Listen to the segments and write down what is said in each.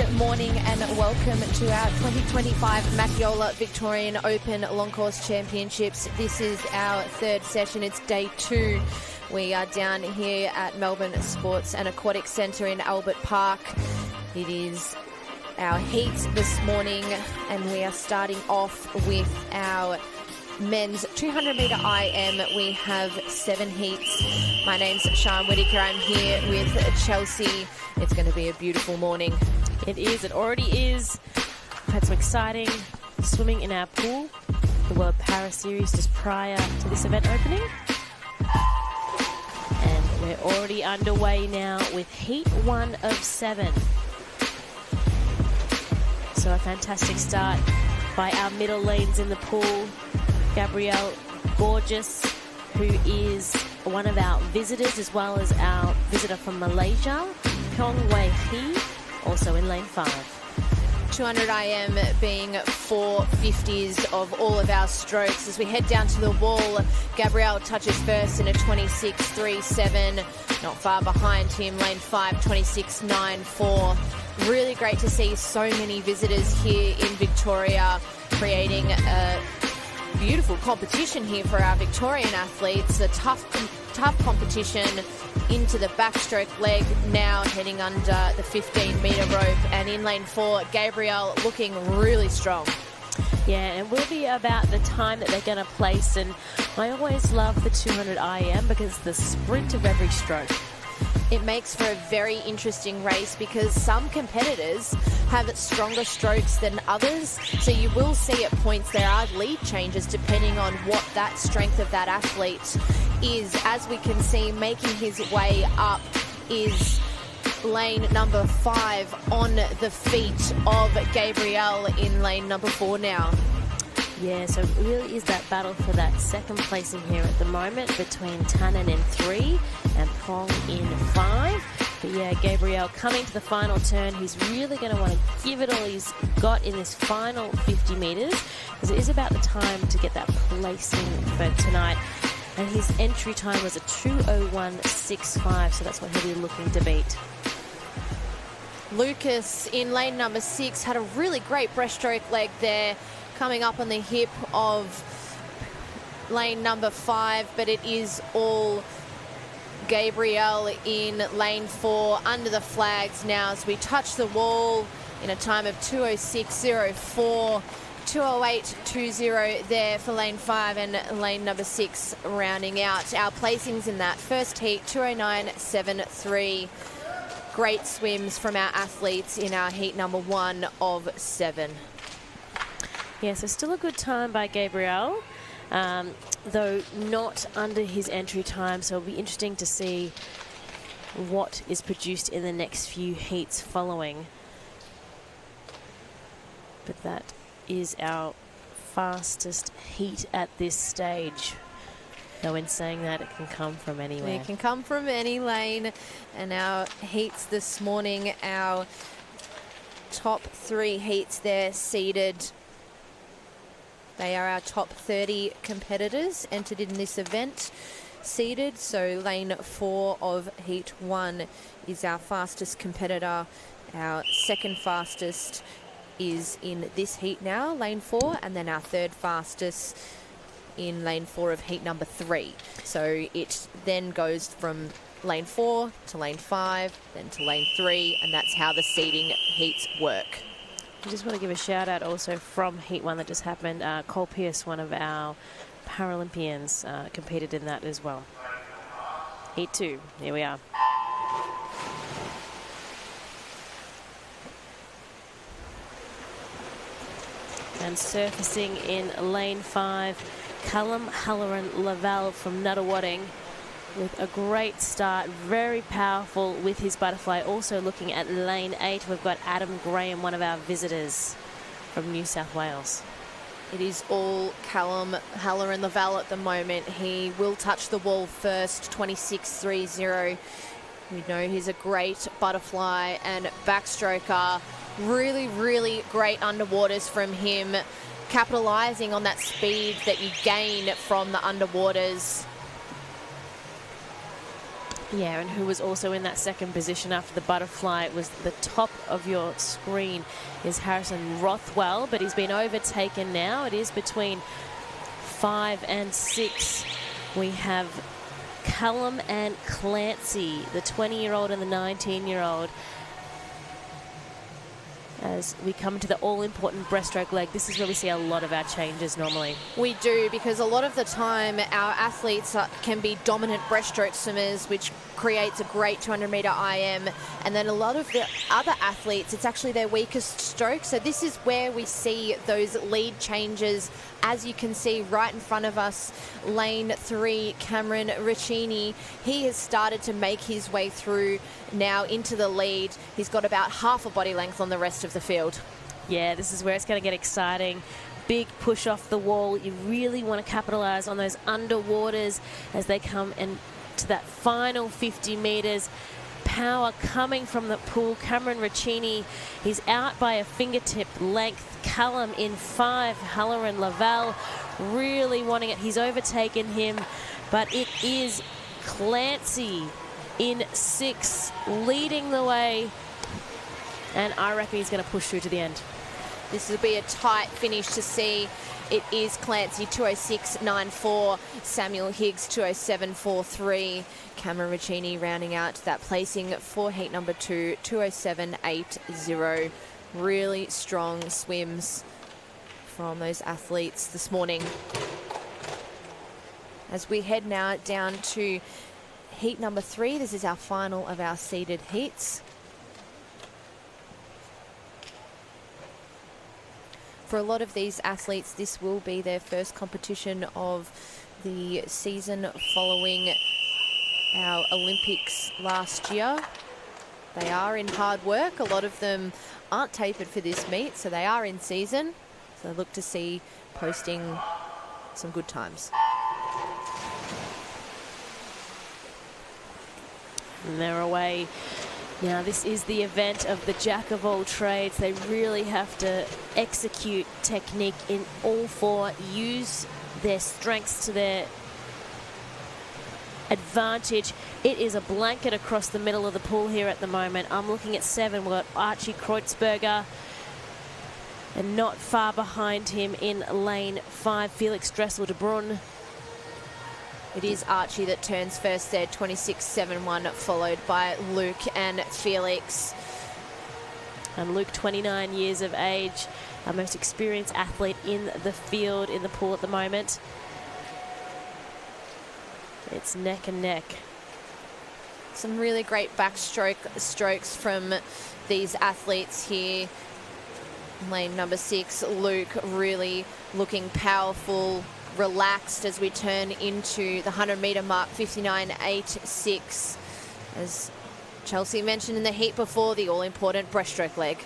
Good morning and welcome to our 2025 Mattioli Victorian Open Long Course Championships. This is our third session. It's day 2. We are down here at Melbourne Sports and Aquatic Centre in Albert Park. It is our heats this morning and we are starting off with our men's 200 metre IM. We have 7 heats. My name's Sian Whittaker. I'm here with Chelsea. It's going to be a beautiful morning. It is. It already is. We've had some exciting swimming in our pool. The World Para Series just prior to this event opening. And we're already underway now with Heat 1 of 7. So a fantastic start by our middle lanes in the pool. Gabrielle Gorgeous, who is one of our visitors, as well as our visitor from Malaysia, Pyong Wei Hee, also in lane 5. 200 IM being 450s of all of our strokes. As we head down to the wall, Gabrielle touches first in a 26.37. Not far behind him, lane 5, 26.94. Really great to see so many visitors here in Victoria, creating a beautiful competition here for our Victorian athletes. A tough competition into the backstroke leg, now heading under the 15-metre rope. And in lane 4, Gabrielle looking really strong. Yeah, and it will be about the time that they're going to place. And I always love the 200 IM because it's the sprint of every stroke. It makes for a very interesting race because some competitors have stronger strokes than others. So you will see at points there are lead changes depending on what that strength of that athlete is. As we can see, making his way up is lane number 5 on the feet of Gabrielle in lane number 4 now. Yeah, so it really is that battle for that second placing here at the moment between Tannen in 3 and Pong in 5. But yeah, Gabrielle coming to the final turn. He's really going to want to give it all he's got in this final 50 metres because it is about the time to get that placing for tonight. And his entry time was a 2:01.65, so that's what he'll be looking to beat. Lucas in lane number 6 had a really great breaststroke leg there, coming up on the hip of lane number 5, but it is all Gabrielle in lane 4 under the flags now as we touch the wall in a time of 2:06.04. 2:08.20 there for lane 5 and lane number 6 rounding out. Our placings in that first heat, 2:09.73. Great swims from our athletes in our heat number 1 of 7. Yeah, so still a good time by Gabrielle, though not under his entry time. So it'll be interesting to see what is produced in the next few heats following. But that is our fastest heat at this stage. Though in saying that, it can come from anywhere. It can come from any lane. And our heats this morning, our top 3 heats there seeded. They are our top 30 competitors entered in this event seeded. So lane 4 of heat 1 is our fastest competitor. Our second fastest is in this heat now, lane 4, and then our third fastest in lane 4 of heat number 3. So it then goes from lane 4 to lane 5, then to lane 3, and that's how the seeding heats work. I just want to give a shout out also from Heat 1 that just happened. Cole Pearce, one of our Paralympians, competed in that as well. Heat 2, here we are. And surfacing in lane 5, Callum Halloran-Laval from Nuttawading with a great start, very powerful with his butterfly. Also looking at lane 8, we've got Adam Graham, one of our visitors from New South Wales. It is all Callum Halloran-Laval at the moment. He will touch the wall first, 26.30. We know he's a great butterfly and backstroker. Really, really great underwaters from him, capitalising on that speed that you gain from the underwaters. Yeah, and who was also in that second position after the butterfly. It was the top of your screen is Harrison Rothwell, but he's been overtaken now. It is between 5 and 6. We have Callum and Clancy, the 20-year-old and the 19-year-old. As we come to the all-important breaststroke leg, this is where we see a lot of our changes normally. We do, because a lot of the time our athletes can be dominant breaststroke swimmers, which creates a great 200-metre IM, and then a lot of the other athletes, it's actually their weakest stroke. So this is where we see those lead changes. As you can see right in front of us, lane 3, Cameron Riccini, he has started to make his way through now into the lead. He's got about half a body length on the rest of the field. Yeah, this is where it's going to get exciting. Big push off the wall. You really want to capitalise on those underwaters as they come into that final 50 metres. Power coming from the pool. Cameron Riccini, he's out by a fingertip length. Callum in 5. Halloran Lavelle really wanting it. He's overtaken him, but it is Clancy in 6, leading the way. And I reckon he's going to push through to the end. This will be a tight finish to see. It is Clancy 206.94, Samuel Higgs 207.43, Cameron Riccini rounding out that placing for heat number 2, 207.80. Really strong swims from those athletes this morning. As we head now down to heat number 3, this is our final of our seeded heats. For a lot of these athletes, this will be their first competition of the season following our Olympics last year. They are in hard work. A lot of them aren't tapered for this meet, so they are in season. So look to see posting some good times. And they're away. Now, this is the event of the jack of all trades. They really have to execute technique in all 4, use their strengths to their advantage. It is a blanket across the middle of the pool here at the moment. I'm looking at 7. We've got Archie Kreutzberger, and not far behind him in lane 5, Felix Dressel-de-Brun. It is Archie that turns first there, 26.71, followed by Luke and Felix. And Luke, 29 years of age, our most experienced athlete in the field, in the pool at the moment. It's neck and neck. Some really great strokes from these athletes here. Lane number 6, Luke, really looking powerful, relaxed as we turn into the 100-metre mark, 59.86. As Chelsea mentioned in the heat before, the all-important breaststroke leg.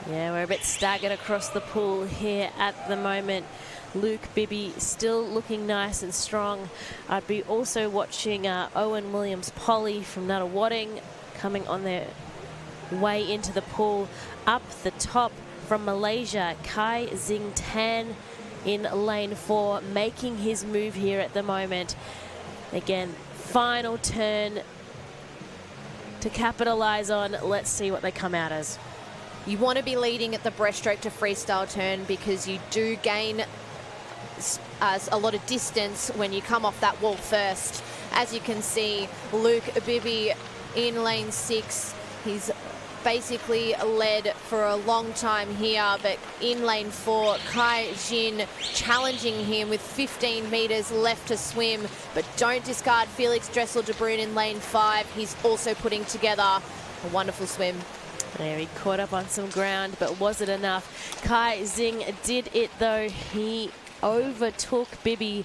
Yeah, we're a bit staggered across the pool here at the moment. Luke Bibby still looking nice and strong. I'd be also watching Owen Williams-Polly from Nunawading coming on their way into the pool. Up the top from Malaysia, Kai Xing Tan in lane 4, making his move here at the moment. Again, final turn to capitalize on. Let's see what they come out as. You want to be leading at the breaststroke to freestyle turn, because you do gain a lot of distance when you come off that wall first. As you can see, Luke Bibby in lane 6. He's basically led for a long time here, but in lane 4, Kai Jin challenging him with 15 metres left to swim. But don't discard Felix Dressel-de-Brun in lane 5. He's also putting together a wonderful swim. There, he caught up on some ground, but was it enough? Kai Xing did it though. He overtook Bibby,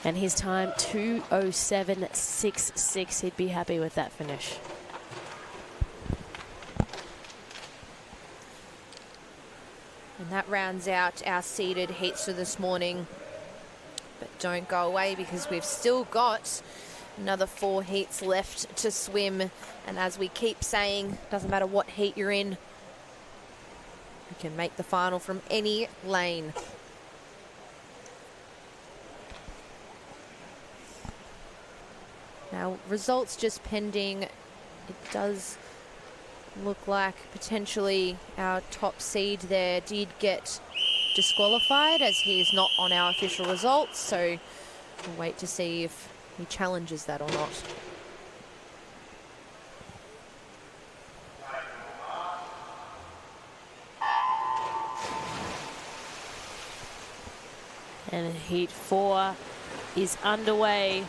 and his time 2:07.66. He'd be happy with that finish. And that rounds out our seeded heats for this morning. But don't go away, because we've still got another 4 heats left to swim. And as we keep saying, doesn't matter what heat you're in, you can make the final from any lane. Now, results just pending. It does look like potentially our top seed there did get disqualified, as he is not on our official results. So we'll wait to see if he challenges that or not. And heat 4 is underway.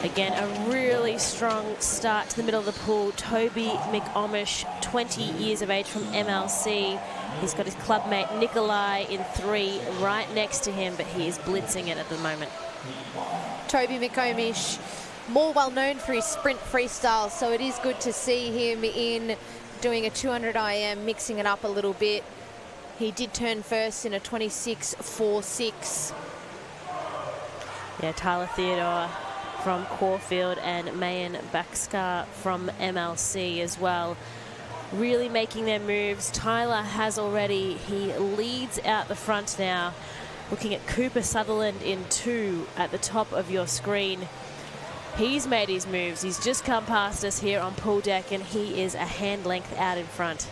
Again, a really strong start to the middle of the pool. Toby McOmish, 20 years of age from MLC. He's got his clubmate Nikolai in 3 right next to him, but he is blitzing it at the moment. Toby McOmish, more well known for his sprint freestyle, so it is good to see him in doing a 200 IM, mixing it up a little bit. He did turn first in a 26.46. Yeah, Tyler Theodore from Caulfield and Mayan Bakskar from MLC as well, really making their moves. Tyler has already, he leads out the front now. Looking at Cooper Sutherland in 2 at the top of your screen. He's made his moves. He's just come past us here on pool deck, and he is a hand length out in front.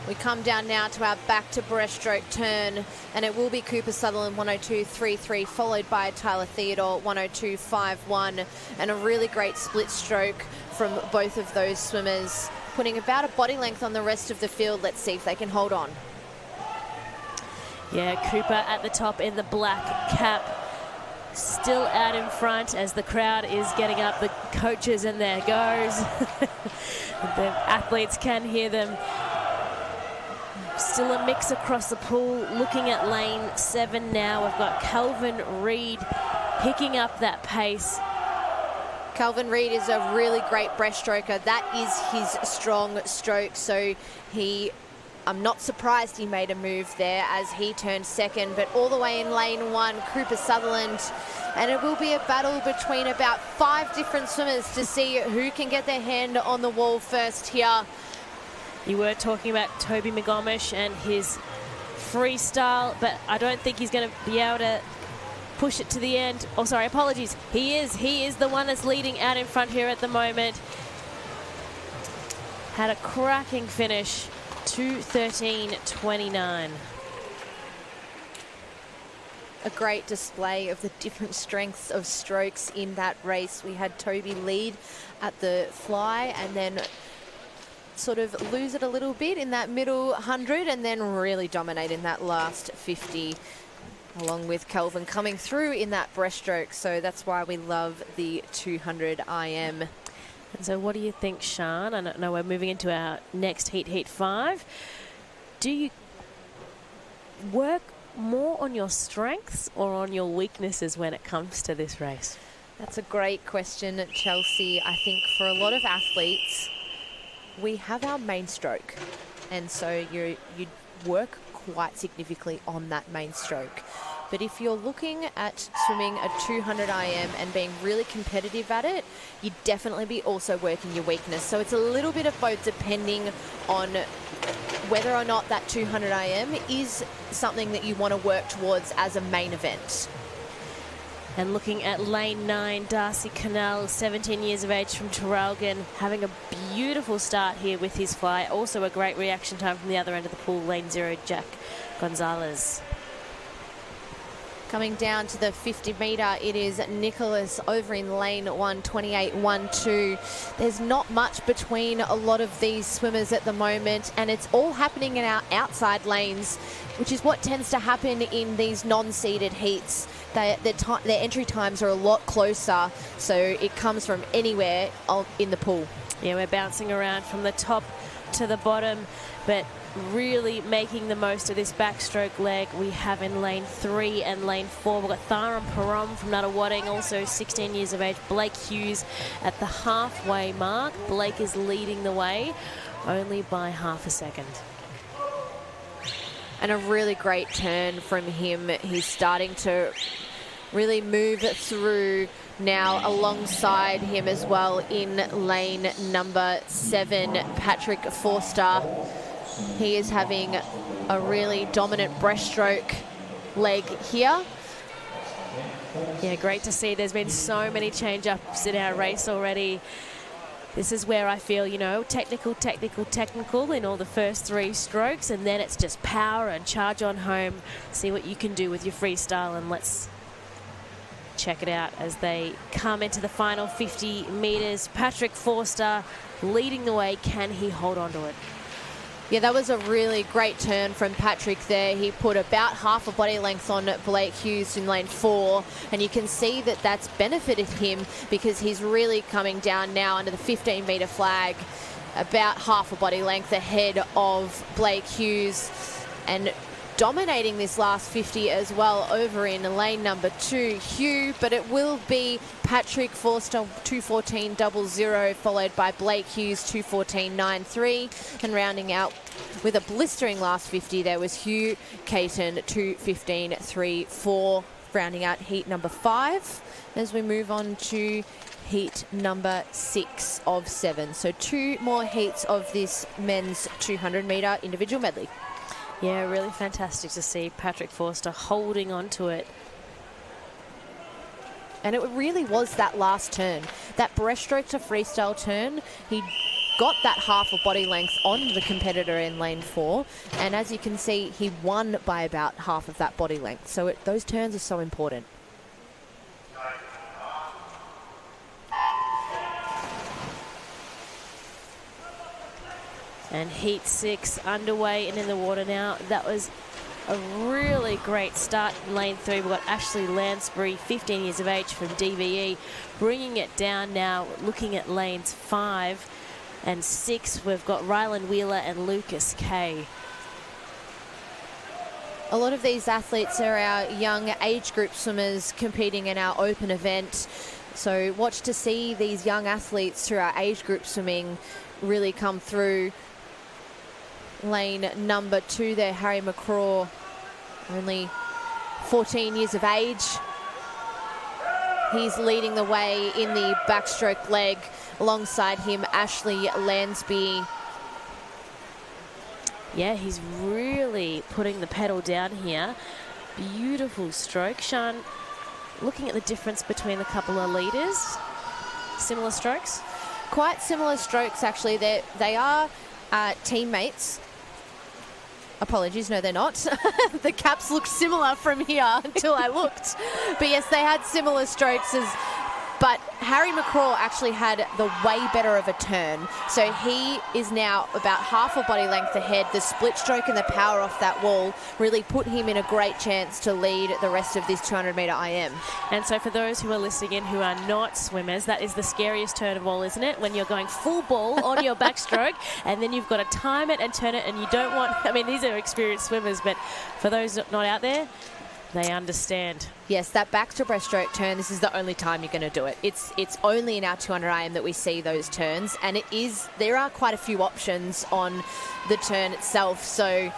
We come down now to our back to breaststroke turn, and it will be Cooper Sutherland 102.33, followed by Tyler Theodore 102.51, and a really great split stroke from both of those swimmers, putting about a body length on the rest of the field. Let's see if they can hold on. Yeah, Cooper at the top in the black cap, still out in front as the crowd is getting up, the coaches, and there goes. The athletes can hear them. Still a mix across the pool. Looking at lane 7 now, we've got Calvin Reed picking up that pace. Calvin Reed is a really great breaststroker. That is his strong stroke, so I'm not surprised he made a move there as he turned second, but all the way in lane 1, Cooper Sutherland, and it will be a battle between about 5 different swimmers to see who can get their hand on the wall first here. You were talking about Toby McGomish and his freestyle, but I don't think he's going to be able to push it to the end. Oh, sorry, apologies. He is the one that's leading out in front here at the moment. Had a cracking finish, 2:13.29. A great display of the different strengths of strokes in that race. We had Toby lead at the fly and then sort of lose it a little bit in that middle 100 and then really dominate in that last 50, along with Kelvin coming through in that breaststroke. So that's why we love the 200 IM. And so what do you think, Sian? I know we're moving into our next heat, heat 5. Do you work more on your strengths or on your weaknesses when it comes to this race? That's a great question, Chelsea. I think for a lot of athletes, we have our main stroke, and so you work quite significantly on that main stroke. But if you're looking at swimming a 200 IM and being really competitive at it, you'd definitely be also working your weakness. So it's a little bit of both, depending on whether or not that 200 IM is something that you want to work towards as a main event. And looking at lane 9, Darcy Canal, 17 years of age from Traralgon, having a beautiful start here with his fly. Also a great reaction time from the other end of the pool, lane 0, Jack Gonzalez. Coming down to the 50 metre, it is Nicholas over in lane 1, 28.12. There's not much between a lot of these swimmers at the moment, and it's all happening in our outside lanes, which is what tends to happen in these non-seeded heats. Their entry times are a lot closer, so it comes from anywhere in the pool. Yeah, we're bouncing around from the top to the bottom, but really making the most of this backstroke leg we have in lane 3 and lane 4. We've got Tharam Param from Nuttawading, also 16 years of age. Blake Hughes at the halfway mark. Blake is leading the way only by half a second. And a really great turn from him. He's starting to really move through now. Alongside him as well in lane number 7, Patrick Forster. He is having a really dominant breaststroke leg here. Yeah, great to see. There's been so many change-ups in our race already. This is where I feel, you know, technical in all the first 3 strokes, and then it's just power and charge on home. See what you can do with your freestyle, and let's check it out as they come into the final 50 metres. Patrick Forster leading the way. Can he hold on to it? Yeah, that was a really great turn from Patrick there. He put about half a body length on Blake Hughes in lane 4, and you can see that that's benefited him because he's really coming down now under the 15-metre flag, about half a body length ahead of Blake Hughes, and dominating this last 50 as well over in lane number 2, Hugh, but it will be Patrick Forster 2:14.00, followed by Blake Hughes 2:14.93, and rounding out with a blistering last 50 there was Hugh Caton 2:15.34, rounding out heat number 5 as we move on to heat number 6 of 7. So 2 more heats of this men's 200-metre individual medley. Yeah, really fantastic to see Patrick Forster holding on to it. And it really was that last turn, that breaststroke to freestyle turn. He got that half a body length on the competitor in lane 4. And as you can see, he won by about half of that body length. So those turns are so important. And heat 6 underway and in the water now. That was a really great start in lane 3. We've got Ashley Lansbury, 15 years of age, from DVE, bringing it down now, looking at lanes 5 and 6. We've got Ryland Wheeler and Lucas Kay. A lot of these athletes are our young age group swimmers competing in our open event. So watch to see these young athletes through our age group swimming really come through. Lane number 2 there, Harry McCraw, only 14 years of age. He's leading the way in the backstroke leg. Alongside him, Ashley Lansby. Yeah, he's really putting the pedal down here. Beautiful stroke. Sean, looking at the difference between the couple of leaders, similar strokes? Quite similar strokes, actually. They are teammates. Apologies, no, they're not. The caps look similar from here until I looked. But yes, they had similar strokes but Harry McCraw actually had the way better of a turn. So he is now about half a body length ahead. The split stroke and the power off that wall really put him in a great chance to lead the rest of this 200-metre IM. And so for those who are listening in who are not swimmers, that is the scariest turn of all, isn't it? When you're going full ball on your backstroke and then you've got to time it and turn it, and you don't want... I mean, these are experienced swimmers, but for those not out there, they understand. Yes, that back to breaststroke turn, this is the only time you're going to do it. It's only in our 200 IM that we see those turns, and there are quite a few options on the turn itself. So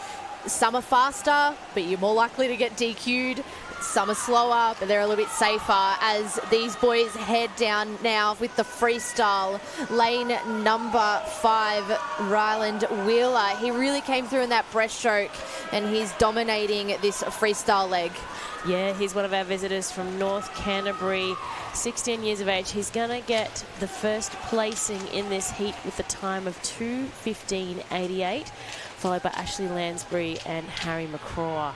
some are faster, but you're more likely to get DQ'd. Some are slower, but they're a little bit safer as these boys head down now with the freestyle. Lane number 5, Ryland Wheeler. He really came through in that breaststroke, and he's dominating this freestyle leg. Yeah, he's one of our visitors from North Canterbury, 16 years of age. He's going to get the first placing in this heat with the time of 2:15.88, followed by Ashley Lansbury and Harry McCraw.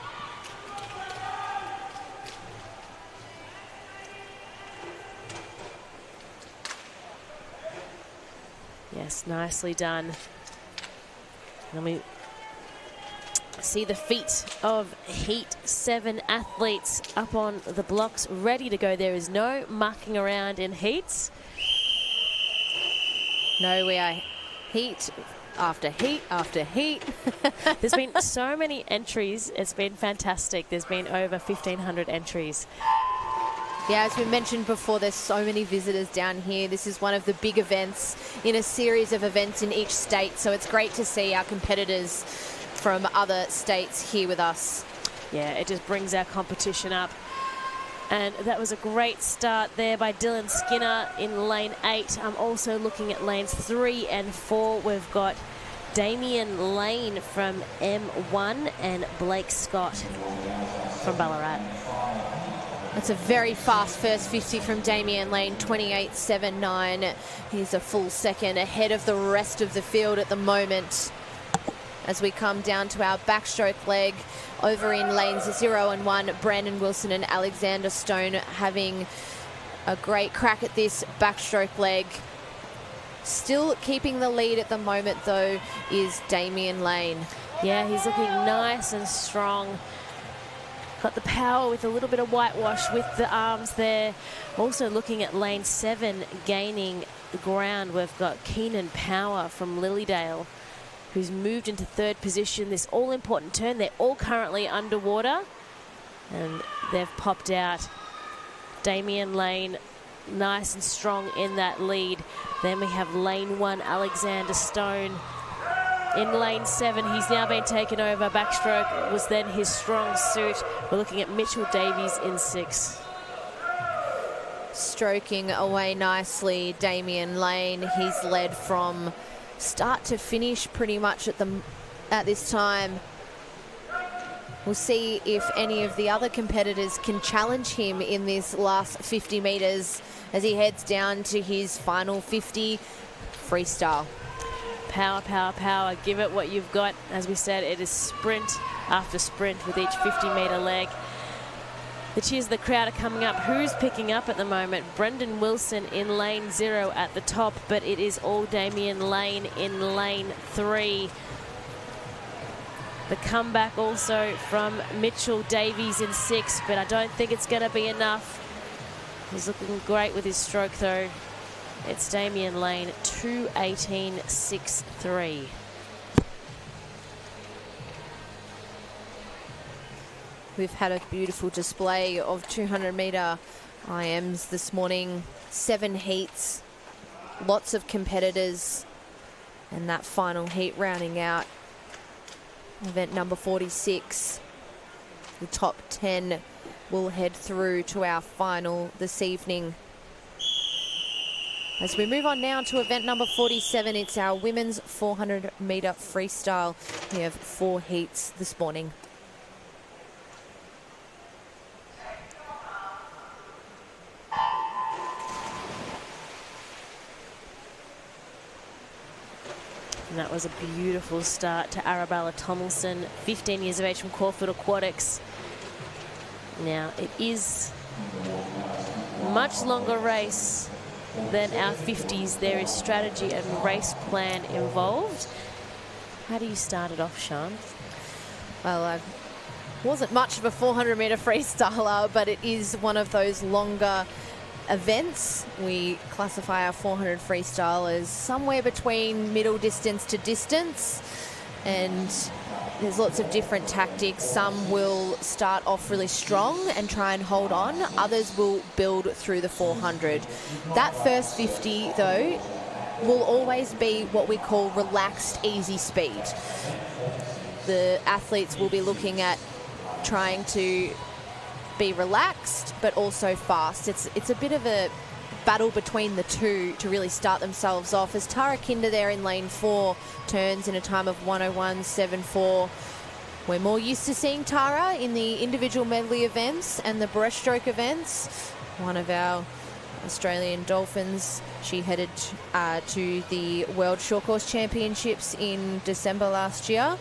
Yes, nicely done. Let me see the feet of Heat 7 athletes up on the blocks, ready to go. There is no mucking around in heats. No, we are heat after heat after heat. There's been so many entries. It's been fantastic. There's been over 1,500 entries. Yeah, as we mentioned before, there's so many visitors down here. This is one of the big events in a series of events in each state. So it's great to see our competitors from other states here with us. Yeah, it just brings our competition up. And that was a great start there by Dylan Skinner in lane 8. I'm also looking at lanes 3 and 4. We've got Damien Lane from M1 and Blake Scott from Ballarat. That's a very fast first 50 from Damian Lane, 28.79. He's a full second ahead of the rest of the field at the moment. As we come down to our backstroke leg, over in lanes 0 and 1, Brandon Wilson and Alexander Stone having a great crack at this backstroke leg. Still keeping the lead at the moment, though, is Damian Lane. Yeah, he's looking nice and strong. Got the power with a little bit of whitewash with the arms there. Also looking at lane 7, gaining the ground. We've got Keenan Power from Lilydale, who's moved into 3rd position. This all-important turn. They're all currently underwater, and they've popped out. Damian Lane, nice and strong in that lead. Then we have lane 1, Alexander Stone. In lane 7, he's now been taken over. Backstroke was then his strong suit. We're looking at Mitchell Davies in 6. Stroking away nicely, Damian Lane. He's led from start to finish pretty much at this time. We'll see if any of the other competitors can challenge him in this last 50 metres as he heads down to his final 50 freestyle. Power, power, power. Give it what you've got. As we said, it is sprint after sprint with each 50-metre leg. The cheers of the crowd are coming up. Who's picking up at the moment? Brendan Wilson in lane 0 at the top, but it is all Damian Lane in lane 3. The comeback also from Mitchell Davies in 6, but I don't think it's going to be enough. He's looking great with his stroke, though. It's Damian Lane, 2:18.63. We've had a beautiful display of 200-metre IMs this morning. 7 heats, lots of competitors, and that final heat rounding out event number 46. The top 10 will head through to our final this evening. As we move on now to event number 47, it's our women's 400-metre freestyle. We have 4 heats this morning. And that was a beautiful start to Arabella Tomlinson, 15 years of age from Caulfield Aquatics. Now, it is a much longer race than our 50s. There is strategy and race plan involved. How do you start it off, Sean? Well, I wasn't much of a 400-metre freestyler, but it is one of those longer events. We classify our 400 freestyle as somewhere between middle distance to distance, and there's lots of different tactics. Some will start off really strong and try and hold on. Others will build through the 400. That first 50, though, will always be what we call relaxed, easy speed. The athletes will be looking at trying to be relaxed, but also fast. It's a bit of a battle between the two to really start themselves off, as Tara Kinder there in lane 4 turns in a time of 1:01.74. We're more used to seeing Tara in the individual medley events and the breaststroke events. One of our Australian Dolphins, she headed to the World Short Course Championships in December last year.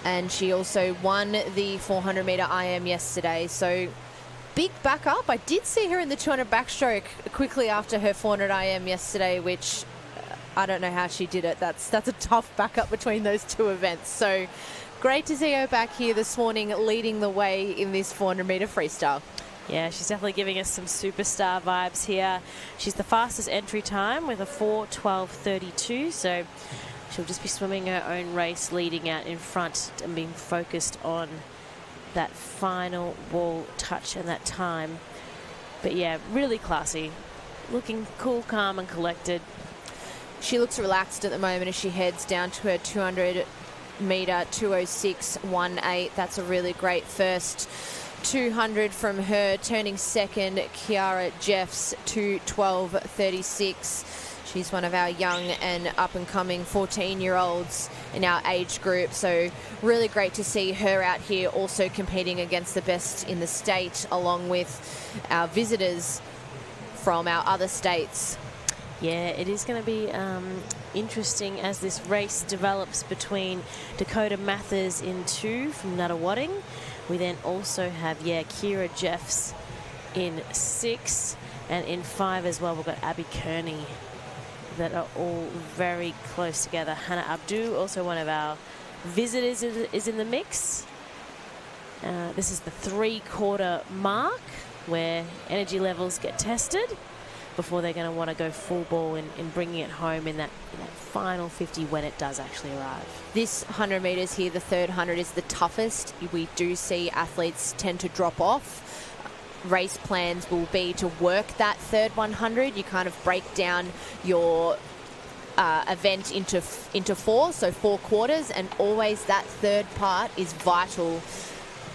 And she also won the 400-metre IM yesterday. So big backup. I did see her in the 200 backstroke quickly after her 400 IM yesterday, which I don't know how she did it. That's a tough backup between those two events. So great to see her back here this morning leading the way in this 400-metre freestyle. Yeah, she's definitely giving us some superstar vibes here. She's the fastest entry time with a 4:12.32. So she'll just be swimming her own race, leading out in front and being focused on that final wall touch and that time. But yeah, really classy. Looking cool, calm and collected. She looks relaxed at the moment as she heads down to her 200-metre 2:06.18. That's a really great first 200 from her. Turning second, Kiara Jeffs, 2:12.36. She's one of our young and up-and-coming 14-year-olds in our age group. So really great to see her out here also competing against the best in the state, along with our visitors from our other states. Yeah, it is going to be interesting as this race develops between Dakota Mathers in 2 from Nuttawading. We then also have, Kira Jeffs in 6, and in 5 as well we've got Abby Kearney, that are all very close together. Hannah Abdu, also one of our visitors, is in the mix. This is the 3-quarter mark where energy levels get tested before they're going to want to go full ball in bringing it home in that final 50 when it does actually arrive. This 100 metres here, the third 100, is the toughest. We do see athletes tend to drop off. Race plans will be to work that third 100. You kind of break down your event into 4, so 4 quarters, and always that third part is vital.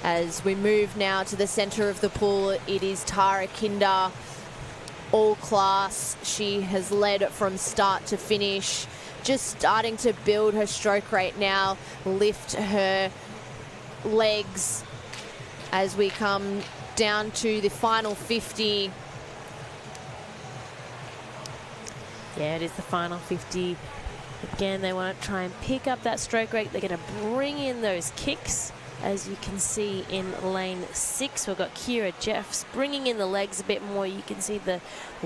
As we move now to the centre of the pool, it is Tara Kinder, all class. She has led from start to finish, just starting to build her stroke rate now, lift her legs as we come down to the final 50. Yeah, it is the final 50. Again, they want to try and pick up that stroke rate. They're going to bring in those kicks, as you can see in lane 6. We've got Kira Jeffs bringing in the legs a bit more. You can see the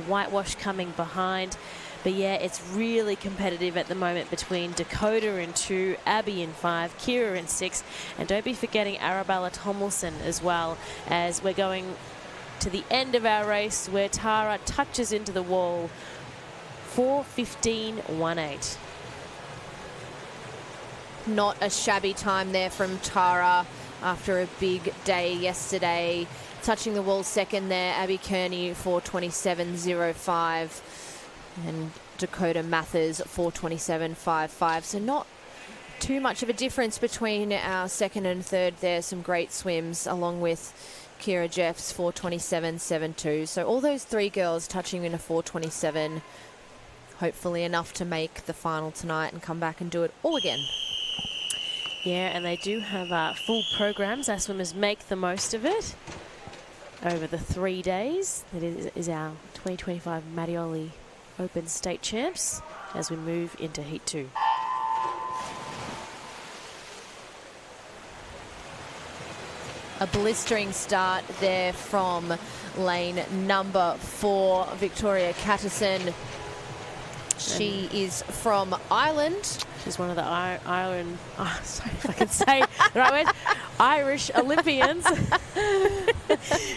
whitewash coming behind. But yeah, it's really competitive at the moment between Dakota in 2, Abby in 5, Kira in 6, and don't be forgetting Arabella Tomlinson as well, as we're going to the end of our race where Tara touches into the wall. 4:15.18. Not a shabby time there from Tara after a big day yesterday. Touching the wall second there, Abby Kearney 4:27.05. And Dakota Mathers 4:27.55. So not too much of a difference between our second and third there. Some great swims, along with Kira Jeffs 4:27.72. So all those 3 girls touching in a 4:27. Hopefully enough to make the final tonight and come back and do it all again. Yeah, and they do have full programs. Our swimmers make the most of it over the 3 days. That is our 2025 Mattioli Open State Champs as we move into Heat 2. A blistering start there from lane number 4, Victoria Catterson. She is from Ireland. She's one of the Ireland, sorry if I can say the right word, Irish Olympians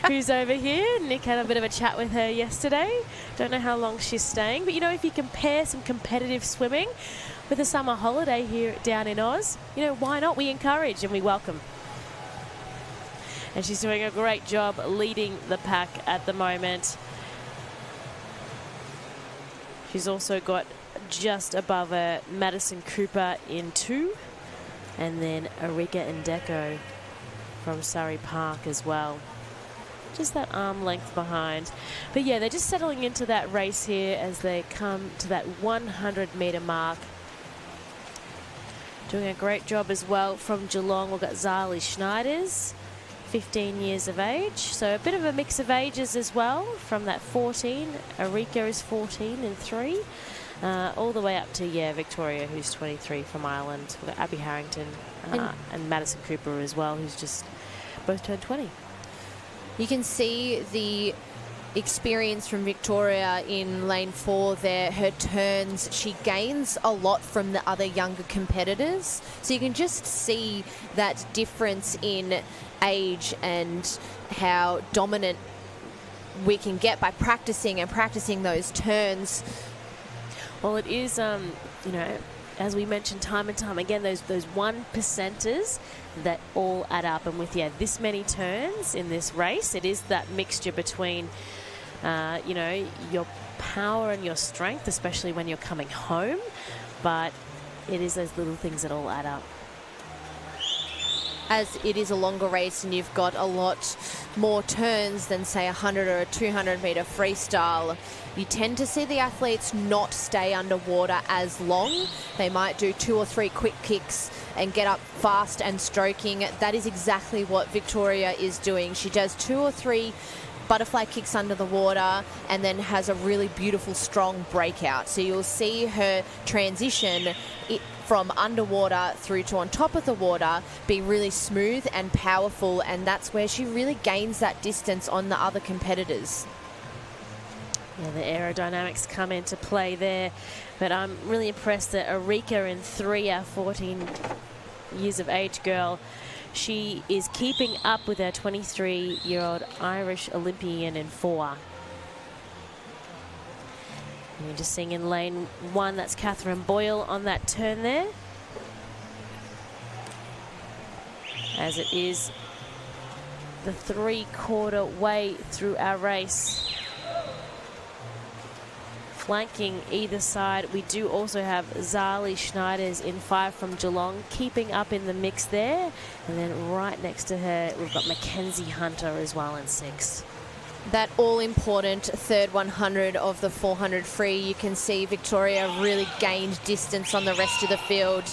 who's over here. Nick had a bit of a chat with her yesterday. Don't know how long she's staying, but you know, if you compare some competitive swimming with a summer holiday here down in Oz, you know, why not? We encourage and we welcome. And she's doing a great job leading the pack at the moment. She's also got just above her Madison Cooper in 2, and then Erika Ndeko from Surrey Park as well. Just that arm length behind. But yeah, they're just settling into that race here as they come to that 100-metre mark. Doing a great job as well from Geelong. We've got Zali Schneiders, 15 years of age. So a bit of a mix of ages as well from that 14. Erika is 14 and 3. All the way up to, Victoria, who's 23 from Ireland. We've got Abby Harrington and Madison Cooper as well, who's just both turned 20. You can see the experience from Victoria in lane 4 there. Her turns, she gains a lot from the other younger competitors. So you can just see that difference in age and how dominant we can get by practicing those turns. Well, it is, you know, as we mentioned time and time again, those 1%ers that all add up. And with, this many turns in this race, it is that mixture between, you know, your power and your strength, especially when you're coming home. But it is those little things that all add up. as it is a longer race and you've got a lot more turns than, say, a 100 or a 200-meter freestyle, you tend to see the athletes not stay underwater as long. They might do 2 or 3 quick kicks and get up fast and stroking. That is exactly what Victoria is doing. She does 2 or 3 butterfly kicks under the water and then has a really beautiful, strong breakout. So you'll see her transition from underwater through to on top of the water be really smooth and powerful, and that's where she really gains that distance on the other competitors. Yeah, the aerodynamics come into play there, but I'm really impressed that Erika in 3, our 14 years of age girl, she is keeping up with our 23-year-old Irish Olympian in 4. And you're just seeing in lane 1, that's Catherine Boyle on that turn there. As it is the 3/4 way through our race. Flanking either side, we do also have Zali Schneiders in 5 from Geelong, keeping up in the mix there. And then right next to her, we've got Mackenzie Hunter as well in 6. That all-important third 100 of the 400 free, you can see Victoria really gained distance on the rest of the field.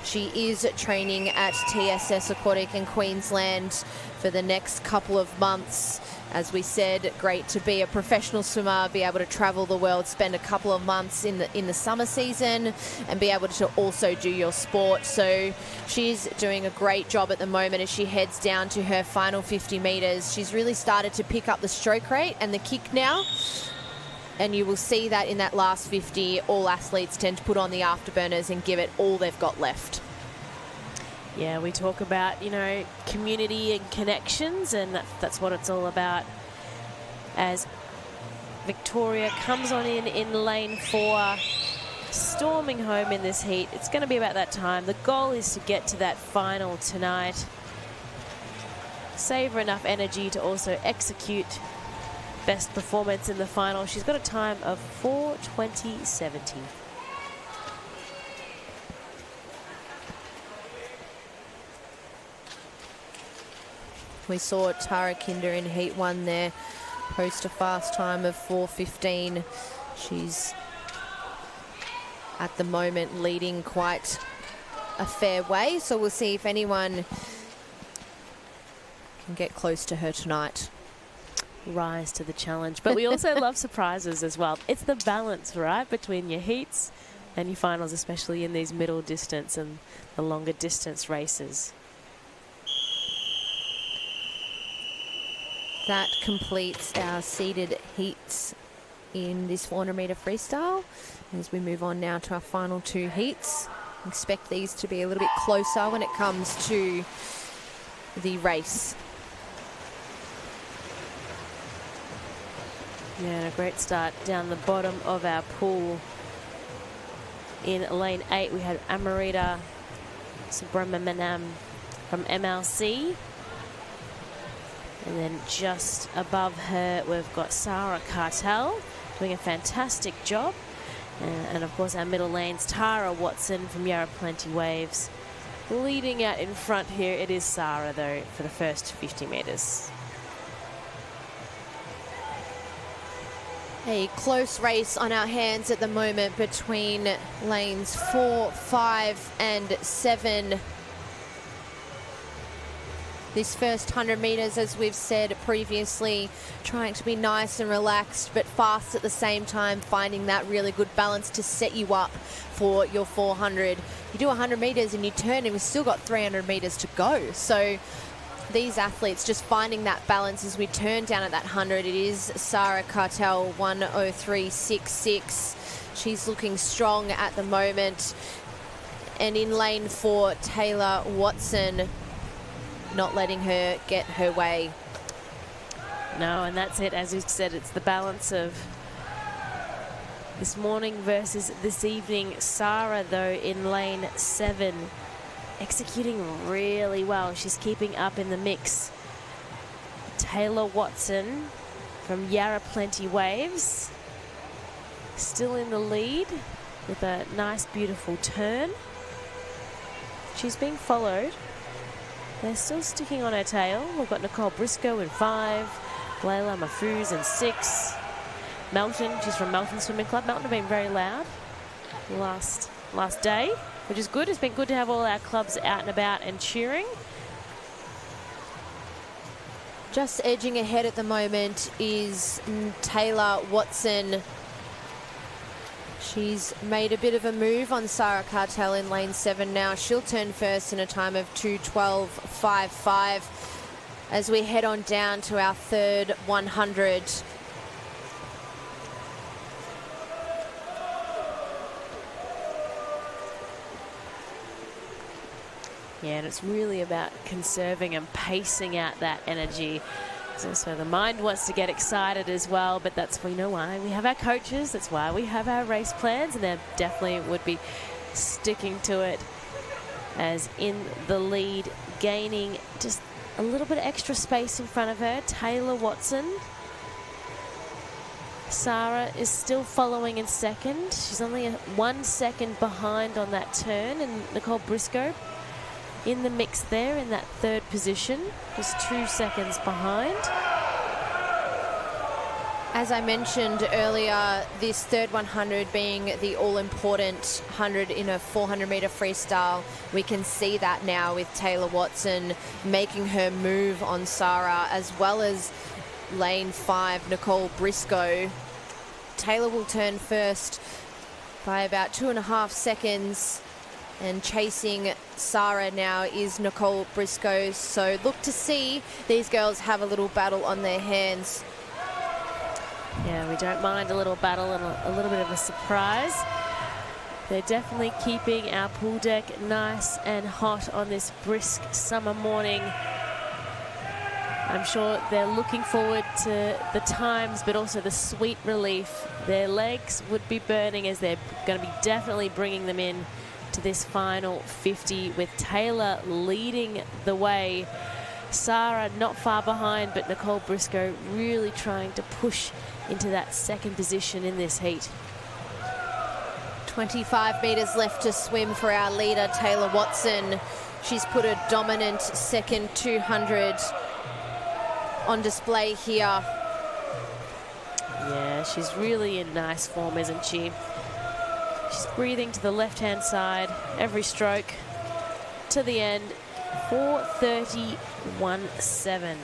She is training at TSS Aquatic in Queensland for the next couple of months. As we said, great to be a professional swimmer, be able to travel the world, spend a couple of months in the summer season, and be able to also do your sport. So she's doing a great job at the moment as she heads down to her final 50 metres. She's really started to pick up the stroke rate and the kick now. And you will see that in that last 50, all athletes tend to put on the afterburners and give it all they've got left. Yeah, we talk about, you know, community and connections, and that's what it's all about. As Victoria comes on in lane 4, storming home in this heat. It's going to be about that time. The goal is to get to that final tonight. Save her enough energy to also execute best performance in the final. She's got a time of 4:20.70. We saw Tara Kinder in Heat 1 there, post a fast time of 4:15. She's at the moment leading quite a fair way, so we'll see if anyone can get close to her tonight. Rise to the challenge. But we also love surprises as well. It's the balance, right, between your heats and your finals, especially in these middle distance and the longer distance races. That completes our seeded heats in this 400-metre freestyle. As we move on now to our final 2 heats, expect these to be a little bit closer when it comes to the race. Yeah, and a great start down the bottom of our pool. In lane 8, we had Amrita Subramaniam from MLC. And then just above her, we've got Sarah Cartel doing a fantastic job. And of course, our middle lanes, Tara Watson from Yarra Plenty Waves. Leading out in front here, it is Sarah, though, for the first 50 metres. A close race on our hands at the moment between lanes 4, 5 and 7. This first 100 metres, as we've said previously, trying to be nice and relaxed but fast at the same time, finding that really good balance to set you up for your 400. You do 100 metres and you turn and we've still got 300 metres to go. So these athletes just finding that balance as we turn down at that 100. It is Sarah Cartel, 1:03.66. She's looking strong at the moment. And in lane 4, Taylor Watson, not letting her get her way. No, and that's it. As you said, it's the balance of this morning versus this evening. Sarah, though, in lane 7, executing really well. She's keeping up in the mix. Taylor Watson from Yarra Plenty Waves, still in the lead with a nice, beautiful turn. She's being followed They're still sticking on her tail. We've got Nicole Briscoe in 5, Layla Mahfouz in 6. Melton, she's from Melton Swimming Club. Melton have been very loud last day, which is good. It's been good to have all our clubs out and about and cheering. Just edging ahead at the moment is Taylor Watson. She's made a bit of a move on Sarah Cartel in lane 7 now. She'll turn first in a time of 2:12.55 as we head on down to our third 100. Yeah, and it's really about conserving and pacing out that energy. So the mind wants to get excited as well, but that's, we know why we have our coaches. That's why we have our race plans, and they definitely would be sticking to it. As in the lead, gaining just a little bit of extra space in front of her, Taylor Watson. Sarah is still following in second. She's only 1 second behind on that turn, and Nicole Briscoe in the mix there in that third position, just 2 seconds behind. As I mentioned earlier, this third 100 being the all-important 100 in a 400-metre freestyle, we can see that now with Taylor Watson making her move on Sarah, as well as lane 5, Nicole Briscoe. Taylor will turn first by about 2.5 seconds, and chasing Sarah now is Nicole Briscoe. So look to see these girls have a little battle on their hands. Yeah, we don't mind a little battle and a little bit of a surprise. They're definitely keeping our pool deck nice and hot on this brisk summer morning. I'm sure they're looking forward to the times, but also the sweet relief. Their legs would be burning as they're going to be definitely bringing them in to this final 50, with Taylor leading the way. Sarah not far behind, but Nicole Briscoe really trying to push into that second position in this heat. 25 metres left to swim for our leader, Taylor Watson. She's put a dominant second 200 on display here. Yeah, she's really in nice form, isn't she? She's breathing to the left-hand side every stroke to the end. 4:30.17.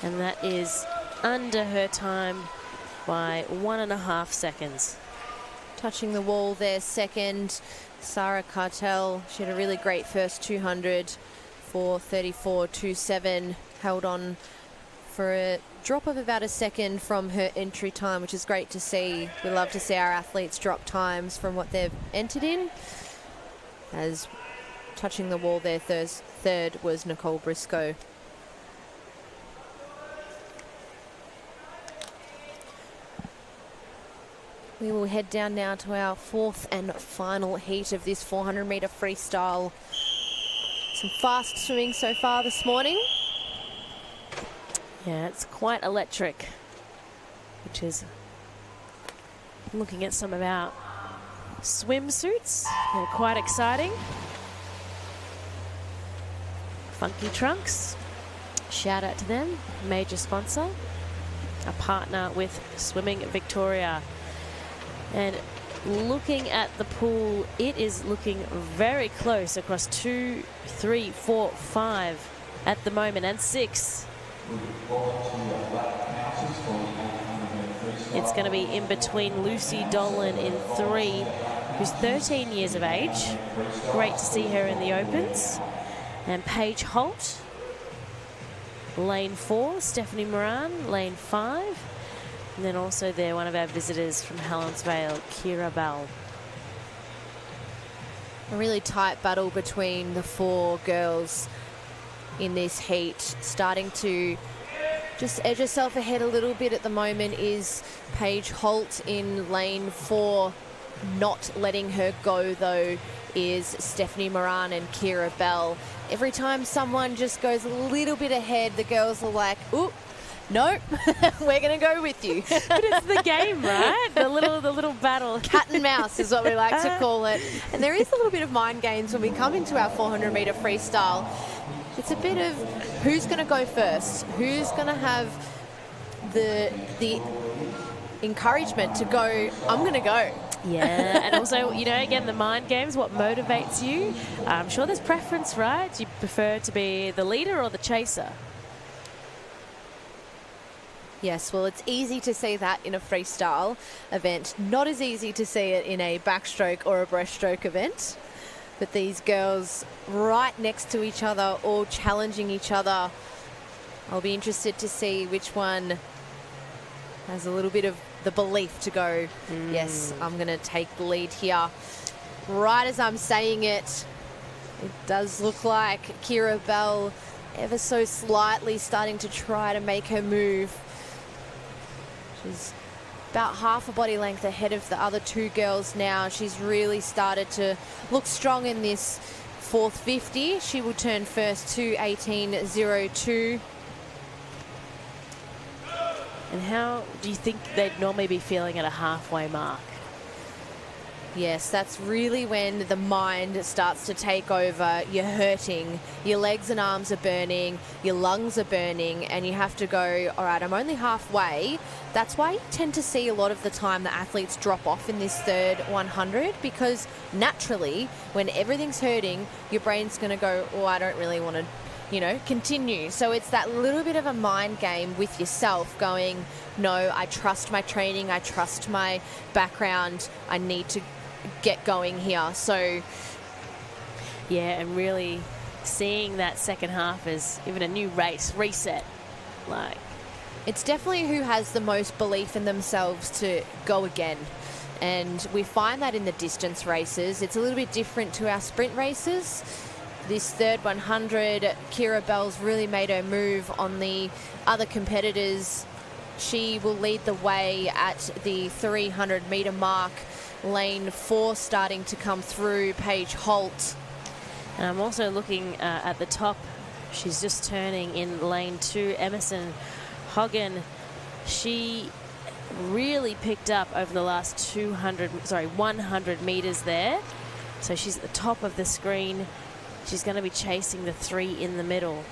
And that is under her time by 1.5 seconds. Touching the wall there second, Sarah Cartel. She had a really great first 200, 4:34.27. Held on for a drop of about a second from her entry time, which is great to see. We love to see our athletes drop times from what they've entered in. As touching the wall there, third was Nicole Briscoe. We will head down now to our fourth and final heat of this 400-metre freestyle. Some fast swimming so far this morning. Yeah, it's quite electric, which is, looking at some of our swimsuits, they're quite exciting. Funky Trunks, shout out to them, major sponsor, a partner with Swimming Victoria. And looking at the pool, it is looking very close across 2, 3, 4, 5 at the moment, and 6. It's going to be in between Lucy Dolan in 3, who's 13 years of age. Great to see her in the Opens. And Paige Holt, lane 4. Stephanie Moran, lane 5. And then also there, one of our visitors from Helensvale, Kira Bell. A really tight battle between the 4 girls in this heat. Starting to just edge herself ahead a little bit at the moment is Paige Holt in lane 4. Not letting her go, though, is Stephanie Moran and Kira Bell. Every time someone just goes a little bit ahead, the girls are like, oop, no, we're going to go with you. But it's the game, right? The little battle. Cat and mouse is what we like to call it. And there is a little bit of mind games when we come into our 400-metre freestyle. It's a bit of who's going to go first, who's going to have the encouragement to go, I'm going to go. Yeah, and also, you know, again, the mind games, what motivates you. I'm sure there's preference, right? Do you prefer to be the leader or the chaser? Yes, well, it's easy to see that in a freestyle event. Not as easy to see it in a backstroke or a breaststroke event. But these girls right next to each other, all challenging each other. I'll be interested to see which one has a little bit of the belief to go, yes, I'm going to take the lead here. Right as I'm saying it, it does look like Kira Bell ever so slightly starting to try to make her move. She's about half a body length ahead of the other two girls now. She's really started to look strong in this fourth 50. She will turn first to 18.02. And how do you think they'd normally be feeling at a halfway mark? Yes, that's really when the mind starts to take over. You're hurting, your legs and arms are burning, your lungs are burning, and you have to go, all right, I'm only halfway. That's why you tend to see a lot of the time the athletes drop off in this third 100, because naturally, when everything's hurting, your brain's going to go, oh, I don't really want to, you know, continue. So it's that little bit of a mind game with yourself going, no, I trust my training, I trust my background, I need to get going here. So yeah, and really seeing that second half as even a new race reset. Like, it's definitely who has the most belief in themselves to go again. And we find that in the distance races. It's a little bit different to our sprint races. This third 100, Kira Bell's really made her move on the other competitors. She will lead the way at the 300-metre mark. Lane 4 starting to come through, Paige Holt. And I'm also looking at the top. She's just turning in lane 2, Emerson Hogan. She really picked up over the last 100 metres there. So she's at the top of the screen. She's going to be chasing the 3 in the middle.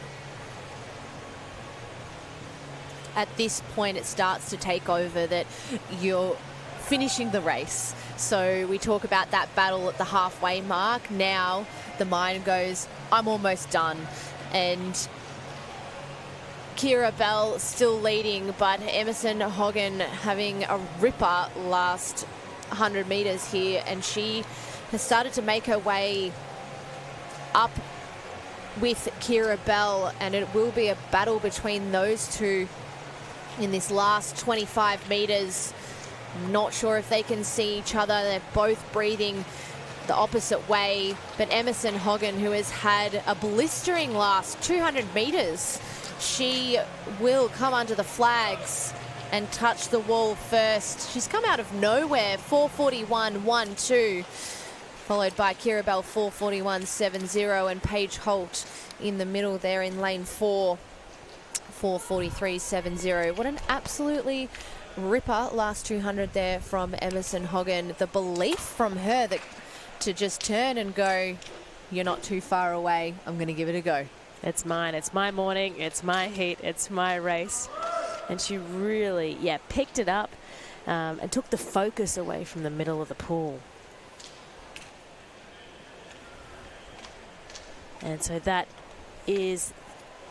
At this point, it starts to take over that you're finishing the race. So we talk about that battle at the halfway mark. Now the mind goes, I'm almost done. And Kira Bell still leading, but Emerson Hogan having a ripper last 100 metres here, and she has started to make her way up with Kira Bell, and it will be a battle between those two in this last 25 metres. Not sure if they can see each other. They're both breathing the opposite way, but Emerson Hogan, who has had a blistering last 200 metres, she will come under the flags and touch the wall first. She's come out of nowhere, 4:41.12. Followed by Kira Bell, 4:41.70, and Paige Holt in the middle there in lane 4, 4:43.70. What an absolutely ripper last 200 there from Emerson Hogan. The belief from her that to just turn and go, you're not too far away, I'm going to give it a go. It's mine, it's my morning, it's my heat, it's my race. And she really, picked it up and took the focus away from the middle of the pool. And so that is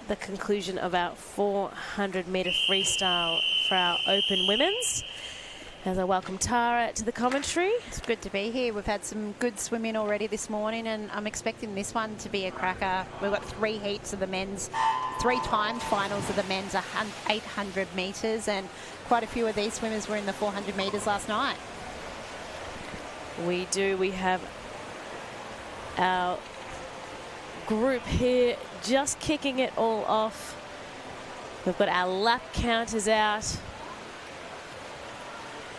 the conclusion of our 400-metre freestyle for our Open Women's. As I welcome Tara to the commentary. It's good to be here. We've had some good swimming already this morning, and I'm expecting this one to be a cracker. We've got 3 heats of the men's, 3 timed finals of the men's 800 metres, and quite a few of these swimmers were in the 400 metres last night. We do. We have our group here just kicking it all off. We've got our lap counters out.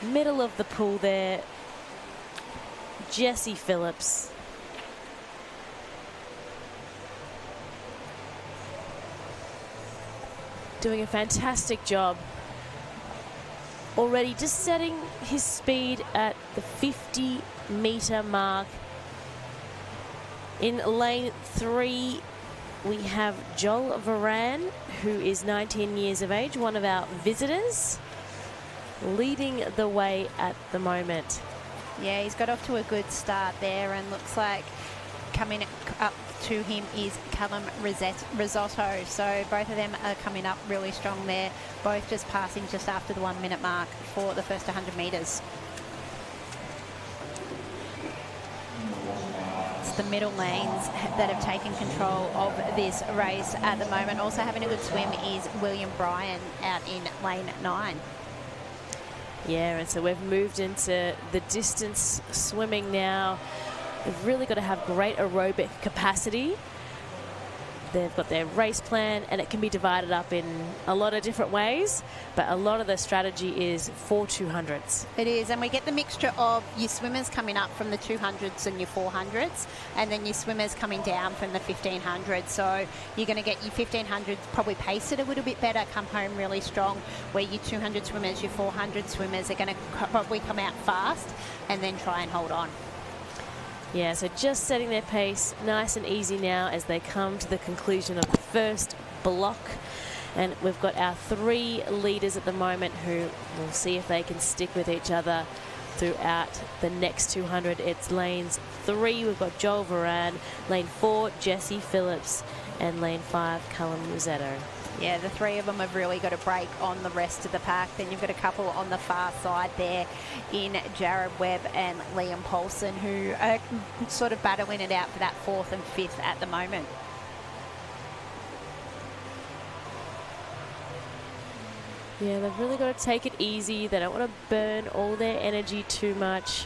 Middle of the pool there, Jessie Phillips. doing a fantastic job. Already just setting his speed at the 50-metre mark. In lane 3, we have Joel Varan, who is 19 years of age, one of our visitors, leading the way at the moment. Yeah, he's got off to a good start there, and looks like coming up to him is Callum Risotto. So both of them are coming up really strong there, both just passing just after the 1 minute mark for the first 100 metres. It's the middle lanes that have taken control of this race at the moment. Also having a good swim is William Bryan out in lane 9. Yeah, and so we've moved into the distance swimming now. They've really got to have great aerobic capacity. They've got their race plan, and it can be divided up in a lot of different ways, but a lot of the strategy is for 200s. It is, and we get the mixture of your swimmers coming up from the 200s and your 400s, and then your swimmers coming down from the 1500s. So you're going to get your 1500s probably pace it a little bit better, come home really strong, where your 200 swimmers, your 400 swimmers are going to probably come out fast and then try and hold on. Yeah, so just setting their pace nice and easy now as they come to the conclusion of the first block. And we've got our 3 leaders at the moment who will see if they can stick with each other throughout the next 200. It's lanes 3, we've got Joel Varan, lane 4, Jesse Phillips, and lane 5, Callum Risotto. Yeah, the 3 of them have really got a break on the rest of the pack. Then you've got a couple on the far side there in Jared Webb and Liam Paulson, who are sort of battling it out for that 4th and 5th at the moment. Yeah, they've really got to take it easy. They don't want to burn all their energy too much.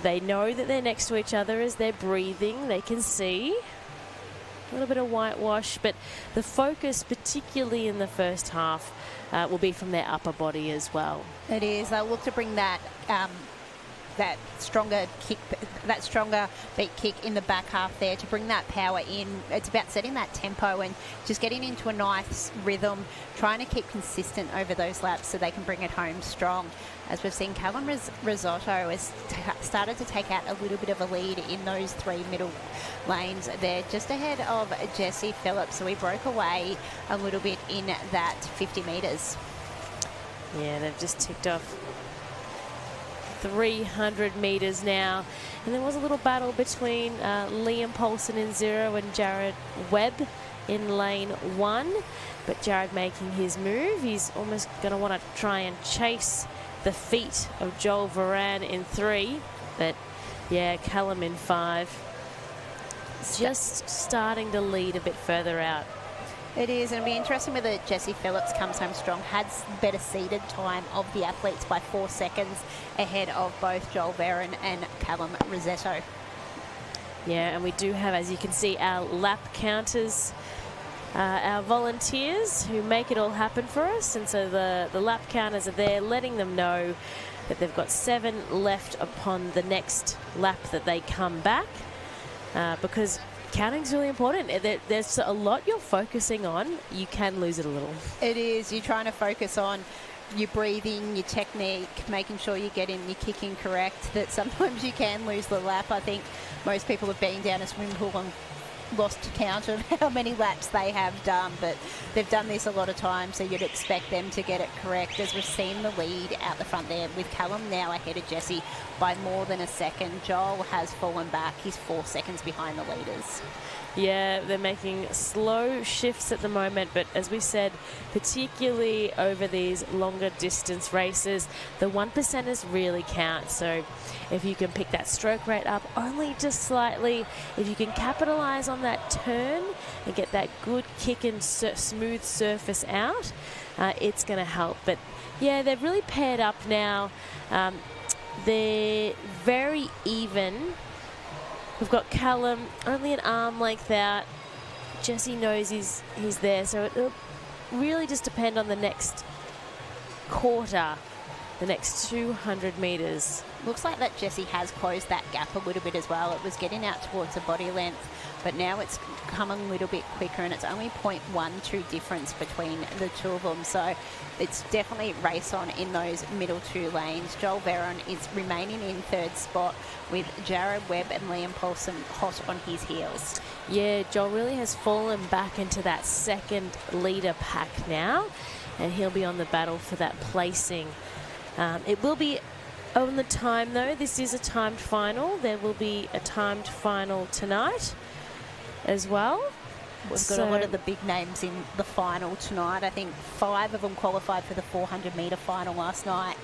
They know that they're next to each other as they're breathing. They can see. A little bit of whitewash, but the focus, particularly in the first half, will be from their upper body as well. It is. They'll look to bring that that stronger beat kick in the back half there to bring that power in. It's about setting that tempo and just getting into a nice rhythm, trying to keep consistent over those laps so they can bring it home strong. As we've seen, Callum Risotto has started to take out a little bit of a lead in those 3 middle lanes. They're just ahead of Jesse Phillips, so he broke away a little bit in that 50 metres. Yeah, they've just ticked off 300 metres now. And there was a little battle between Liam Paulson in 0 and Jared Webb in lane 1. But Jared making his move. He's almost going to want to try and chase the feet of Joel Varan in 3. But yeah, Callum in 5. Just starting to lead a bit further out. It is, and it'll be interesting whether Jesse Phillips comes home strong. Had better seeded time of the athletes by 4 seconds ahead of both Joel Varan and Callum Risotto. Yeah, and we do have, as you can see, our lap counters, our volunteers who make it all happen for us. And so the lap counters are there, letting them know that they've got 7 left upon the next lap that they come back, because counting's really important. There's a lot you're focusing on. You can lose it a little. It is. You're trying to focus on your breathing, your technique, making sure you're getting your kicking correct. That sometimes you can lose the lap. I think most people have been down a swimming pool and lost count of how many laps they have done, but they've done this a lot of times, so you'd expect them to get it correct. As we've seen the lead out the front there, with Callum now ahead of Jesse by more than a second. Joel has fallen back. He's 4 seconds behind the leaders. Yeah, they're making slow shifts at the moment, but as we said, particularly over these longer distance races, the 1%ers really count. So if you can pick that stroke rate up only just slightly, if you can capitalize on that turn and get that good kick and smooth surface out, it's going to help. But yeah, they've really paired up now. They're very even. We've got Callum only an arm length out. Jesse knows he's there, so it'll really just depend on the next quarter, the next 200 metres. Looks like that Jesse has closed that gap a little bit as well. It was getting out towards the body length, but now it's come a little bit quicker, and it's only 0.12 difference between the two of them. So it's definitely race on in those middle two lanes. Joel Veron is remaining in third spot with Jared Webb and Liam Paulson hot on his heels. Yeah, Joel really has fallen back into that second leader pack now, and he'll be on the battle for that placing. It will be on the time, though. This is a timed final. There will be a timed final tonight as well. We've got a lot of the big names in the final tonight. I think 5 of them qualified for the 400-metre final last night.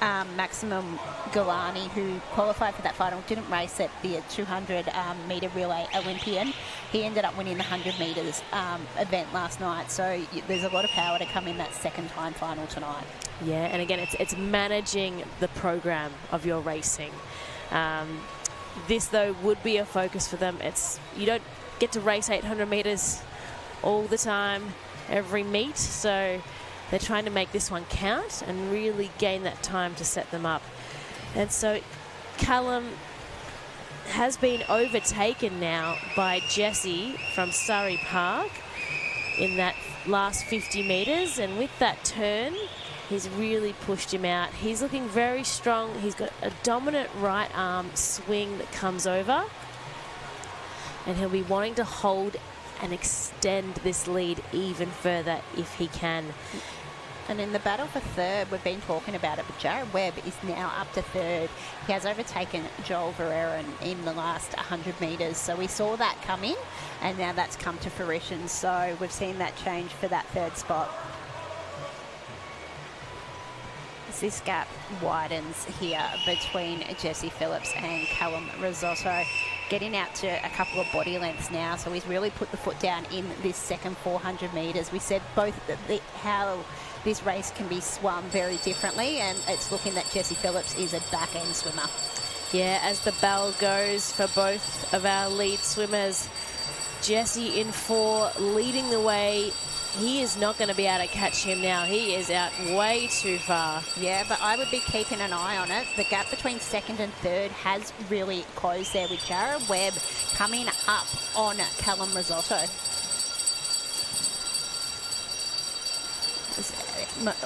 Maximum Galani, who qualified for that final, didn't race at the 200-metre relay Olympian. He ended up winning the 100 metres event last night. So there's a lot of power to come in that second time final tonight. Yeah, and again, it's managing the program of your racing. This, though, would be a focus for them. You don't get to race 800 metres all the time, every meet, so they're trying to make this one count and really gain that time to set them up. And so Callum has been overtaken now by Jesse from Surrey Park in that last 50 metres, and with that turn he's really pushed him out. He's looking very strong. He's got a dominant right arm swing that comes over, and he'll be wanting to hold and extend this lead even further if he can. And in the battle for third, we've been talking about it, but Jared Webb is now up to third. He has overtaken Joel Veron in the last 100 metres. So we saw that coming, and now that's come to fruition. So we've seen that change for that third spot. As this gap widens here between Jesse Phillips and Callum Risotto, getting out to a couple of body lengths now. So he's really put the foot down in this second 400 metres. We said both how this race can be swum very differently, and it's looking that Jesse Phillips is a back-end swimmer. Yeah, as the bell goes for both of our lead swimmers, Jesse in 4 leading the way. He is not going to be able to catch him now. He is out way too far. Yeah, but I would be keeping an eye on it. The gap between second and third has really closed there, with Jared Webb coming up on Callum Risotto.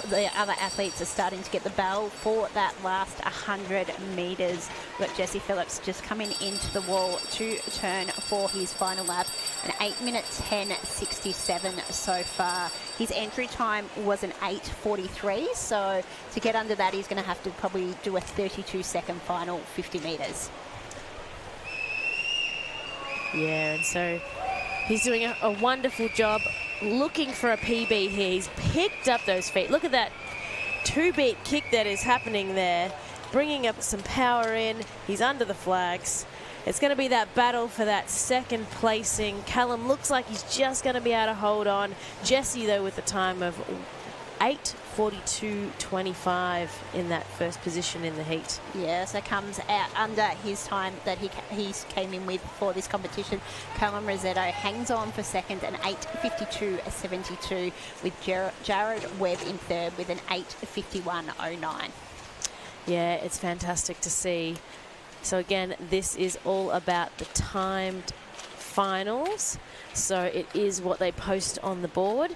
The other athletes are starting to get the bell for that last 100 metres. We've got Jesse Phillips just coming into the wall to turn for his final lap. An 8:10:67 so far. His entry time was an 8:43, so to get under that, he's going to have to probably do a 32-second final 50 metres. Yeah, and so he's doing a wonderful job looking for a PB here. He's picked up those feet. Look at that 2-beat kick that is happening there, bringing up some power in. He's under the flags. It's going to be that battle for that second placing. Callum looks like he's just going to be able to hold on. Jesse, though, with the time of 8:42.25 in that first position in the heat. Yeah, so comes out under his time that he came in with for this competition. Callum Risotto hangs on for second, an 8:52.72, with Jared Webb in third with an 8:51.09. Yeah, it's fantastic to see. So again, this is all about the timed finals. So it is what they post on the board.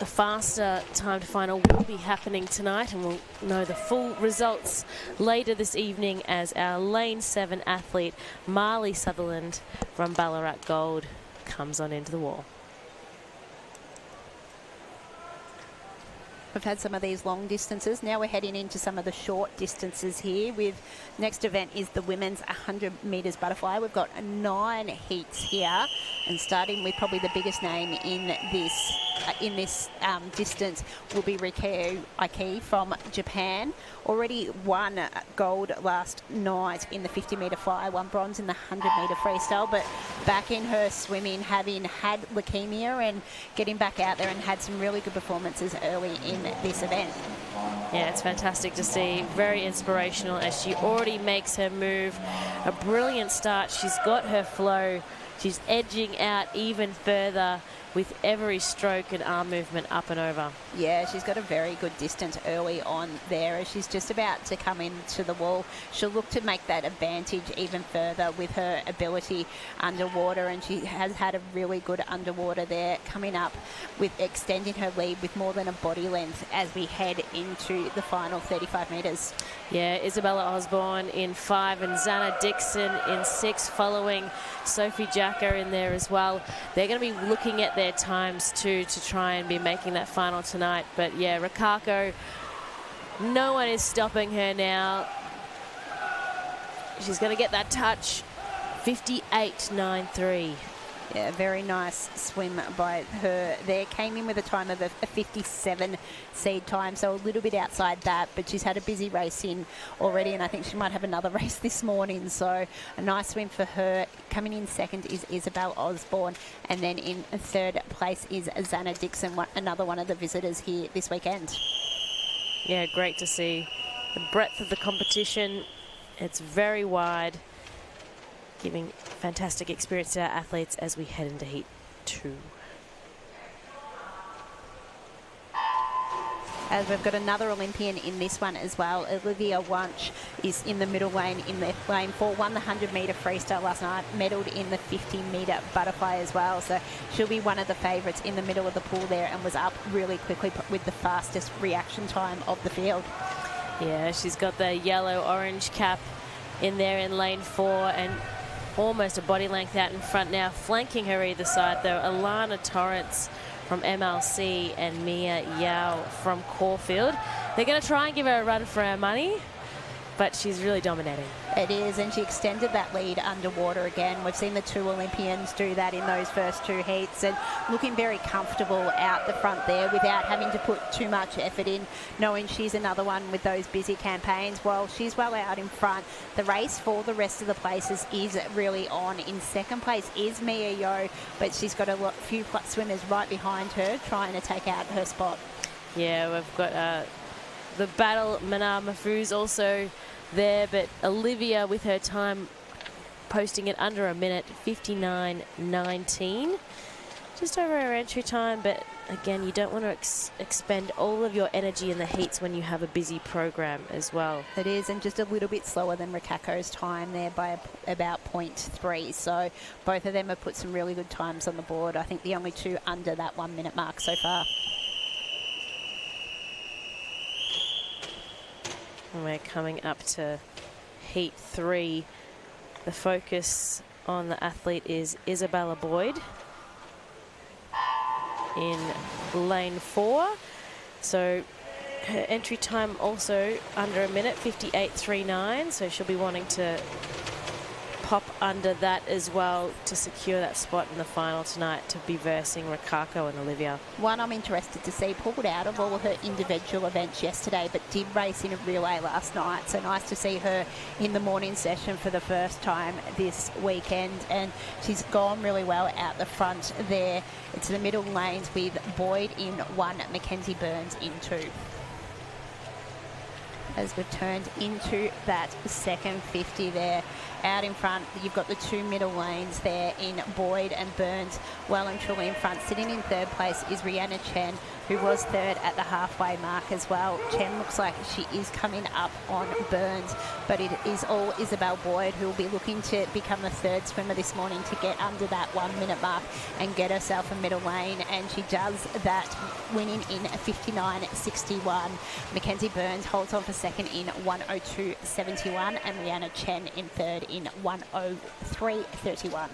The faster timed final will be happening tonight, and we'll know the full results later this evening as our Lane 7 athlete, Marley Sutherland from Ballarat Gold, comes on into the wall. We've had some of these long distances. Now we're heading into some of the short distances here. With next event is the women's 100 metres butterfly. We've got 9 heats here, and starting with probably the biggest name in this distance will be Rikeo Aiki from Japan. Already won gold last night in the 50-metre fly, won bronze in the 100-metre freestyle, but back in her swimming, having had leukemia and getting back out there, and had some really good performances early in this event. Yeah, it's fantastic to see. Very inspirational as she already makes her move. A brilliant start. She's got her flow. She's edging out even further with every stroke and arm movement up and over. Yeah, she's got a very good distance early on there. As she's just about to come into the wall, she'll look to make that advantage even further with her ability underwater, and she has had a really good underwater there, coming up with extending her lead with more than a body length as we head into the final 35 metres. Yeah, Isabella Osborne in 5 and Xana Dixon in 6, following Sophie Jacka in there as well. They're going to be looking at their times too to try and be making that final tonight. But yeah, Rikako, no one is stopping her now. She's going to get that touch. 58.93. Yeah, very nice swim by her there. Came in with a time of a 57 seed time, so a little bit outside that, but she's had a busy race in already, and I think she might have another race this morning, so a nice swim for her. Coming in second is Isabel Osborne, and then in third place is Xana Dixon, another one of the visitors here this weekend. Yeah, great to see the breadth of the competition. It's very wide, giving fantastic experience to our athletes as we head into Heat 2. As we've got another Olympian in this one as well. Olivia Wunsch is in the middle lane in the lane 4, won the 100-metre freestyle last night, medalled in the 50-metre butterfly as well. So she'll be one of the favourites in the middle of the pool there, and was up really quickly with the fastest reaction time of the field. Yeah, she's got the yellow-orange cap in there in lane 4, and almost a body length out in front now. Flanking her either side, though, Alana Torrance from MLC and Mia Yao from Caulfield. They're going to try and give her a run for her money, but she's really dominating. It is, and she extended that lead underwater again. We've seen the 2 Olympians do that in those first 2 heats, and looking very comfortable out the front there without having to put too much effort in, knowing she's another one with those busy campaigns. While she's well out in front, the race for the rest of the places is really on. In second place is Mia Yeo, but she's got a few swimmers right behind her trying to take out her spot. Yeah, we've got the battle. Mana Mahfouz also there, but Olivia with her time posting it under a minute, 59.19. Just over her entry time, but again, you don't want to expend all of your energy in the heats when you have a busy program as well. It is, and just a little bit slower than Rikako's time there by about 0.3. So both of them have put some really good times on the board. I think the only 2 under that 1 minute mark so far. And we're coming up to Heat 3. The focus on the athlete is Isabella Boyd in lane 4. So her entry time also under a minute, 58.39. So she'll be wanting to pop under that as well to secure that spot in the final tonight, to be versing Rikako and Olivia. One I'm interested to see, pulled out of all of her individual events yesterday, but did race in a relay last night. So nice to see her in the morning session for the first time this weekend. And she's gone really well out the front there. It's the middle lanes with Boyd in 1, Mackenzie Burns in 2. As we've turned into that second 50 there. Out in front, you've got the 2 middle lanes there in Boyd and Burns, well and truly in front. Sitting in third place is Rihanna Chen, who was third at the halfway mark as well. Chen looks like she is coming up on Burns, but it is all Isabel Boyd, who will be looking to become the 3rd swimmer this morning to get under that 1 minute mark and get herself a middle lane, and she does that, winning in 59.61. Mackenzie Burns holds on for second in 1:02.71, and Rihanna Chen in third in 1:03.31.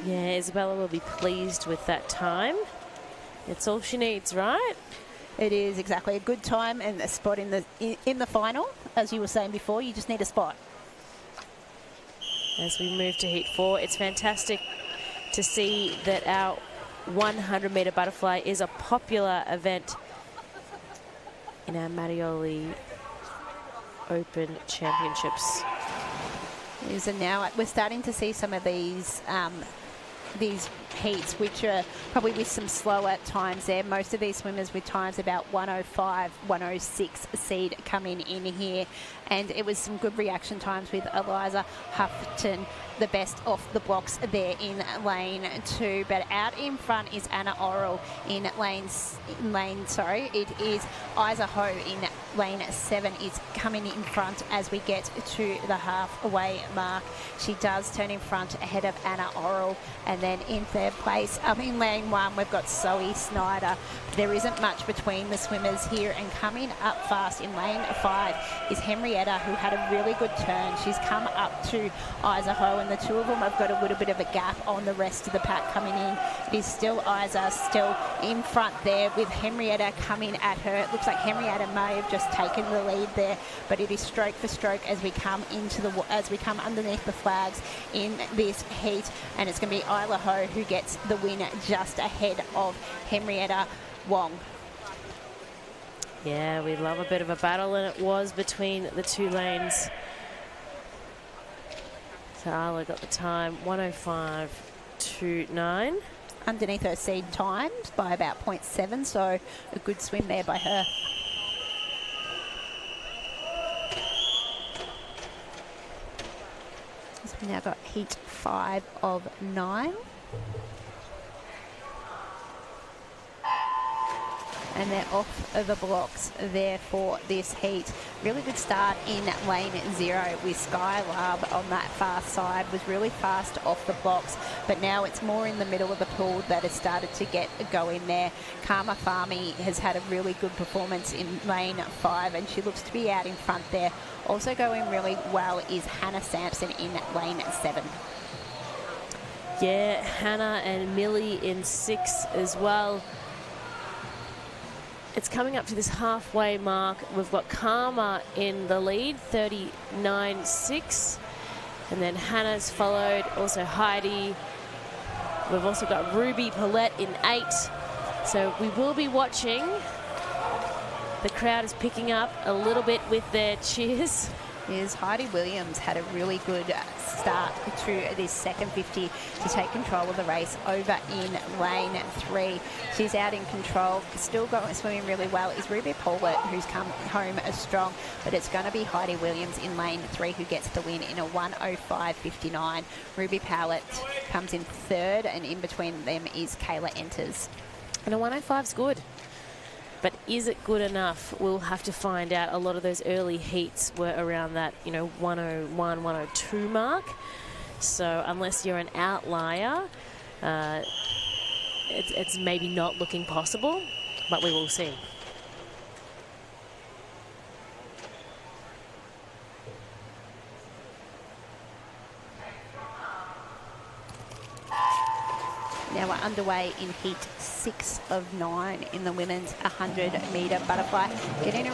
Yeah, Isabella will be pleased with that time. It's all she needs, right? It is exactly a good time and a spot in the final. As you were saying before, you just need a spot. As we move to Heat 4, it's fantastic to see that our 100-metre butterfly is a popular event in our Mattioli Open Championships. And now we're starting to see some of these these heats, which are probably with some slower times there. Most of these swimmers with times about 105, 106 seed coming in here. And it was some good reaction times with Eliza Huffington, the best off the blocks there in lane 2. But out in front is Anna Orrell in lane. It is Isa Ho in lane 7 is coming in front as we get to the halfway mark. She does turn in front ahead of Anna Orrell. And then in third place, in lane 1, we've got Zoe Snyder. There isn't much between the swimmers here. And coming up fast in lane 5 is Henrietta, who had a really good turn. She's come up to Isa Ho, and the two of them have got a little bit of a gap on the rest of the pack coming in. It is still Isa still in front there with Henrietta coming at her. It looks like Henrietta may have just taken the lead there, but it is stroke for stroke as we come underneath the flags in this heat, and it's going to be Isla Ho who gets the win just ahead of Henrietta Wong. Yeah, we love a bit of a battle, and it was between the two lanes. So Isla got the time 105.29. Underneath her seed times by about 0.7, so a good swim there by her. So we've now got heat 5 of 9. And they're off the blocks there for this heat. Really good start in lane 0 with Skylab on that far side. Was really fast off the blocks, but now it's more in the middle of the pool that has started to get going there. Karma Farmi has had a really good performance in lane 5, and she looks to be out in front there. Also going really well is Hannah Sampson in lane 7. Yeah, Hannah and Millie in 6 as well. It's coming up to this halfway mark. We've got Karma in the lead, 39.6. And then Hannah's followed, also Heidi. We've also got Ruby Paulette in 8. So we will be watching. The crowd is picking up a little bit with their cheers. Is Heidi Williams had a really good start to this second 50 to take control of the race over in lane 3. She's out in control, still going swimming really well is Ruby Paulette, who's come home as strong, but it's going to be Heidi Williams in lane 3 who gets the win in a 105.59. Ruby Paulette comes in 3rd, and in between them is Kayla Enters. And a 105's good. But is it good enough? We'll have to find out. A lot of those early heats were around that, 101, 102 mark. So unless you're an outlier, it's maybe not looking possible, but we will see. Now we're underway in heat 6 of 9 in the women's 100-metre butterfly. Getting a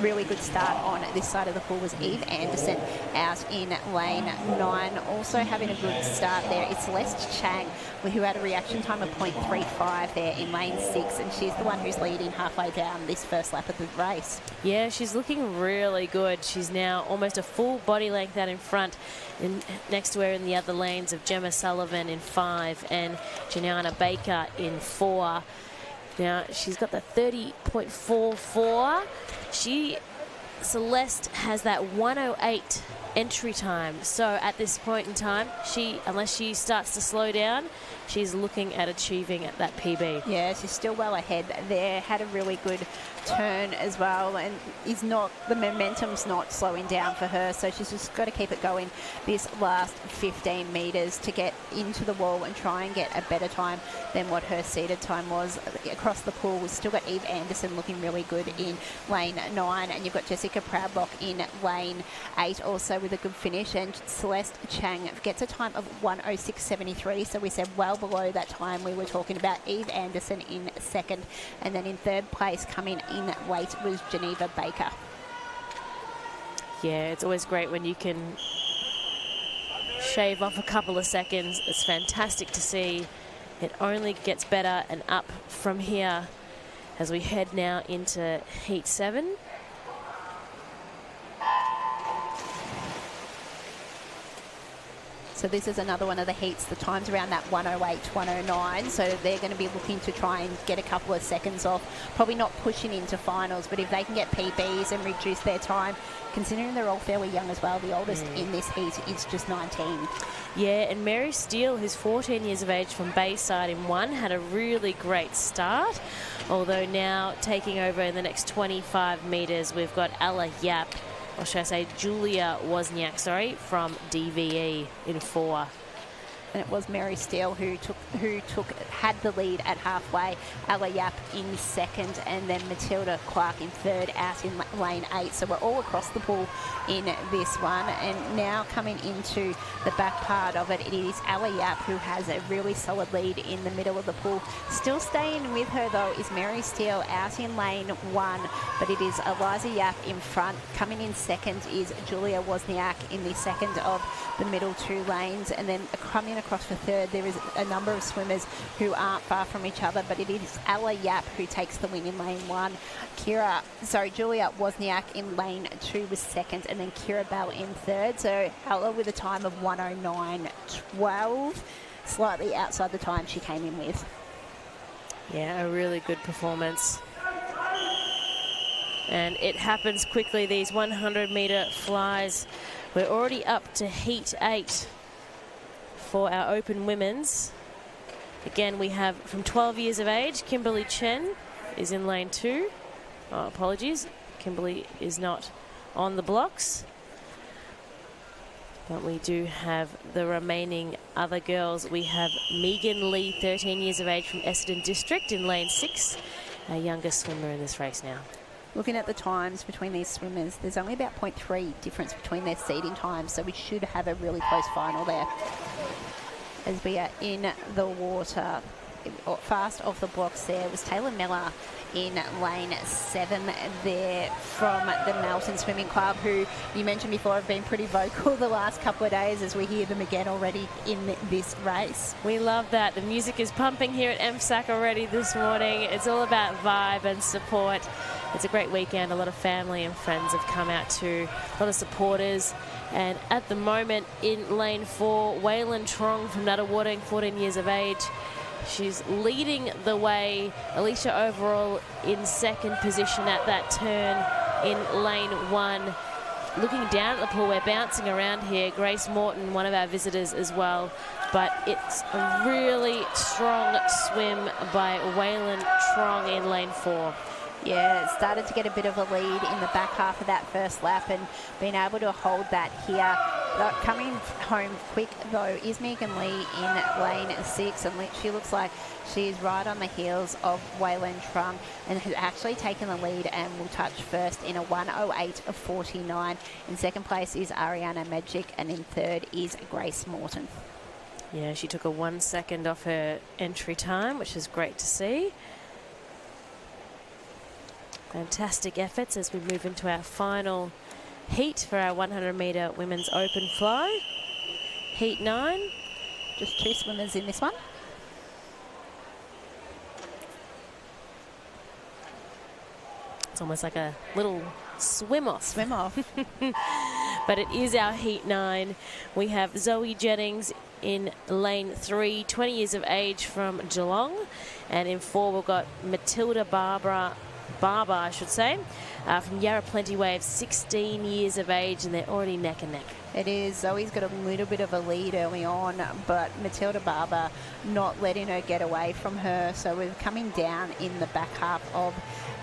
really good start on this side of the pool was Eve Anderson out in lane 9. Also having a good start there is Celeste Chang, who had a reaction time of 0.35 there in lane 6, and she's the one who's leading halfway down this first lap of the race. Yeah, she's looking really good. She's now almost a full body length out in front. Next to her in the other lanes of Gemma Sullivan in 5 and Janiana Baker in 4. Now she's got the 30.44. Celeste has that 108 entry time. So at this point in time, unless she starts to slow down, she's looking at achieving at that PB. Yeah, she's still well ahead there. Had a really good turn as well, and the momentum's not slowing down for her, so she's just got to keep it going this last 15 metres to get into the wall and try and get a better time than what her seeded time was. Across the pool, we've still got Eve Anderson looking really good in lane 9, and you've got Jessica Proudlock in lane 8 also with a good finish, and Celeste Chang gets a time of 106.73, so we said well below that time we were talking about. Eve Anderson in 2nd, and then in 3rd place coming in weight was Geneva Baker. Yeah, it's always great when you can shave off a couple of seconds. It's fantastic to see. It only gets better and up from here as we head now into heat 7. So this is another one of the heats. The time's around that 1:08, 1:09. So they're going to be looking to try and get a couple of seconds off. Probably not pushing into finals, but if they can get PBs and reduce their time, considering they're all fairly young as well, the oldest in this heat is just 19. Yeah, and Mary Steele, who's 14 years of age from Bayside in 1, had a really great start. Although now taking over in the next 25 metres, we've got Ella Yap, or should I say Julia Wozniak, sorry, from DVE in 4. And it was Mary Steele who had the lead at halfway. Ella Yap in second, and then Matilda Clark in third out in lane 8. So we're all across the pool in this one. And now coming into the back part of it, it is Ella Yap who has a really solid lead in the middle of the pool. Still staying with her though is Mary Steele out in lane 1, but it is Eliza Yap in front. Coming in second is Julia Wozniak in the second of the middle 2 lanes, and then coming across for third, there is a number of swimmers who aren't far from each other, but it is Ella Yap who takes the win in lane 1. Julia Wozniak in lane 2 was second, and then Kira Bell in third. So Ella with a time of 1:09.12, slightly outside the time she came in with. Yeah, a really good performance. And it happens quickly, these 100-metre flies. We're already up to heat 8 for our open women's. Again, we have from 12 years of age, Kimberly Chen is in lane 2. Oh, apologies, Kimberly is not on the blocks. But we do have the remaining other girls. We have Megan Lee, 13 years of age from Essendon District in lane 6, our youngest swimmer in this race now. Looking at the times between these swimmers, there's only about 0.3 difference between their seeding times, so we should have a really close final there. As we are in the water, fast off the blocks there was Taylor Miller in lane 7 there from the Melton Swimming Club, who you mentioned before have been pretty vocal the last couple of days, as we hear them again already in this race. We love that. The music is pumping here at MSAC already this morning. It's all about vibe and support. It's a great weekend. A lot of family and friends have come out too. A lot of supporters. And at the moment in lane 4, Waylon Trong from Nuttawading, 14 years of age. She's leading the way. Alicia Overall in second position at that turn in lane 1. Looking down at the pool, we're bouncing around here. Grace Morton, one of our visitors as well. But it's a really strong swim by Waylon Trong in lane 4. Yeah, it started to get a bit of a lead in the back half of that first lap, and being able to hold that here. Coming home quick though is Megan Lee in lane 6, and she looks like she is right on the heels of Waylon Trung and has actually taken the lead and will touch first in a 1:08.49. In second place is Ariana Magic, and in third is Grace Morton. Yeah, she took a 1 second off her entry time, which is great to see. Fantastic efforts as we move into our final heat for our 100-metre women's open fly. Heat 9. Just 2 swimmers in this one. It's almost like a little swim-off. Swim-off. But it is our heat 9. We have Zoe Jennings in lane 3, 20 years of age from Geelong. And in 4, we've got Matilda Barber, I should say, from Yarra Plenty Waves, 16 years of age, and they're already neck and neck. It is. Zoe's got a little bit of a lead early on, but Matilda Barber not letting her get away from her. So we're coming down in the back half of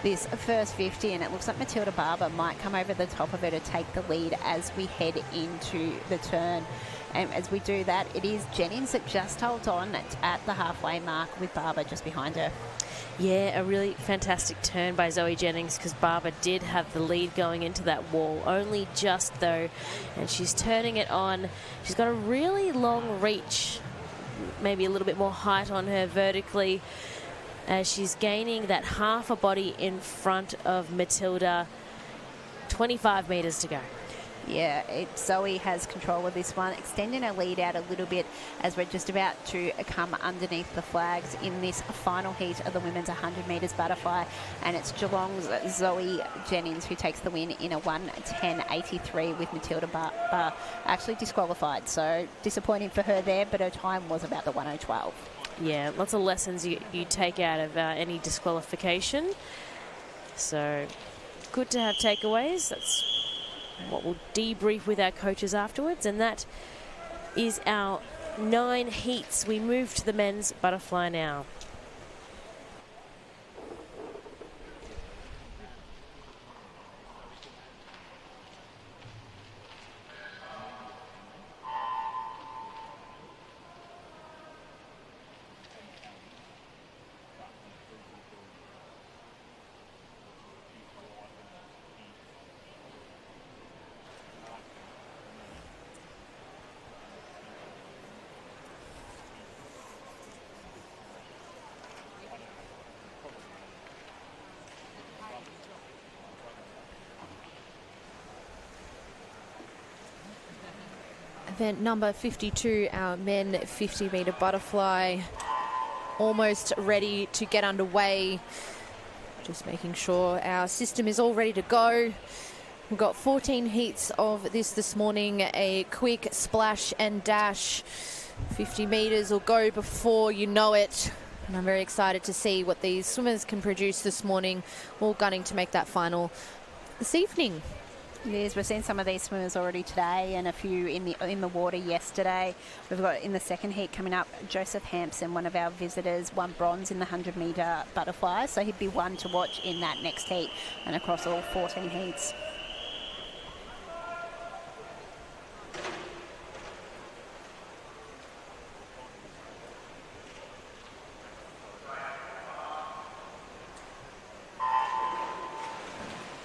this first 50, and it looks like Matilda Barber might come over the top of her to take the lead as we head into the turn. And as we do that, it is Jennings that just holds on at the halfway mark with Barber just behind her. Yeah, a really fantastic turn by Zoe Jennings, because Barber did have the lead going into that wall, only just though, and she's turning it on. She's got a really long reach, maybe a little bit more height on her vertically, as she's gaining that half a body in front of Matilda. 25 metres to go. Yeah, Zoe has control of this one, extending her lead out a little bit as we're just about to come underneath the flags in this final heat of the women's 100 metres butterfly. And it's Geelong's Zoe Jennings who takes the win in a 1:10.83 with Matilda Barr actually disqualified. So disappointing for her there, but her time was about the 1:12. Yeah, lots of lessons you take out of any disqualification. So good to have takeaways. That's what we'll debrief with our coaches afterwards, and that is our 9 heats. We move to the men's butterfly now. Event number 52, our men 50-metre butterfly, almost ready to get underway. Just making sure our system is all ready to go. We've got 14 heats of this morning, a quick splash and dash. 50 metres will go before you know it. And I'm very excited to see what these swimmers can produce this morning, all gunning to make that final this evening. Yes, we've seen some of these swimmers already today and a few in the water yesterday. We've got in the second heat coming up, Joseph Hampson, one of our visitors, won bronze in the 100-metre butterfly, so he'd be one to watch in that next heat and across all 14 heats.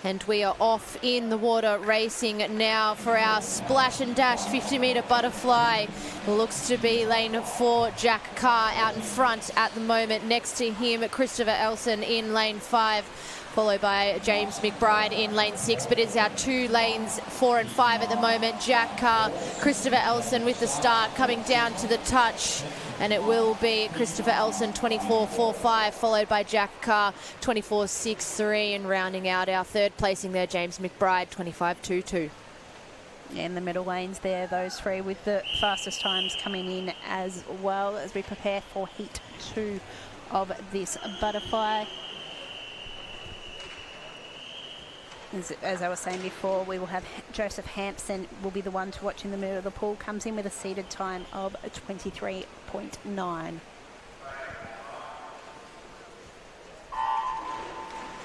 And we are off in the water racing now for our splash and dash 50-metre butterfly. Looks to be lane 4, Jack Carr out in front at the moment. Next to him, Christopher Elson in lane 5, followed by James McBride in lane 6. But it's our 2 lanes 4 and 5 at the moment. Jack Carr, Christopher Elson with the start, coming down to the touch. And it will be Christopher Elson 24.45, followed by Jack Carr 24.63, and rounding out our third placing there, James McBride 25.22. In the middle lanes there, those 3 with the fastest times coming in as well as we prepare for heat 2 of this butterfly. As I was saying before, we will have Joseph Hampson will be the one to watch in the middle of the pool. Comes in with a seeded time of 23.9.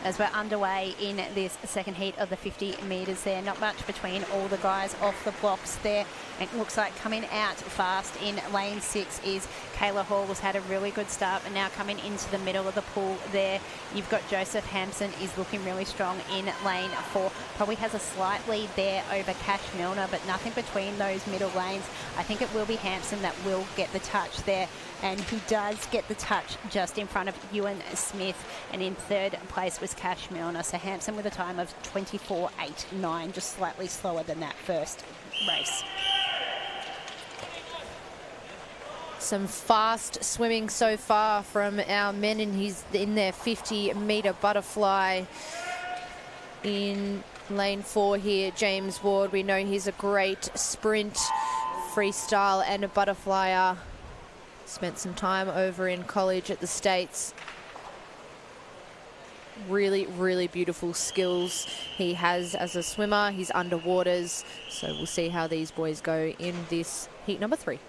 As we're underway in this second heat of the 50 metres there, not much between all the guys off the blocks there. It looks like coming out fast in lane 6 is Kayla Hall, who's had a really good start, and now coming into the middle of the pool there, you've got Joseph Hampson is looking really strong in lane 4. Probably has a slight lead there over Cash Milner, but nothing between those middle lanes. I think it will be Hampson that will get the touch there, and he does get the touch just in front of Ewan Smith, and in third place was Cash Milner. So Hampson with a time of 24.89, just slightly slower than that first race. Some fast swimming so far from our men in their 50-metre butterfly. In lane 4 here, James Ward. We know he's a great sprint, freestyle and a butterflyer. Spent some time over in college at the States. Really, really beautiful skills he has as a swimmer. He's underwaters. So we'll see how these boys go in this heat number 3.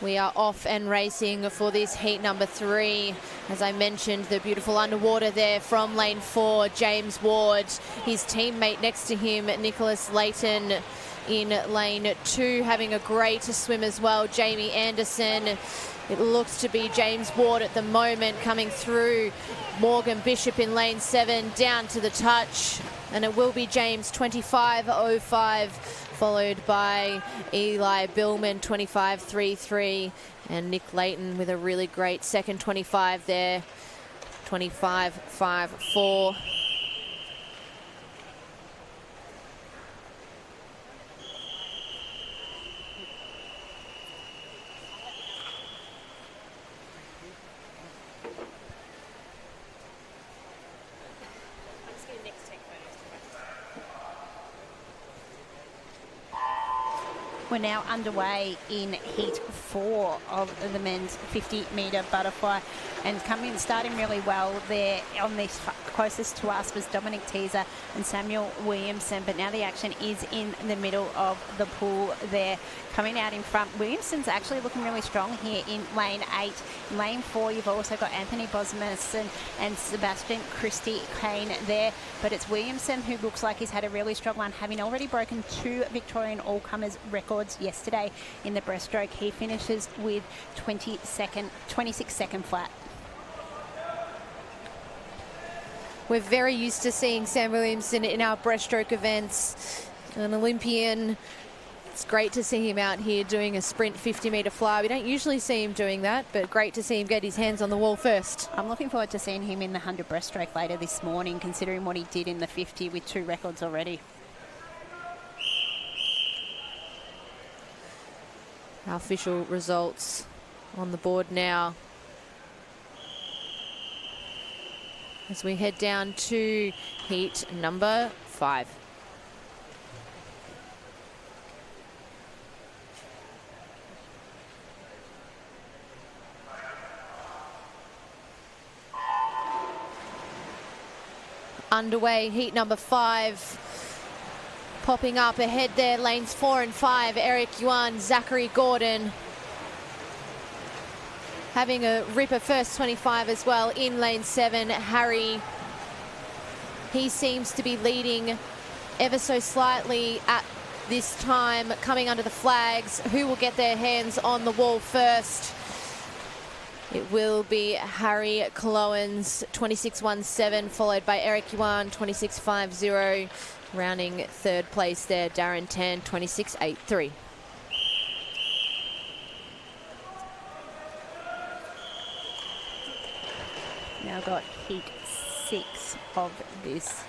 We are off and racing for this heat number 3. As I mentioned, the beautiful underwater there from lane 4, James Ward. His teammate next to him, Nicholas Layton, in lane 2, having a great swim as well, Jamie Anderson. It looks to be James Ward at the moment coming through. Morgan Bishop in lane 7, down to the touch. And it will be James 25.05, followed by Eli Billman 25.33, and Nick Layton with a really great second 25 there, 25.54. We're now underway in heat 4 of the men's 50-metre butterfly, and starting really well there on this closest to us was Dominic Teaser and Samuel Williamson, but now the action is in the middle of the pool there. Coming out in front, Williamson's actually looking really strong here in lane 8. In lane 4, you've also got Anthony Bosmerson and Sebastian Christie Kane there, but it's Williamson who looks like he's had a really strong one, having already broken 2 Victorian all-comers records yesterday in the breaststroke. He finishes with 26 second flat. We're very used to seeing Sam Williamson in our breaststroke events, an Olympian. It's great to see him out here doing a sprint 50-metre fly. We don't usually see him doing that, but great to see him get his hands on the wall first. I'm looking forward to seeing him in the 100 breaststroke later this morning, considering what he did in the 50 with 2 records already. Our official results on the board now, as we head down to heat number 5. Underway, heat number 5. Popping up ahead there, lanes 4 and 5, Eric Yuan, Zachary Gordon. Having a ripper first 25 as well in lane 7, Harry. He seems to be leading ever so slightly at this time, coming under the flags. Who will get their hands on the wall first? It will be Harry Coloans, 26.17, followed by Eric Yuan, 26.50. Rounding third place there, Darren Tan, 26.83. Now got heat 6 of this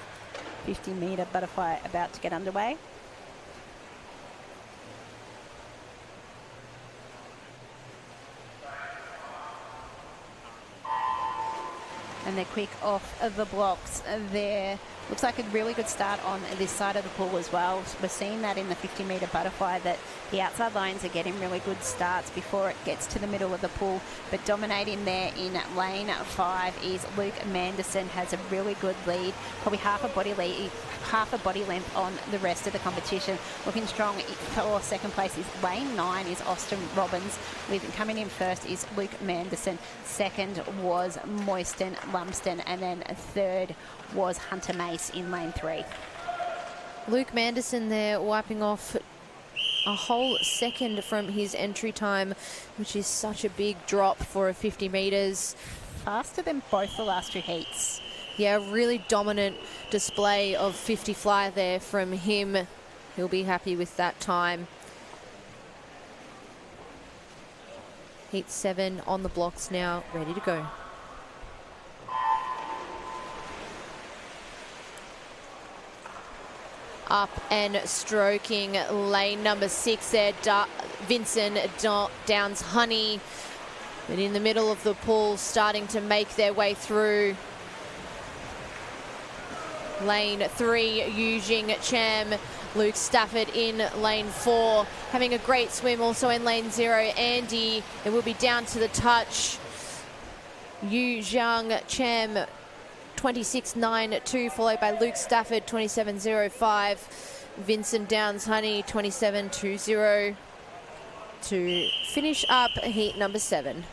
50-metre butterfly about to get underway. And they're quick off of the blocks there. Looks like a really good start on this side of the pool as well. We're seeing that in the 50-metre butterfly, that the outside lines are getting really good starts before it gets to the middle of the pool. But dominating there in lane 5 is Luke Manderson, has a really good lead, probably half a body length on the rest of the competition. Looking strong for second place is lane 9 is Austin Robbins. Coming in first is Luke Manderson. Second was Moisten Lumsden, and then third was Hunter Mace in lane 3. Luke Manderson there wiping off a whole second from his entry time, which is such a big drop for a 50 metres. Faster than both the last 2 heats. Yeah, really dominant display of 50 fly there from him. He'll be happy with that time. Heat 7 on the blocks now, ready to go. Up and stroking lane number 6 there, Vincent Downs Honey. But in the middle of the pool, starting to make their way through. Lane 3, Eugene Cham, Luke Stafford in lane 4. Having a great swim also in lane 0, Andy. It will be down to the touch. Yu Zhang Cham, 26.92, followed by Luke Stafford, 27.05. Vincent Downs Honey, 27.20, to finish up heat number 7.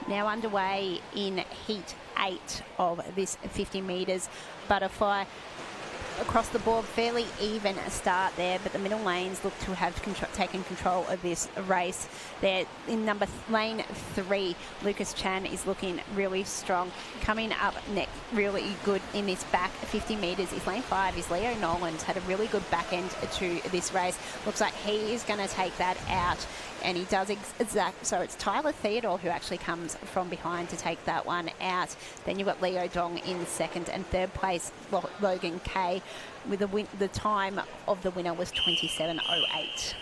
Now underway in heat 8 of this 50 metres butterfly. across the board, fairly even start there, but the middle lanes look to have taken control of this race. There in lane 3, Lucas Chan is looking really strong. Coming up next, really good in this back 50 metres is lane 5, is Leo Nolan's had a really good back end to this race. Looks like he is going to take that out, and he does exact. So it's Tyler Theodore who actually comes from behind to take that one out. Then you've got Leo Dong in second, and third place Logan Kay, with the time of the winner was 27:08.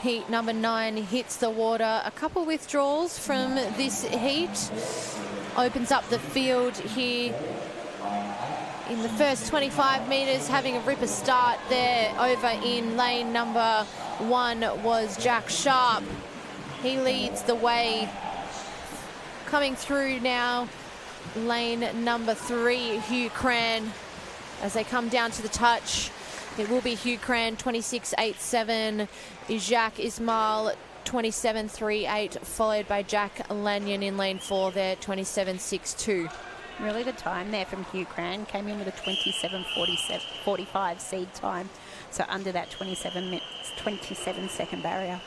Heat number 9 hits the water. A couple withdrawals from this heat. Opens up the field here in the first 25 metres, having a ripper start there. Over in lane number 1 was Jack Sharp. He leads the way. Coming through now, lane number 3, Hugh Cran, as they come down to the touch. It will be Hugh Cran, 26.87. Jacques Ismail, 27.38, followed by Jack Lanyon in lane 4 there, 27.62. Really good time there from Hugh Cran. Came in with a 27.45 seed time, so under that 27-second barrier.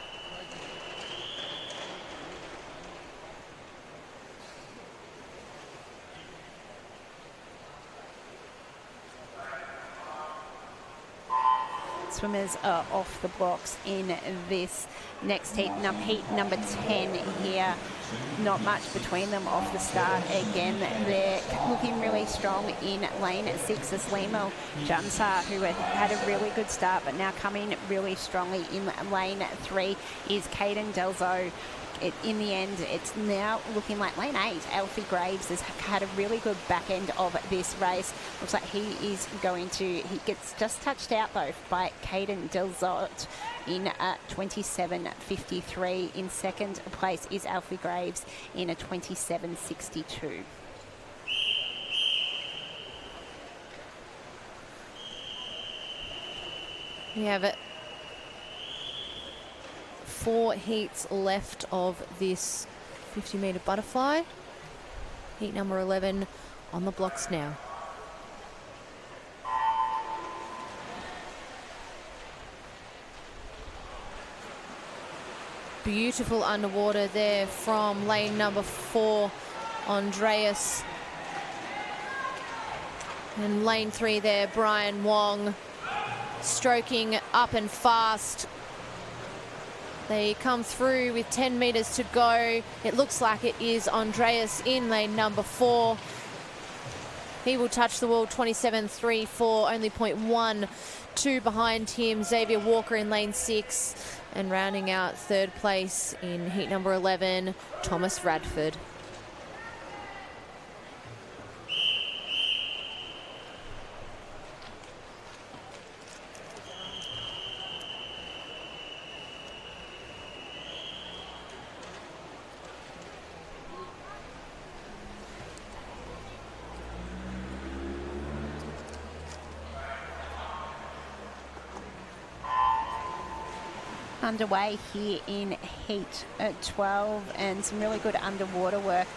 Swimmers are off the blocks in this next heat. Heat number 10 here. Not much between them off the start. Again, they're looking really strong in lane 6 is Limo Jansa, who had a really good start, but now coming really strongly in lane 3 is Caden Delzo. In the end, it's now looking like lane 8. Alfie Graves has had a really good back end of this race. Looks like he gets just touched out though by Caden Delzot in 27.53. In second place is Alfie Graves in a 27.62. We have it. 4 heats left of this 50-metre butterfly. Heat number 11 on the blocks now. Beautiful underwater there from lane number 4, Andreas. And lane 3 there, Brian Wong, stroking up and fast. They come through with 10 metres to go. It looks like it is Andreas in lane number 4. He will touch the wall, 27.34, only 0.12 behind him. Xavier Walker in lane 6, and rounding out third place in heat number 11, Thomas Radford. Underway here in heat 12, and some really good underwater work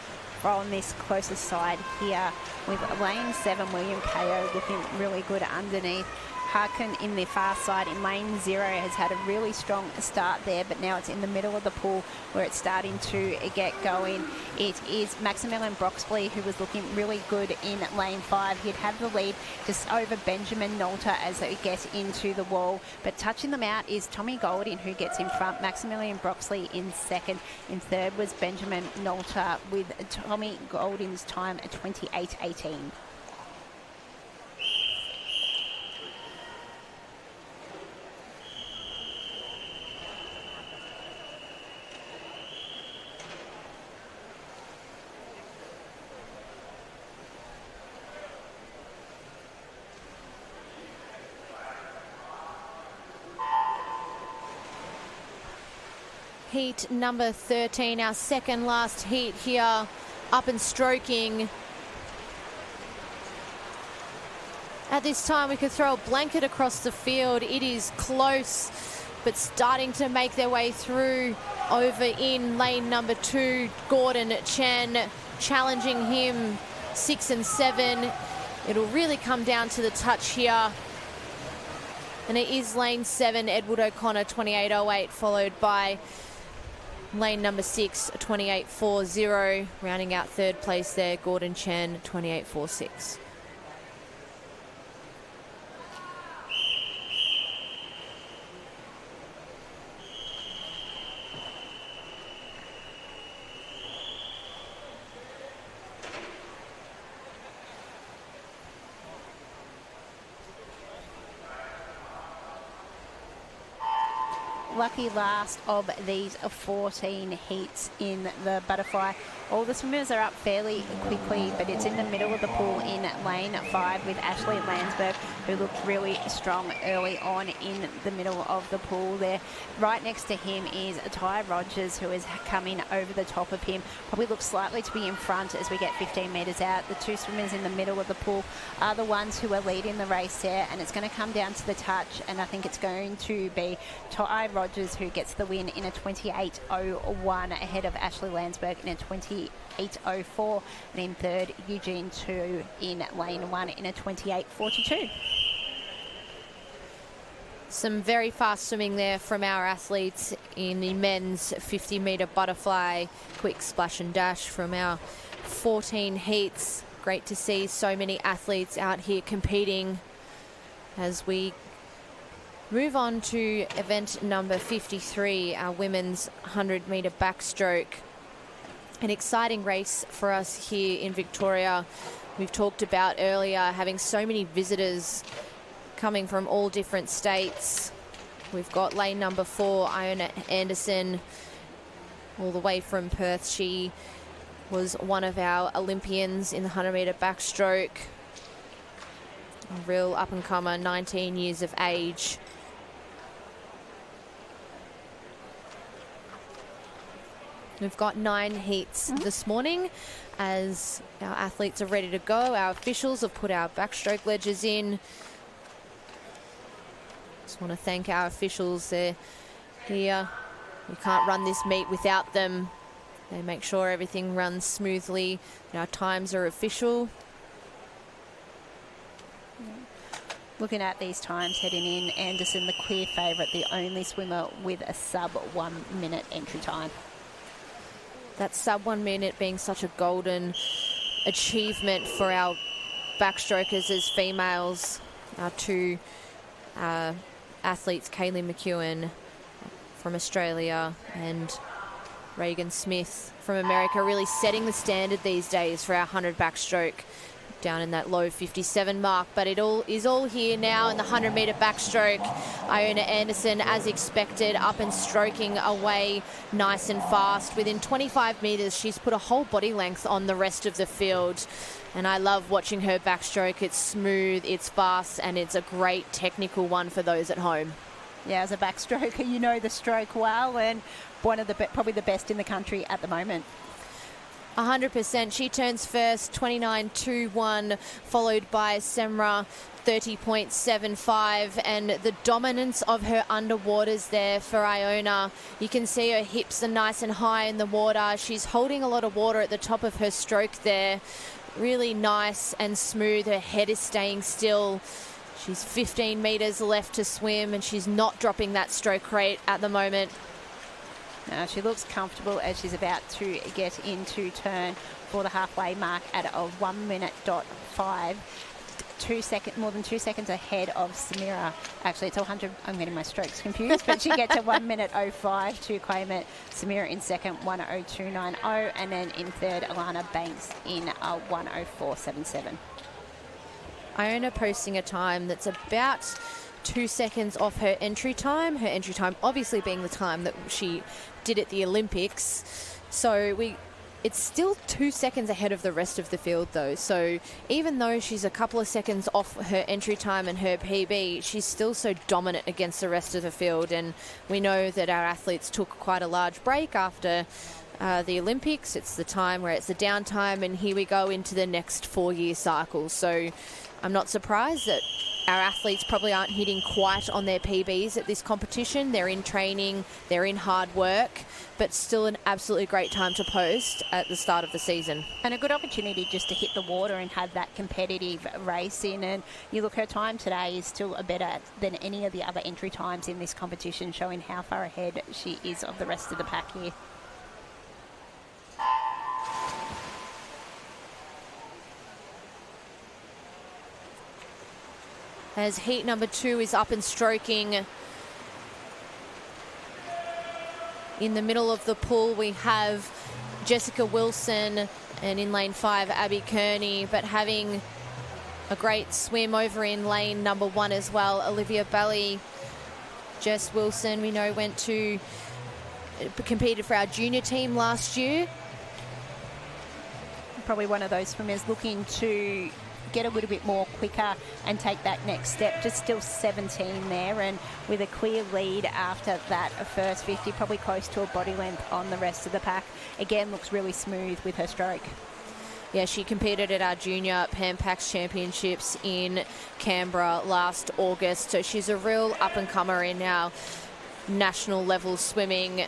on this closest side here with lane 7, William Ko looking really good underneath. Harkin in the far side in lane 0 has had a really strong start there, but now it's in the middle of the pool where it's starting to get going. It is Maximilian Broxley who was looking really good in lane 5. He'd have the lead just over Benjamin Nolter as they get into the wall, but touching them out is Tommy Golding, who gets in front. Maximilian Broxley in second. In third was Benjamin Nolter, with Tommy Golding's time at 28.18. Heat number 13, our second last heat here, up and stroking. At this time, we could throw a blanket across the field. It is close, but starting to make their way through over in lane number 2. Gordon Chen challenging him 6 and 7. It'll really come down to the touch here. And it is lane 7, Edward O'Connor, 28.08, followed by lane number 6, 28.40. Rounding out third place there, Gordon Chen, 28.46. Lucky last of these 14 heats in the butterfly. All the swimmers are up fairly quickly, but it's in the middle of the pool in lane 5 with Ashley Landsberg, who looked really strong early on in the middle of the pool there. Right next to him is Ty Rogers, who is coming over the top of him. Probably looks slightly to be in front as we get 15 metres out. The two swimmers in the middle of the pool are the ones who are leading the race there, and it's going to come down to the touch, and I think it's going to be Ty Rogers who gets the win in a 28.01 ahead of Ashley Landsberg in a 28.04, and in third Eugene Tu in lane 1 in a 28.42. Some very fast swimming there from our athletes in the men's 50-metre butterfly. Quick splash and dash from our 14 heats. Great to see so many athletes out here competing as we move on to event number 53, our women's 100-metre backstroke. An exciting race for us here in Victoria. We've talked about earlier having so many visitors coming from all different states. We've got lane number 4, Iona Anderson, all the way from Perth. She was one of our Olympians in the 100-metre backstroke. A real up-and-comer, 19 years of age. We've got 9 heats this morning as our athletes are ready to go. Our officials have put our backstroke ledgers in. Just want to thank our officials. They're here. We can't run this meet without them. They make sure everything runs smoothly. Our times are official. Looking at these times heading in, Anderson, the clear favourite, the only swimmer with a sub 1 minute entry time. That sub 1 minute being such a golden achievement for our backstrokers as females. Our two athletes, Kaylee McEwen from Australia and Reagan Smith from America, really setting the standard these days for our 100 backstroke, down in that low 57 mark. But it all is all here now in the 100-metre backstroke. Iona Anderson, as expected, up and stroking away nice and fast. Within 25 metres, she's put a whole body length on the rest of the field. And I love watching her backstroke. It's smooth, it's fast, and it's a great technical one for those at home. Yeah, as a backstroker, you know the stroke well, and one of the probably the best in the country at the moment. 100%. She turns first, 29.21, followed by Semra, 30.75, and the dominance of her underwaters there for Iona. You can see her hips are nice and high in the water. She's holding a lot of water at the top of her stroke there. Really nice and smooth. Her head is staying still. She's 15 metres left to swim, and she's not dropping that stroke rate at the moment. Now she looks comfortable as she's about to get into turn for the halfway mark at a 1 minute .5. More than 2 seconds ahead of Samira. Actually, it's 100. I'm getting my strokes confused, but she gets a 1 minute .05 to claim it. Samira in second, 1:02.90, and then in third, Alana Banks in a 1:04.77. Iona posting a time that's about 2 seconds off her entry time. Her entry time obviously being the time that she did at the Olympics. So it's still 2 seconds ahead of the rest of the field though. So even though she's a couple of seconds off her entry time and her PB, she's still so dominant against the rest of the field. And we know that our athletes took quite a large break after the Olympics. It's the time where it's the downtime, and here we go into the next 4-year cycle. So I'm not surprised that our athletes probably aren't hitting quite on their PBs at this competition. They're in training, they're in hard work, but still an absolutely great time to post at the start of the season. And a good opportunity just to hit the water and have that competitive race in. And you look, her time today is still better than any of the other entry times in this competition, showing how far ahead she is of the rest of the pack here. As heat number 2 is up and stroking. In the middle of the pool, we have Jessica Wilson, and in lane 5, Abby Kearney, but having a great swim over in lane number 1 as well, Olivia Bailey. Jess Wilson, we know, competed for our junior team last year. Probably one of those swimmers looking to get a little bit more quicker and take that next step. Just still 17 there, and with a clear lead after that first 50, probably close to a body length on the rest of the pack. Again, looks really smooth with her stroke. Yeah, she competed at our junior Pan Pacs Championships in Canberra last August, so she's a real up-and-comer in our national level swimming.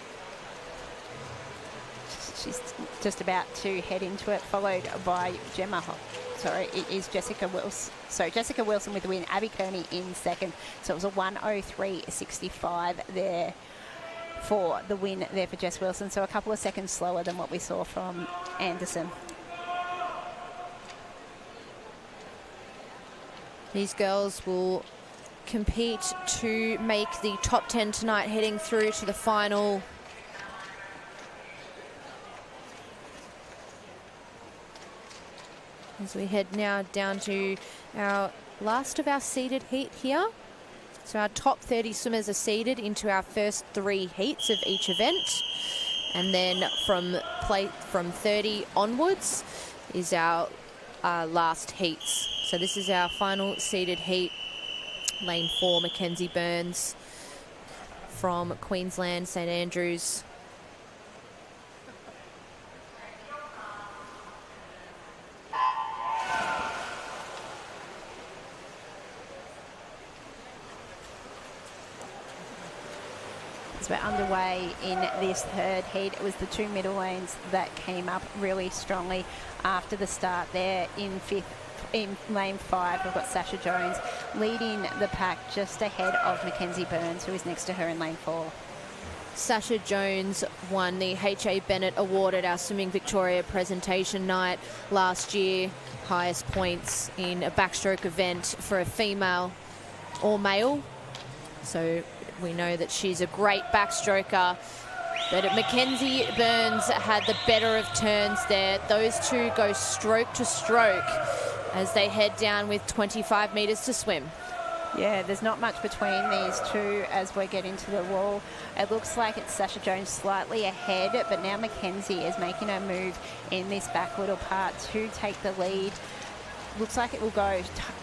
She's just about to head into it, followed by Gemma. Sorry, it is Jessica Wilson. So Jessica Wilson with the win, Abby Kearney in second. So it was a 1:03.65 there for the win there for Jess Wilson. So a couple of seconds slower than what we saw from Anderson. These girls will compete to make the top 10 tonight, heading through to the final. As we head now down to our last of our seeded heat here. So our top 30 swimmers are seeded into our first 3 heats of each event. And then from 30 onwards is our last heats. So this is our final seeded heat. Lane 4, Mackenzie Burns from Queensland, St Andrews. We're underway in this third heat. It was the 2 middle lanes that came up really strongly after the start there. In lane 5, we've got Sasha Jones leading the pack just ahead of Mackenzie Burns, who is next to her in lane 4. Sasha Jones won the H.A. Bennett Award at our Swimming Victoria presentation night last year. Highest points in a backstroke event for a female or male. So we know that she's a great backstroker, but Mackenzie Burns had the better of turns there. Those two go stroke to stroke as they head down with 25 metres to swim. Yeah, there's not much between these two as we get into the wall. It looks like it's Sasha Jones slightly ahead, but now Mackenzie is making her move in this back little part to take the lead. Looks like it will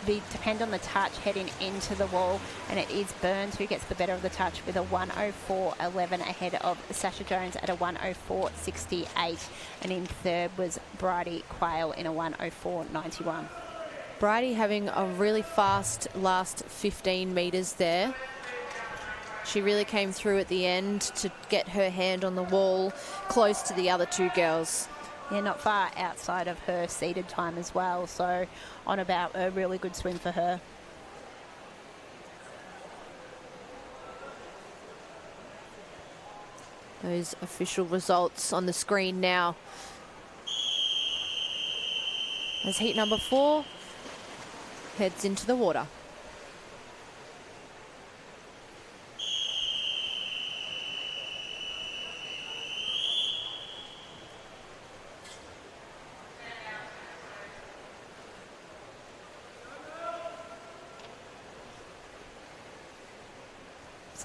depend on the touch heading into the wall, and it is Burns who gets the better of the touch with a 1:04.11 ahead of Sasha Jones at a 1:04.68, and in third was Bridie Quayle in a 1:04.91. Bridie having a really fast last 15 metres there. She really came through at the end to get her hand on the wall, close to the other 2 girls. Yeah, not far outside of her seeded time as well, so on about a really good swim for her. Those official results on the screen now. As heat number 4 heads into the water.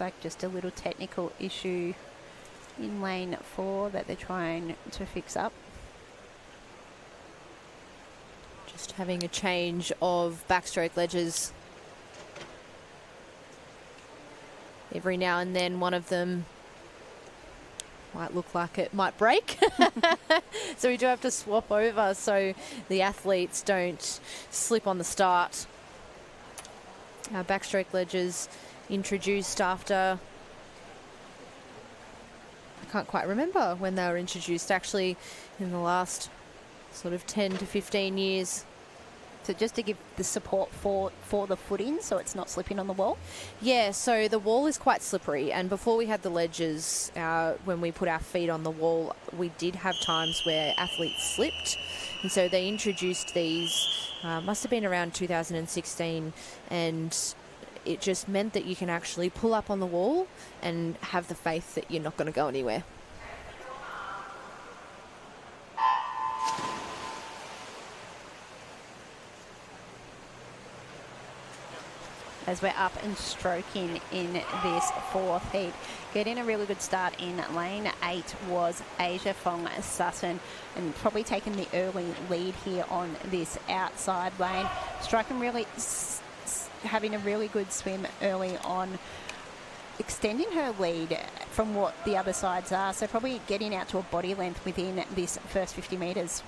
Like just a little technical issue in lane 4 that they're trying to fix up. Just having a change of backstroke ledges. Every now and then one of them might look like it might break. So we do have to swap over so the athletes don't slip on the start. Our backstroke ledges introduced after, I can't quite remember when they were introduced, actually in the last sort of 10 to 15 years. So just to give the support for the footing so it's not slipping on the wall? Yeah, so the wall is quite slippery, and before we had the ledges, when we put our feet on the wall, we did have times where athletes slipped, and so they introduced these, must have been around 2016, and it just meant that you can actually pull up on the wall and have the faith that you're not going to go anywhere. As we're up and stroking in this fourth heat. Getting a really good start in lane 8 was Asia Fong Sutton, and probably taking the early lead here on this outside lane. Striking really, having a really good swim early on, extending her lead from what the other sides are, so probably getting out to a body length within this first 50 metres.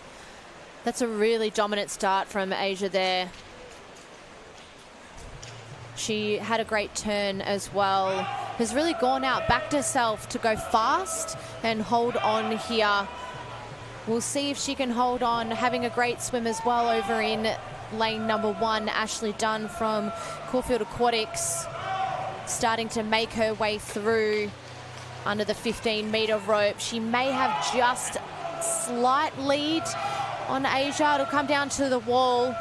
That's a really dominant start from Asia there. She had a great turn as well. Has really gone out, backed herself to go fast and hold on here. We'll see if she can hold on. Having a great swim as well over in lane number 1, Ashley Dunn from Caulfield Aquatics, starting to make her way through under the 15-metre rope. She may have just slight lead on Asia. It'll come down to the wall.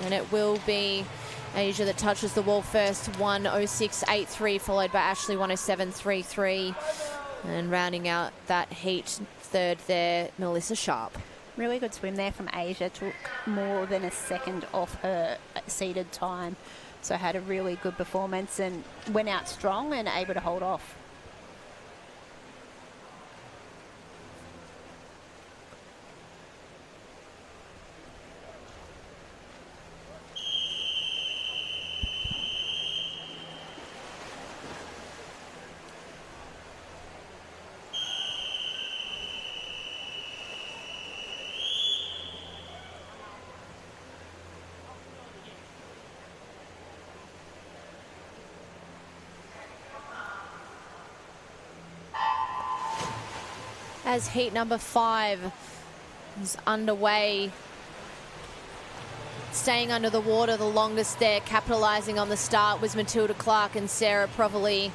And it will be Asia that touches the wall first, 1:06.83, followed by Ashley 1:07.33. And rounding out that heat, third there, Melissa Sharp. Really good swim there from Asia. Took more than a second off her seeded time. So had a really good performance and went out strong and able to hold off. As heat number 5 is underway, staying under the water the longest there, capitalising on the start, was Matilda Clark and Sarah Provoli.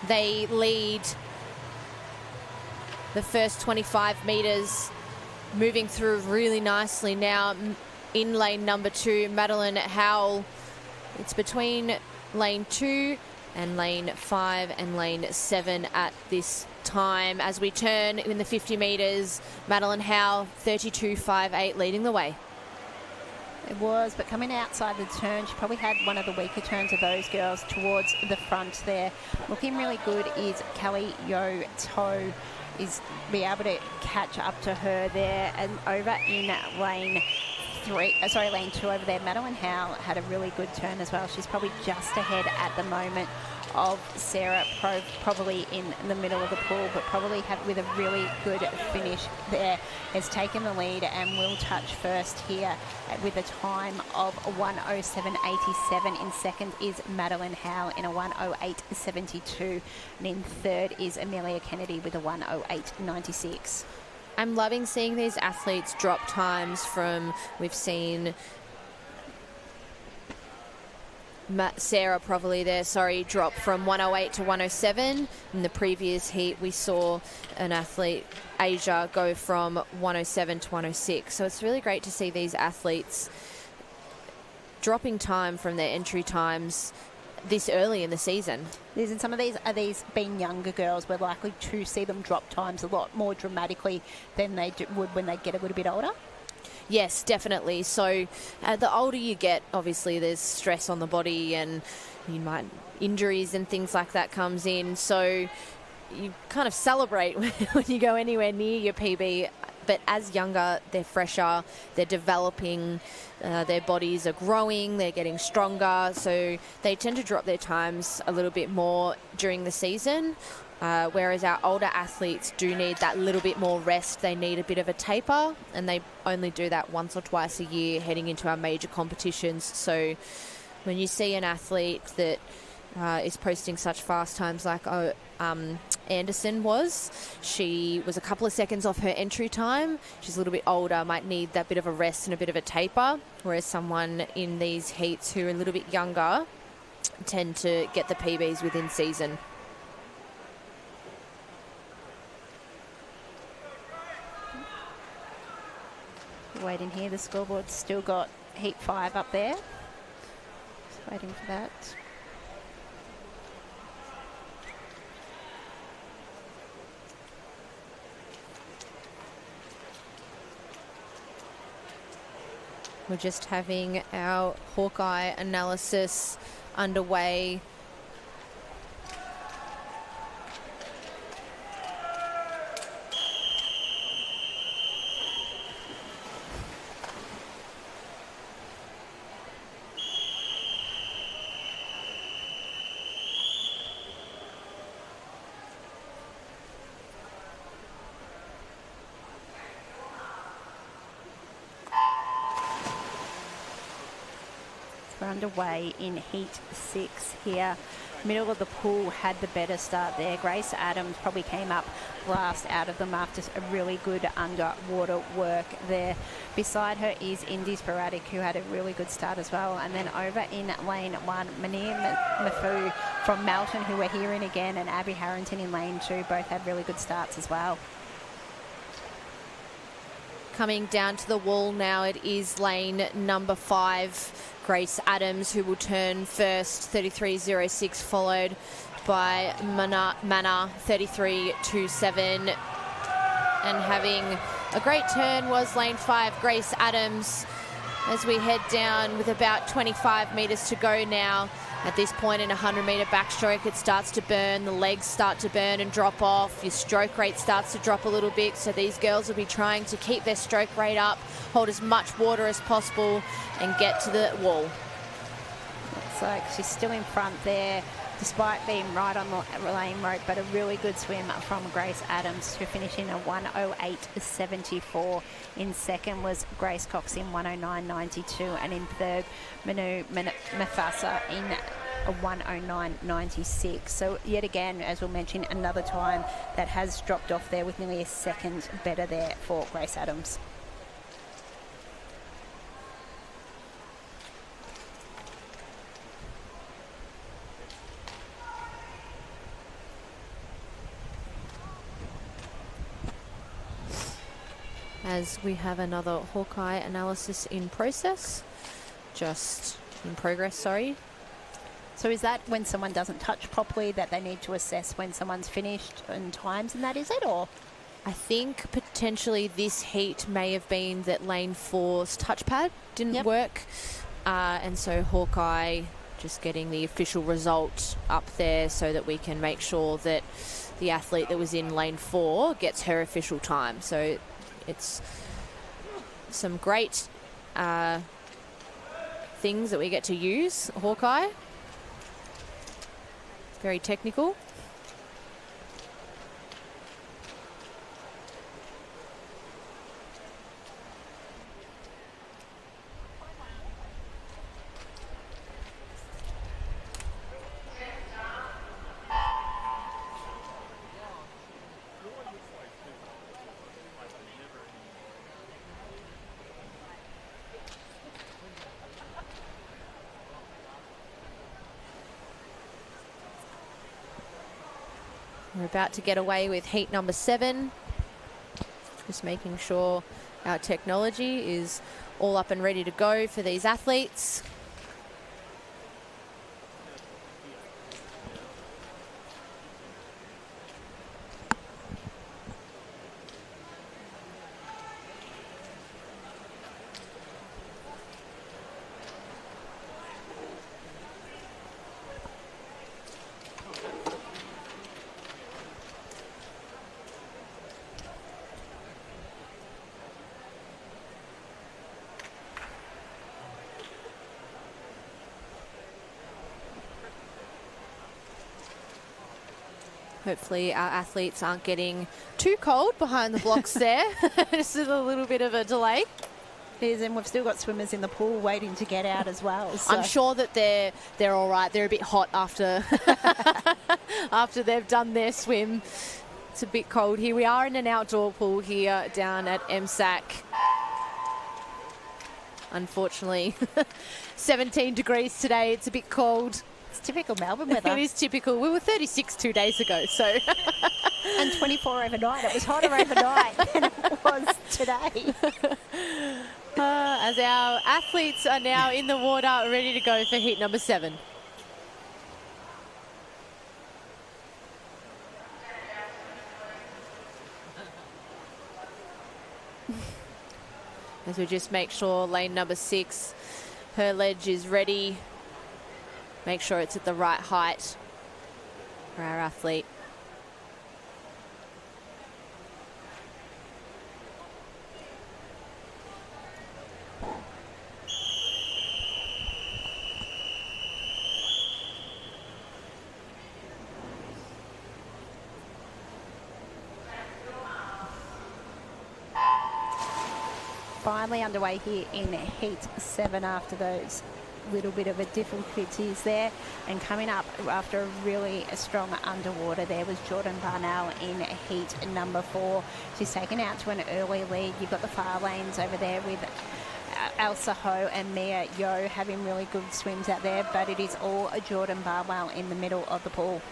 They lead the first 25 metres, moving through really nicely now in lane number 2, Madeline Howell. It's between lane 2 and lane 5 and lane 7 at this time. As we turn in the 50 metres, Madeline Howell, 32.58, leading the way. It was, but coming outside the turn, she probably had one of the weaker turns of those girls towards the front there. Looking really good is Kelly Yo Toe, is be able to catch up to her there. And over in lane 2 over there, Madeline Howell had a really good turn as well. She's probably just ahead at the moment of Sarah, probably in the middle of the pool, but probably with a really good finish there, has taken the lead and will touch first here with a time of 1:07.87. In second is Madeline Howell in a 1:08.72, and in third is Amelia Kennedy with a 1:08.96. I'm loving seeing these athletes drop times from, we've seen Sarah Provoli there, drop from 1:08 to 1:07. In the previous heat, we saw an athlete, Asia, go from 1:07 to 1:06. So it's really great to see these athletes dropping time from their entry times this early in the season. And some of these being younger girls, we're likely to see them drop times a lot more dramatically than they would when they get a little bit older. Yes, definitely. So the older you get, obviously there's stress on the body and injuries and things like that comes in. So you kind of celebrate when you go anywhere near your PB. but as younger, they're fresher, they're developing, their bodies are growing, they're getting stronger, so they tend to drop their times a little bit more during the season. Whereas our older athletes do need that little bit more rest. They need a bit of a taper, and they only do that once or twice a year heading into our major competitions. So when you see an athlete that is posting such fast times like Anderson was, she was a couple of seconds off her entry time. She's a little bit older, might need that bit of a rest and a bit of a taper, whereas someone in these heats who are a little bit younger tend to get the PBs within season. Waiting here, the scoreboard's still got heat 5 up there. Just waiting for that. We're just having our Hawkeye analysis underway. We're underway in heat 6 here. Middle of the pool had the better start there. Grace Adams probably came up last out of them after a really good underwater work there. Beside her is Indy Sporadic, who had a really good start as well. And then over in lane 1, Mania Mafu from Melton, who we're hearing again, and Abby Harrington in lane 2, both had really good starts as well. Coming down to the wall now, it is lane number 5, Grace Adams, who will turn first, 33.06, followed by Mana 33.27. And having a great turn was lane 5, Grace Adams, as we head down with about 25 metres to go now. At this point in a 100-metre backstroke, it starts to burn. The legs start to burn and drop off. Your stroke rate starts to drop a little bit. So these girls will be trying to keep their stroke rate up, hold as much water as possible, and get to the wall. Looks like she's still in front there, despite being right on the lane rope, but a really good swim from Grace Adams to finish in a 1:08.74. In second was Grace Cox in 1:09.92, and in third, Manu Mafasa in a 1:09.96. So yet again, as we'll mention, another time that has dropped off there, with nearly a second better there for Grace Adams. As we have another Hawkeye analysis in process, just in progress, sorry. So is that when someone doesn't touch properly that they need to assess when someone's finished and times, and that is it, or? I think potentially this heat may have been that lane 4's touchpad didn't work, and so Hawkeye just getting the official result up there so that we can make sure that the athlete that was in lane 4 gets her official time. So it's some great things that we get to use, Hawkeye. Very technical. We're about to get away with heat number 7. Just making sure our technology is all up and ready to go for these athletes. Hopefully our athletes aren't getting too cold behind the blocks there. Just a little bit of a delay. Yes, and we've still got swimmers in the pool waiting to get out as well. So. I'm sure that they're all right. They're a bit hot after after they've done their swim. It's a bit cold here. We are in an outdoor pool here down at MSAC. Unfortunately, 17 degrees today. It's a bit cold. It's typical Melbourne weather. It is typical. We were 36 2 days ago, so. And 24 overnight. It was hotter overnight than it was today. As our athletes are now in the water, ready to go for heat number 7. As we just make sure lane number 6, her ledge is ready. Make sure it's at the right height for our athlete. Finally underway here in heat 7 after those little bit of a difficulties there, and coming up after a really strong underwater there was Jordan Barnell in heat number 4. She's taken out to an early lead. You've got the far lanes over there with Elsa Ho and Mia Yo having really good swims out there, but it is all a Jordan Barnell in the middle of the pool.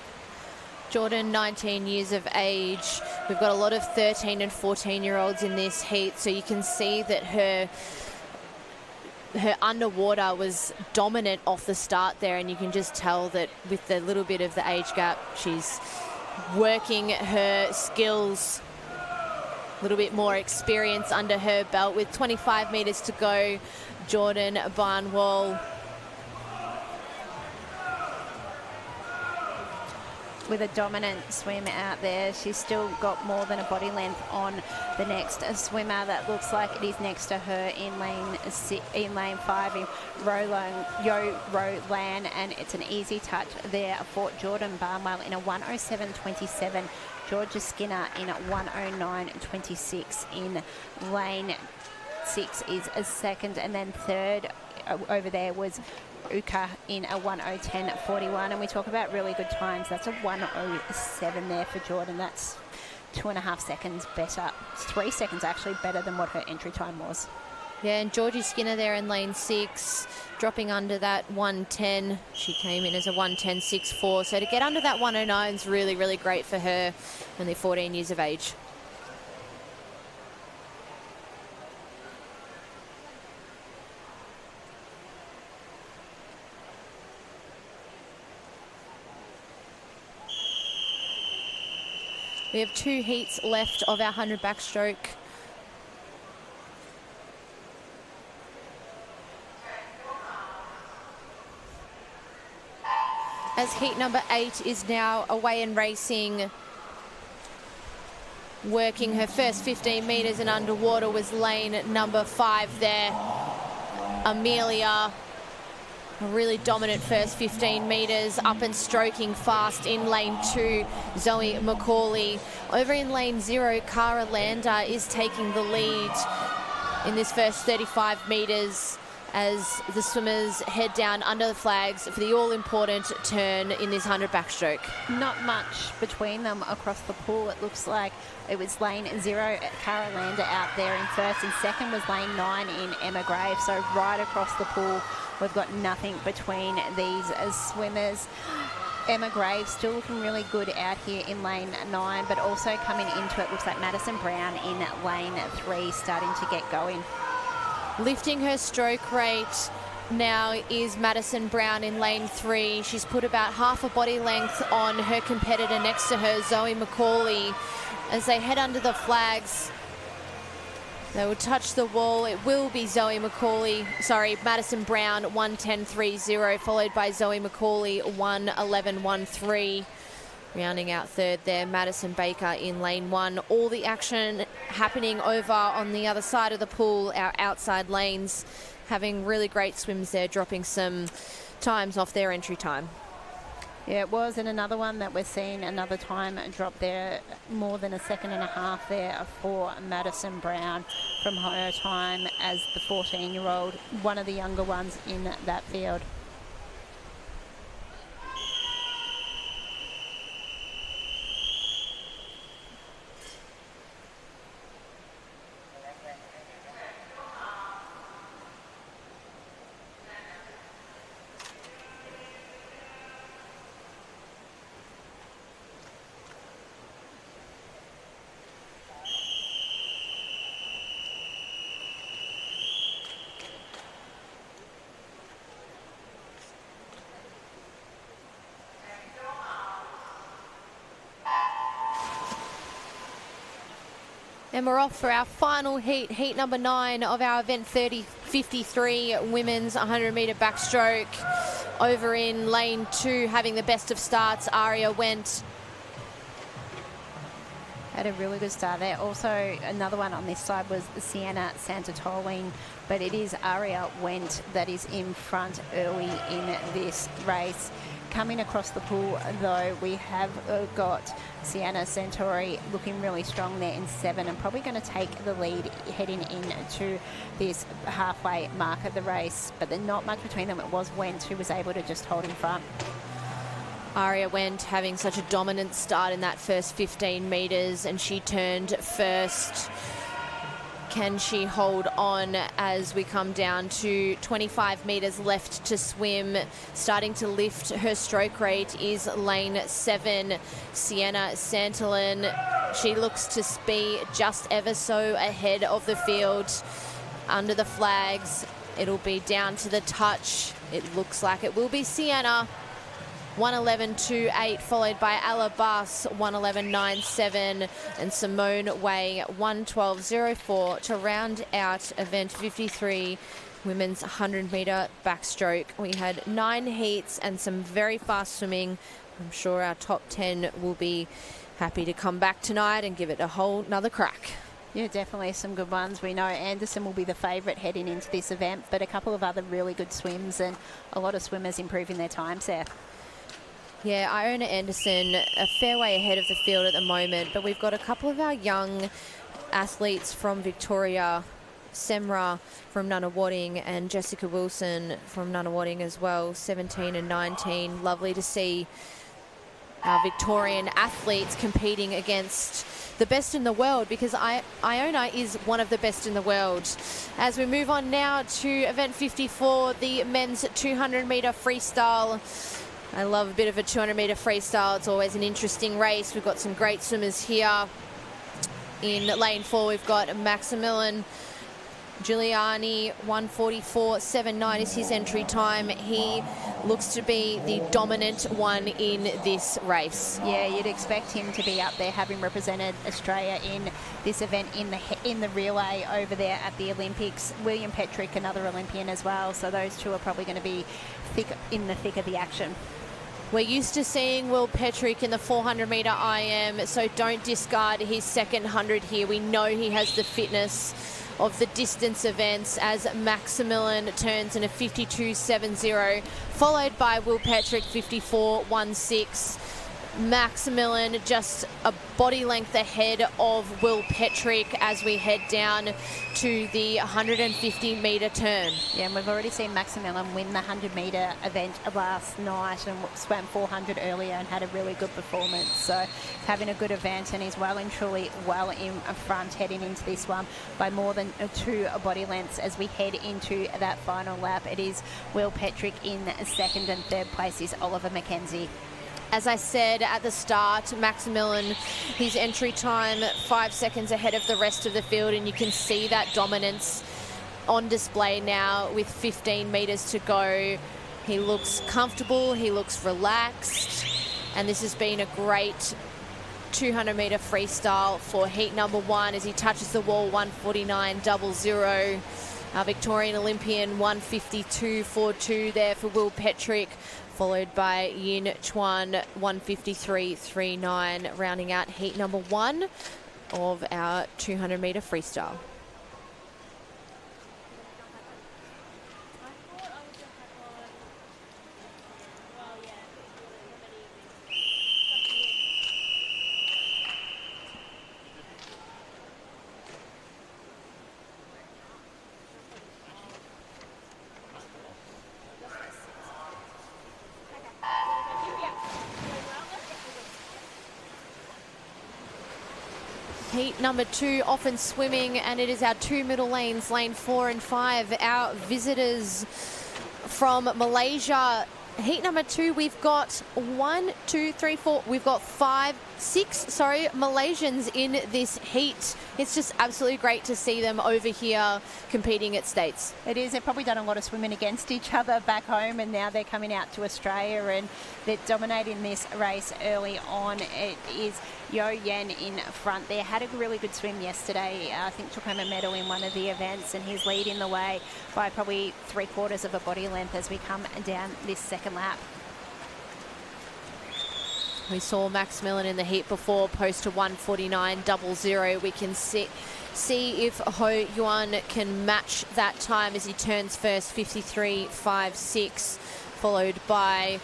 Jordan, 19 years of age. We've got a lot of 13 and 14-year-olds in this heat, so you can see that her underwater was dominant off the start there, and you can just tell that with the little bit of the age gap, she's working her skills, a little bit more experience under her belt. With 25 metres to go, Jordan Barnwell with a dominant swim out there. She's still got more than a body length on the next swimmer that looks like it is next to her in lane 5 in Yo Lan, and it's an easy touch there for Jordan Barnwell in a 1:07.27. Georgia Skinner in 1:09.26 in lane 6 is a second, and then third over there was Uka in a 1:10.41, and we talk about really good times. That's a 1:07 there for Jordan. That's 2.5 seconds better. It's 3 seconds actually better than what her entry time was. Yeah, and Georgie Skinner there in lane 6, dropping under that 1:10. She came in as a 1:10.64, so to get under that 1:09 is really, really great for her, only 14 years of age. We have 2 heats left of our 100 backstroke. As heat number 8 is now away and racing. Working her first 15 metres and underwater was lane number 5 there. Amelia, a really dominant first 15 metres, up and stroking fast in lane 2. Zoe Macaulay. Over in lane 0, Cara Lander is taking the lead in this first 35 metres as the swimmers head down under the flags for the all-important turn in this 100 backstroke. Not much between them across the pool. It looks like it was lane 0, Cara Lander out there in first, and second was lane 9 in Emma Graves. So right across the pool, we've got nothing between these swimmers. Emma Graves still looking really good out here in lane 9, but also coming into it looks like Madison Brown in lane 3 starting to get going. Lifting her stroke rate now is Madison Brown in lane 3. She's put about half a body length on her competitor next to her, Zoe Macaulay. As they head under the flags, they will touch the wall. It will be Madison Brown, 1:10.30, followed by Zoe Macaulay, 1:11.13. Rounding out third there, Madison Baker in lane 1. All the action happening over on the other side of the pool, our outside lanes, having really great swims there, dropping some times off their entry time. Yeah, it was, and another one that we're seeing another time drop there, more than a second and a half there for Madison Brown from her time as the 14-year-old, one of the younger ones in that field. And we're off for our final heat, heat number 9 of our event 53 women's 100-metre backstroke. Over in lane 2, having the best of starts, Aria Went. Had a really good start there. Also, another one on this side was Sienna Santatoline, but it is Aria Went that is in front early in this race. Coming across the pool, though, we have got Sienna Santori looking really strong there in 7 and probably going to take the lead heading into this halfway mark of the race. But there's not much between them. It was Went who was able to just hold in front. Aria Went having such a dominant start in that first 15 metres, and she turned first. Can she hold on as we come down to 25 metres left to swim? Starting to lift her stroke rate is lane 7, Sienna Santolin. She looks to be just ever so ahead of the field. Under the flags, it'll be down to the touch. It looks like it will be Sienna. 1:11.28, followed by Alabas 1:11.97, and Simone Way 1:12.04 to round out event 53 women's 100-metre backstroke. We had 9 heats and some very fast swimming. I'm sure our top 10 will be happy to come back tonight and give it a whole nother crack. Yeah, definitely some good ones. We know Anderson will be the favourite heading into this event, but a couple of other really good swims and a lot of swimmers improving their times there. Yeah, Iona Anderson a fair way ahead of the field at the moment, but we've got a couple of our young athletes from Victoria, Semra from Nunawading and Jessica Wilson from Nunawading as well, 17 and 19. Lovely to see our Victorian athletes competing against the best in the world, because Iona is one of the best in the world. As we move on now to event 54, the men's 200-metre freestyle. I love a bit of a 200-metre freestyle. It's always an interesting race. We've got some great swimmers here. In lane 4, we've got Maximilian Giuliani, 1:44.79 is his entry time. He looks to be the dominant one in this race. Yeah, you'd expect him to be up there, having represented Australia in this event in the relay over there at the Olympics. William Petrick, another Olympian as well. So those two are probably going to be in the thick of the action. We're used to seeing Will Petrick in the 400-metre IM, so don't discard his second 100 here. We know he has the fitness of the distance events as Maximilian turns in a 52.70, followed by Will Petrick 54.16. Maximilian just a body length ahead of Will Petrick as we head down to the 150-metre turn. Yeah, and we've already seen Maximilian win the 100-metre event last night and swam 400 earlier and had a really good performance. So having a good event, and he's well and truly well in front heading into this one by more than 2 body lengths as we head into that final lap. It is Will Petrick in second, and third place is Oliver McKenzie. As I said at the start, Maximilian, his entry time 5 seconds ahead of the rest of the field, and you can see that dominance on display now with 15 metres to go. He looks comfortable, he looks relaxed, and this has been a great 200-metre freestyle for heat number 1 as he touches the wall, 1:49.00. Our Victorian Olympian, 1:52.42 there for Will Petrick, followed by Yin Chuan, 1:53.39, rounding out heat number 1 of our 200-metre freestyle. heat number 2 often swimming, and it is our 2 middle lanes, lane 4 and 5, our visitors from Malaysia. Heat number 2, we've got 1, 2, 3, 4, we've got 6 Malaysians in this heat. It's just absolutely great to see them over here competing at States. It is. They've probably done a lot of swimming against each other back home, and now they're coming out to Australia and they're dominating this race early on. It is Yo Yen in front there. Had a really good swim yesterday. I think took home a medal in one of the events, and he's leading the way by probably 3/4 of a body length as we come down this second lap. We saw Maximilian in the heat before post to 1:49.00. We can see if Ho Yuan can match that time as he turns first, 53.56, followed by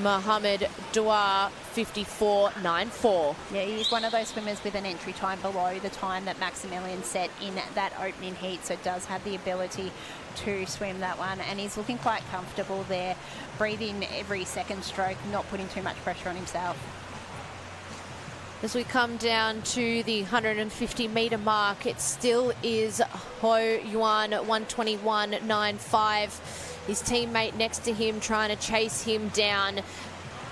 Mohammed Dua, 54.94. Yeah, he's one of those swimmers with an entry time below the time that Maximilian set in that opening heat, so does have the ability to swim that one, and he's looking quite comfortable there, breathing every second stroke, not putting too much pressure on himself. As we come down to the 150 metre mark, it still is Ho Yuan, 1:21.95. His teammate next to him trying to chase him down,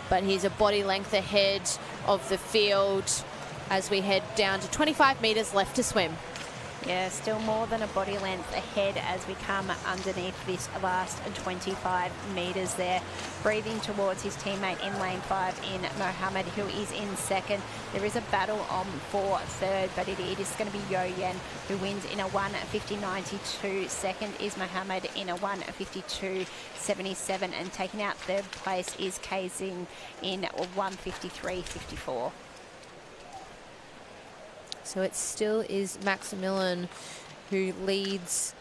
but he's a body length ahead of the field as we head down to 25 metres left to swim. Yeah, still more than a body length ahead as we come underneath this last 25 metres there. Breathing towards his teammate in lane 5 in Mohammed, who is in second. There is a battle on for third, but it is going to be Yo Yen who wins in a 1:50.92. Second is Mohammed in a 1:52.77, and taking out third place is Kazing in a 1:53.54. So it still is Maximilian who leads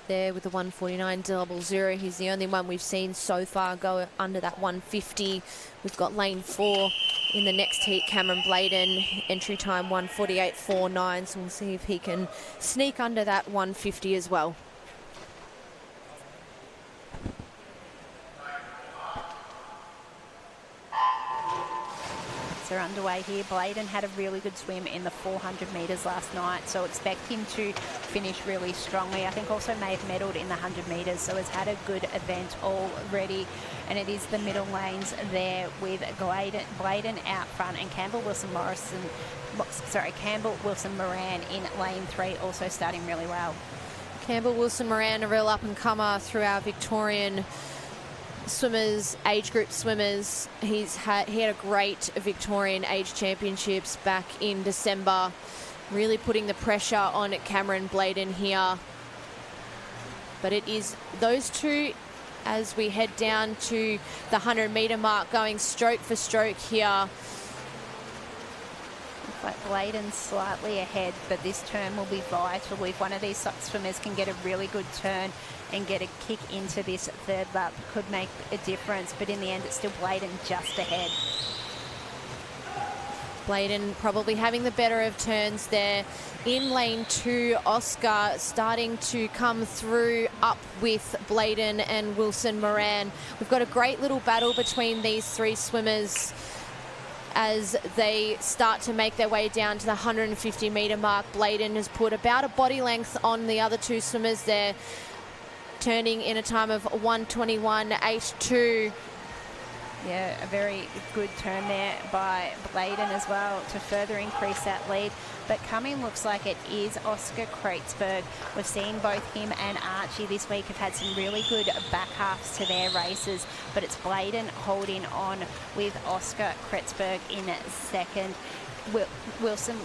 there with the 1:49.00. He's the only one we've seen so far go under that 1:50. We've got lane 4 in the next heat, Cameron Bladen, entry time 1:48.49. So we'll see if he can sneak under that 1:50 as well. Are underway here. Bladen had a really good swim in the 400 metres last night, so expect him to finish really strongly. I think also may have medalled in the 100 metres, so has had a good event already. And it is the middle lanes there with Bladen out front, and Campbell Wilson Moran in lane 3, also starting really well. Campbell Wilson Moran, a real up and comer through our Victorian swimmers, age group swimmers. He had a great Victorian age championships back in December, really putting the pressure on Cameron Bladen here. But it is those two as we head down to the 100 metre mark, going stroke for stroke here. Like Bladen's slightly ahead, but this turn will be vital. If one of these swimmers can get a really good turn and get a kick into this third lap, could make a difference, but in the end it's still Bladen just ahead. Bladen probably having the better of turns there. In lane 2, Oscar starting to come through up with Bladen and Wilson Moran. We've got a great little battle between these 3 swimmers as they start to make their way down to the 150 metre mark. Bladen has put about a body length on the other 2 swimmers there, turning in a time of 1:21.82. Yeah, a very good turn there by Bladen as well to further increase that lead. But coming looks like it is Oscar Kreutzberg. We've seen both him and Archie this week have had some really good back halves to their races, but it's Bladen holding on with Oscar Kreutzberg in second. Wilson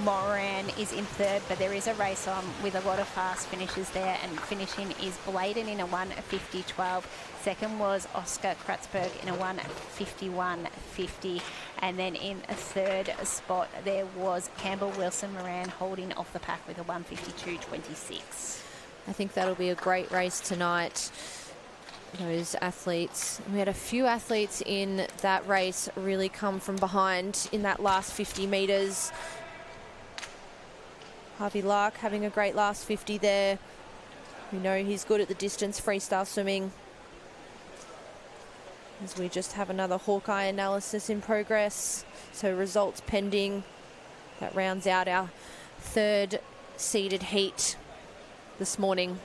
Moran is in third, but there is a race on with a lot of fast finishes there, and finishing is Bladen in a 1:50.12. Second was Oscar Kreutzberg in a 1:51.50, and then in a third spot there was Campbell Wilson Moran holding off the pack with a 1:52.26. I think that'll be a great race tonight. Those athletes, we had a few athletes in that race really come from behind in that last 50 metres. Harvey Lark having a great last 50 there. We know he's good at the distance freestyle swimming. As we just have another Hawkeye analysis in progress, so results pending. That rounds out our third seeded heat this morning.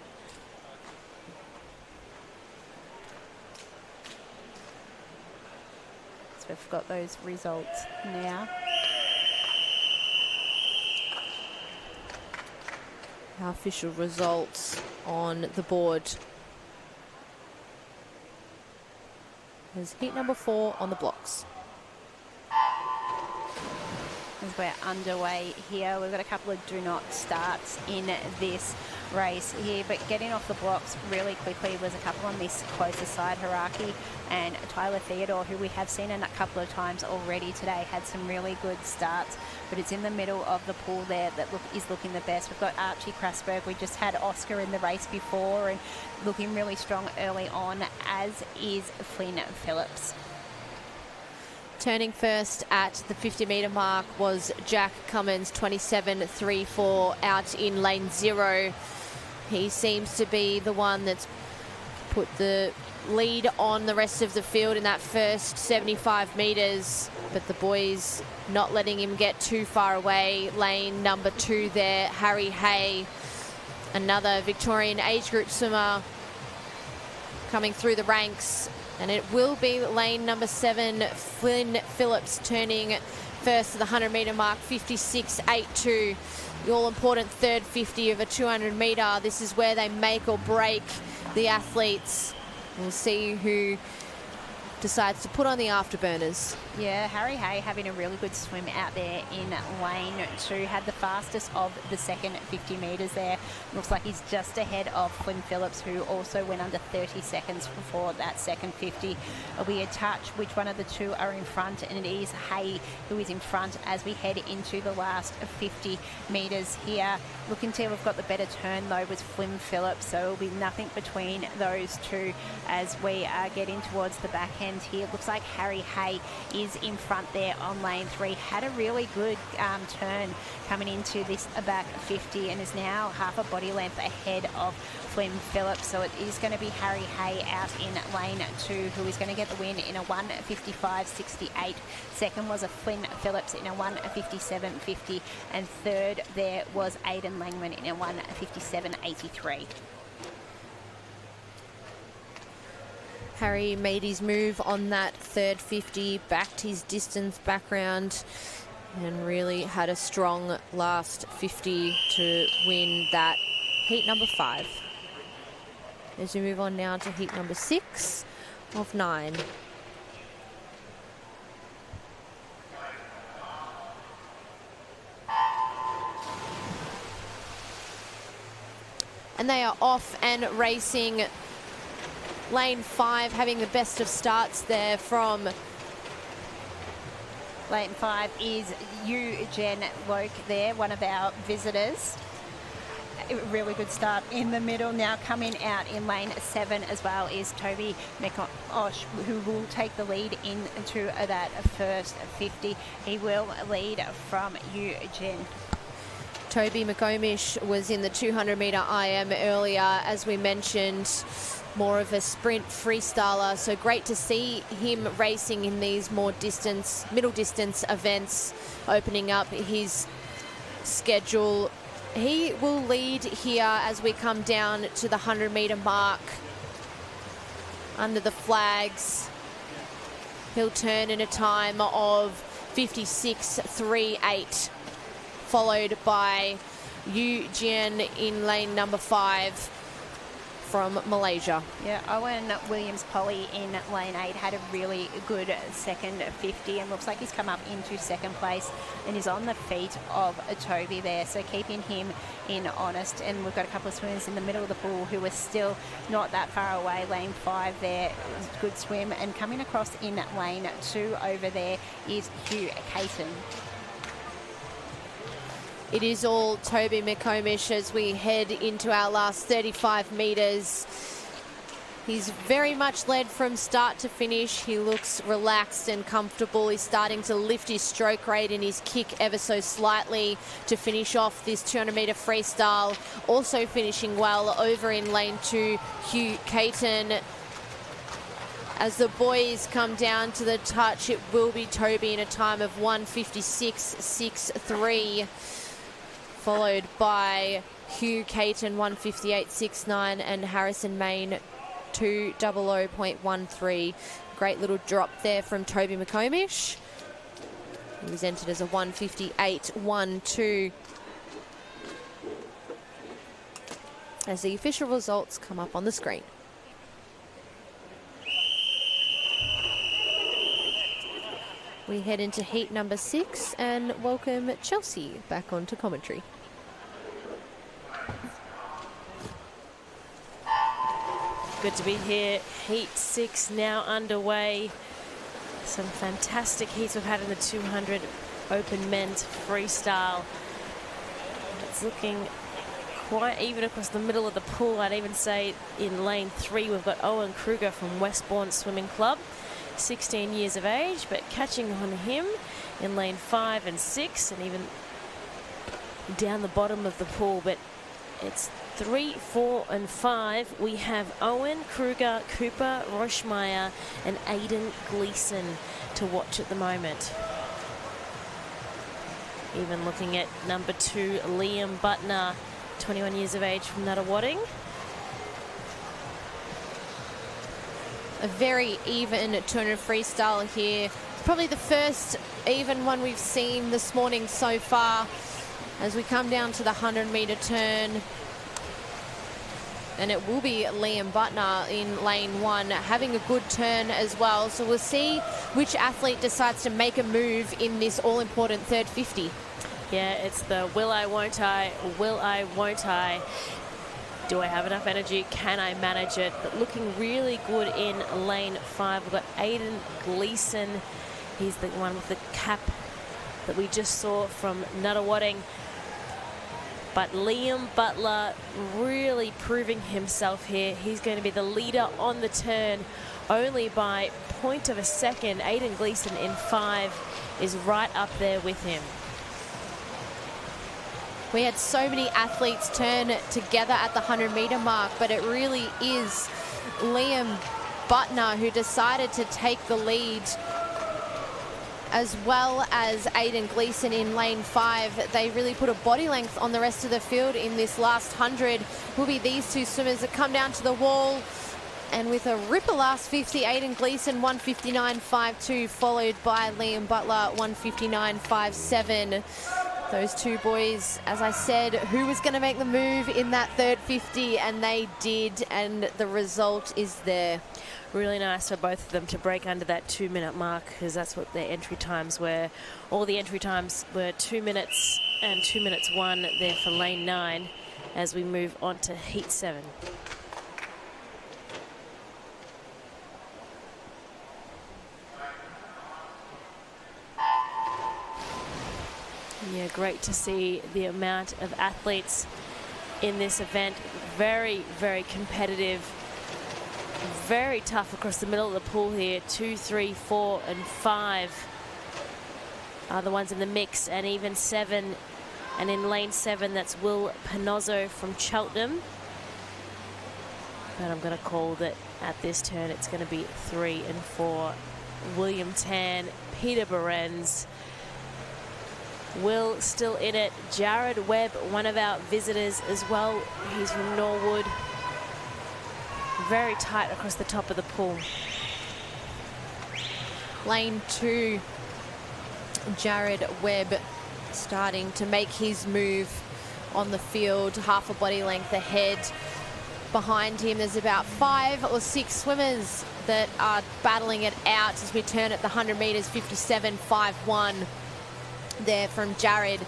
So we've got those results now. Our official results on the board. There's heat number 4 on the blocks. As we're underway here, we've got a couple of do not starts in this race here, but getting off the blocks really quickly was a couple on this closer side. Haraki and Tyler Theodore, who we have seen a couple of times already today, had some really good starts, but it's in the middle of the pool there that is looking the best. We've got Archie Krasberg. We just had Oscar in the race before and looking really strong early on, as is Flynn Phillips. Turning first at the 50-metre mark was Jack Cummins, 27.34, out in lane 0. He seems to be the one that's put the lead on the rest of the field in that first 75 metres, but the boys not letting him get too far away. Lane number 2 there, Harry Hay, another Victorian age group swimmer coming through the ranks. And it will be lane number 7, Flynn Phillips, turning first to the 100-metre mark, 56.82. The all-important third 50 of a 200-metre. This is where they make or break the athletes. We'll see who decides to put on the afterburners. Yeah, Harry Hay having a really good swim out there in lane 2. Had the fastest of the second 50 metres there. Looks like he's just ahead of Flynn Phillips, who also went under 30 seconds before that second 50. It'll be a touch which one of the two are in front, and it is Hay who is in front as we head into the last 50 metres here. Looking to we've got the better turn though with Flynn Phillips, so it'll be nothing between those two as we are getting towards the back end here. Looks like Harry Hay is in front there on lane 3. Had a really good turn coming into this back 50 and is now half a body length ahead of Flynn Phillips. So it is going to be Harry Hay out in lane 2 who is going to get the win in a 1:55.68. Second was a Flynn Phillips in a 1:57.50, and third there was Aidan Langman in a 1:57.83. Harry made his move on that third 50, backed his distance background, and really had a strong last 50 to win that heat number 5. As we move on now to heat number 6 of 9. And they are off and racing. Lane 5 having the best of starts there from... Lane 5 is Jen Loke there, one of our visitors. A really good start in the middle. Now coming out in lane 7 as well is Toby McOsh, who will take the lead into that first 50. He will lead from Jen. Toby McOmish was in the 200-metre IM earlier, as we mentioned. More of a sprint freestyler, so great to see him racing in these more middle distance events, opening up his schedule. He will lead here as we come down to the 100-metre mark under the flags. He'll turn in a time of 56.38, followed by Yu Jian in lane number 5 from Malaysia. Yeah, Owen Williams-Polly in lane 8 had a really good second 50 and looks like he's come up into second place and is on the feet of Toby there, so keeping him in honest. And we've got a couple of swimmers in the middle of the pool who are still not that far away. Lane 5 there, good swim, and coming across in lane 2 over there is Hugh Caton. It is all Toby McComish as we head into our last 35 metres. He's very much led from start to finish. He looks relaxed and comfortable. He's starting to lift his stroke rate and his kick ever so slightly to finish off this 200-metre freestyle. Also finishing well over in lane 2, Hugh Caton. As the boys come down to the touch, it will be Toby in a time of 1:56.63, followed by Hugh Caton 1:58.69 and Harrison Main 2:00.13. Great little drop there from Toby McComish. He was entered as a 1:58.12. As the official results come up on the screen. We head into heat number 6 and welcome Chelsea back onto commentary. Good to be here. Heat 6 now underway. Some fantastic heats we've had in the 200 open men's freestyle. It's looking quite even across the middle of the pool. I'd even say in lane 3 we've got Owen Kruger from Westbourne Swimming Club, 16 years of age, but catching on him in lane 5 and 6 and even down the bottom of the pool. But it's 3, 4 and 5. We have Owen Kruger, Cooper Roschmeyer and Aidan Gleeson to watch at the moment. Even looking at number 2, Liam Butner, 21 years of age from Nuttawading. A very even 200 freestyle here. It's probably the first even one we've seen this morning so far as we come down to the 100-meter turn. And it will be Liam Butner in lane 1 having a good turn as well. So we'll see which athlete decides to make a move in this all-important third 50. Yeah, it's the will I, won't I, will I, won't I. Do I have enough energy? Can I manage it? But looking really good in lane 5. We've got Aidan Gleeson. He's the one with the cap that we just saw from Nuttawading. But Liam Butler really proving himself here. He's going to be the leader on the turn only by 0.1 second. Aidan Gleeson in 5 is right up there with him. We had so many athletes turn together at the 100-meter mark, but it really is Liam Butner who decided to take the lead, as well as Aidan Gleeson in lane 5. They really put a body length on the rest of the field in this last 100. Will be these two swimmers that come down to the wall. And with a ripper last 50, Aidan Gleeson 1:59.52, followed by Liam Butler 1:59.57. Those two boys, as I said, who was going to make the move in that third 50, and they did, and the result is there. Really nice for both of them to break under that 2-minute mark, because that's what their entry times were. All the entry times were 2 minutes and 2 minutes 1 there for lane 9 as we move on to heat 7. Yeah, great to see the amount of athletes in this event. Very, very competitive. Very tough across the middle of the pool here. 2, 3, 4 and 5 are the ones in the mix, and even 7. And in lane 7, that's Will Panozzo from Cheltenham. But I'm going to call that at this turn it's going to be 3 and 4. William Tan, Peter Behrens. Will still in it. Jared Webb, one of our visitors as well. He's from Norwood. Very tight across the top of the pool. Lane 2, Jared Webb starting to make his move on the field, half a body length ahead. Behind him, there's about 5 or 6 swimmers that are battling it out as we turn at the 100 meters, 57.51. There from Jared,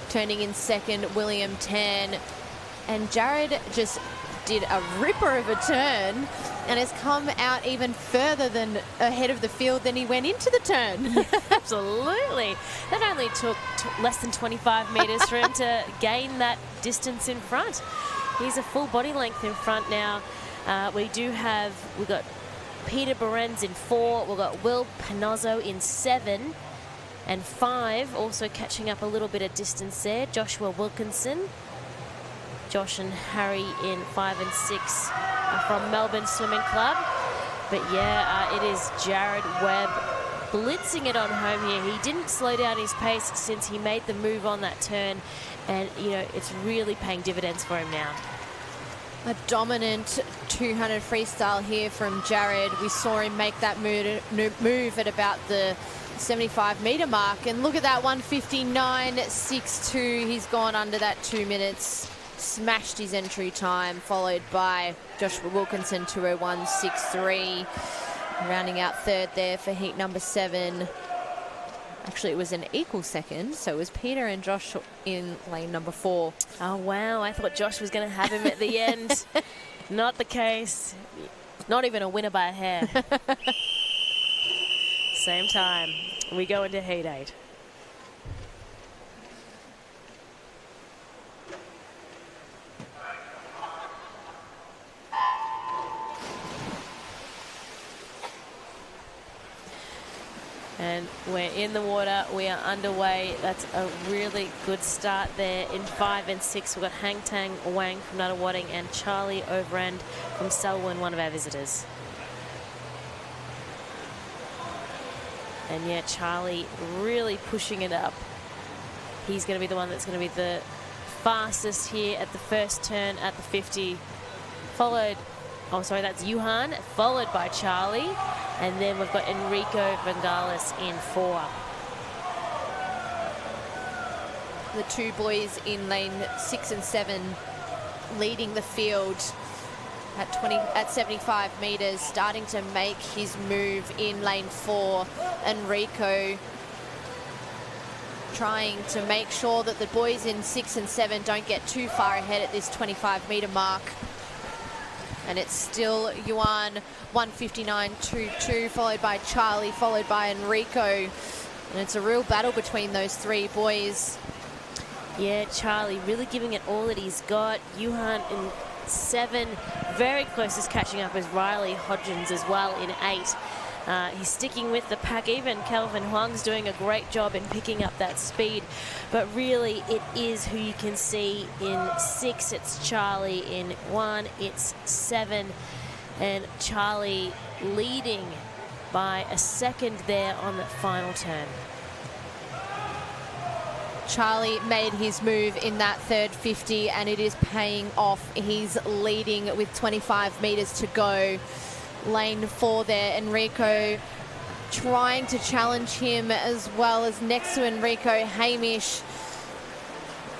turning in second, William Tan. And Jared just did a ripper of a turn and has come out even further than ahead of the field than he went into the turn. Absolutely. That only took less than 25 meters for him to gain that distance in front. He's a full body length in front now. We've got Peter Behrens in 4. We've got Will Panozzo in 7. And 5, also catching up a little bit of distance there, Joshua Wilkinson. Josh and Harry in 5 and 6 are from Melbourne Swimming Club. But yeah, it is Jared Webb blitzing it on home here. He didn't slow down his pace since he made the move on that turn, and you know, it's really paying dividends for him now. A dominant 200 freestyle here from Jared. We saw him make that move at about the 75-meter mark, and look at that, 1:59.62. He's gone under that 2 minutes, smashed his entry time, followed by Joshua Wilkinson, 2:01.63. Rounding out third there for heat number 7. Actually, it was an equal second, so it was Peter and Josh in lane number 4. Oh, wow. I thought Josh was going to have him at the end. Not the case. Not even a winner by a hair. Same time. We go into heat 8. And we're in the water, we are underway. That's a really good start there. In 5 and 6, we've got Hang Tang Wang from Nuttawading and Charlie Overend from Selwyn, one of our visitors. And yeah, Charlie really pushing it up. He's going to be the one that's going to be the fastest here at the first turn at the 50. Followed, oh sorry, that's Yuhan, followed by Charlie. And then we've got Enrico Vangalis in 4. The two boys in lane 6 and 7 leading the field at 75 meters, starting to make his move in lane 4. Enrico trying to make sure that the boys in 6 and 7 don't get too far ahead at this 25-meter mark. And it's still Yuan, 1:59.22, followed by Charlie, followed by Enrico. And it's a real battle between those three boys. Yeah, Charlie really giving it all that he's got. Yuhan in 7, very close as catching up as Riley Hodgins as well in 8. He's sticking with the pack. Even Kelvin Huang's doing a great job in picking up that speed. But really, it is who you can see. In 6, it's Charlie. In 1, it's 7. And Charlie leading by a second there on the final turn. Charlie made his move in that third 50, and it is paying off. He's leading with 25 meters to go. Lane 4 there, Enrico trying to challenge him, as well as next to Enrico, Hamish.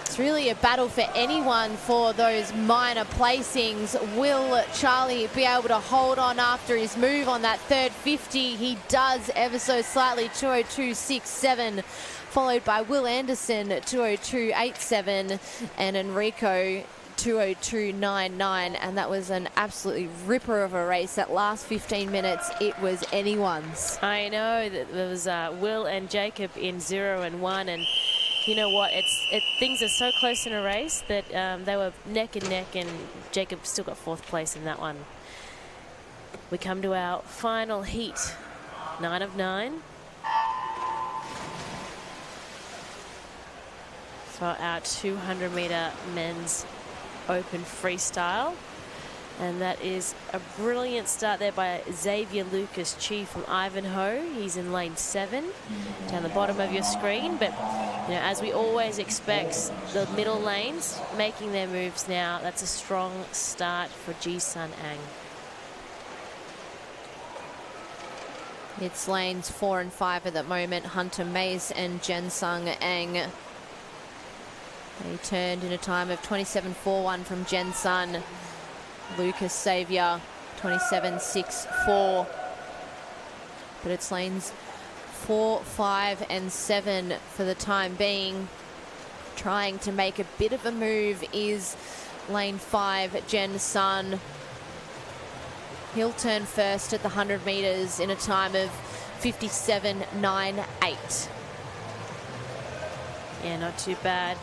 It's really a battle for anyone for those minor placings. Will Charlie be able to hold on after his move on that third 50? He does, ever so slightly, 2:02.67, followed by Will Anderson, 2:02.87, and Enrico, 2:02.99, and that was an absolutely ripper of a race. That last 15 minutes, it was anyone's. I know that there was Will and Jacob in 0 and 1, and you know what? Things are so close in a race that they were neck and neck, and Jacob still got 4th place in that one. We come to our final heat, 9 of 9. For our 200-meter men's open freestyle. And that is a brilliant start there by Xavier Lucas Chi from Ivanhoe. He's in lane 7, down the bottom of your screen. But, you know, as we always expect, the middle lanes making their moves now. That's a strong start for Ji-Sun Ang. It's lanes 4 and 5 at the moment. Hunter Mace and Jensung Ang. He turned in a time of 27.41 from Jensun. Lucas Xavier, 27.64. But it's lanes 4, 5, and 7 for the time being. Trying to make a bit of a move is lane 5, Jensun. He'll turn first at the 100 meters in a time of 57.98. Yeah, not too bad.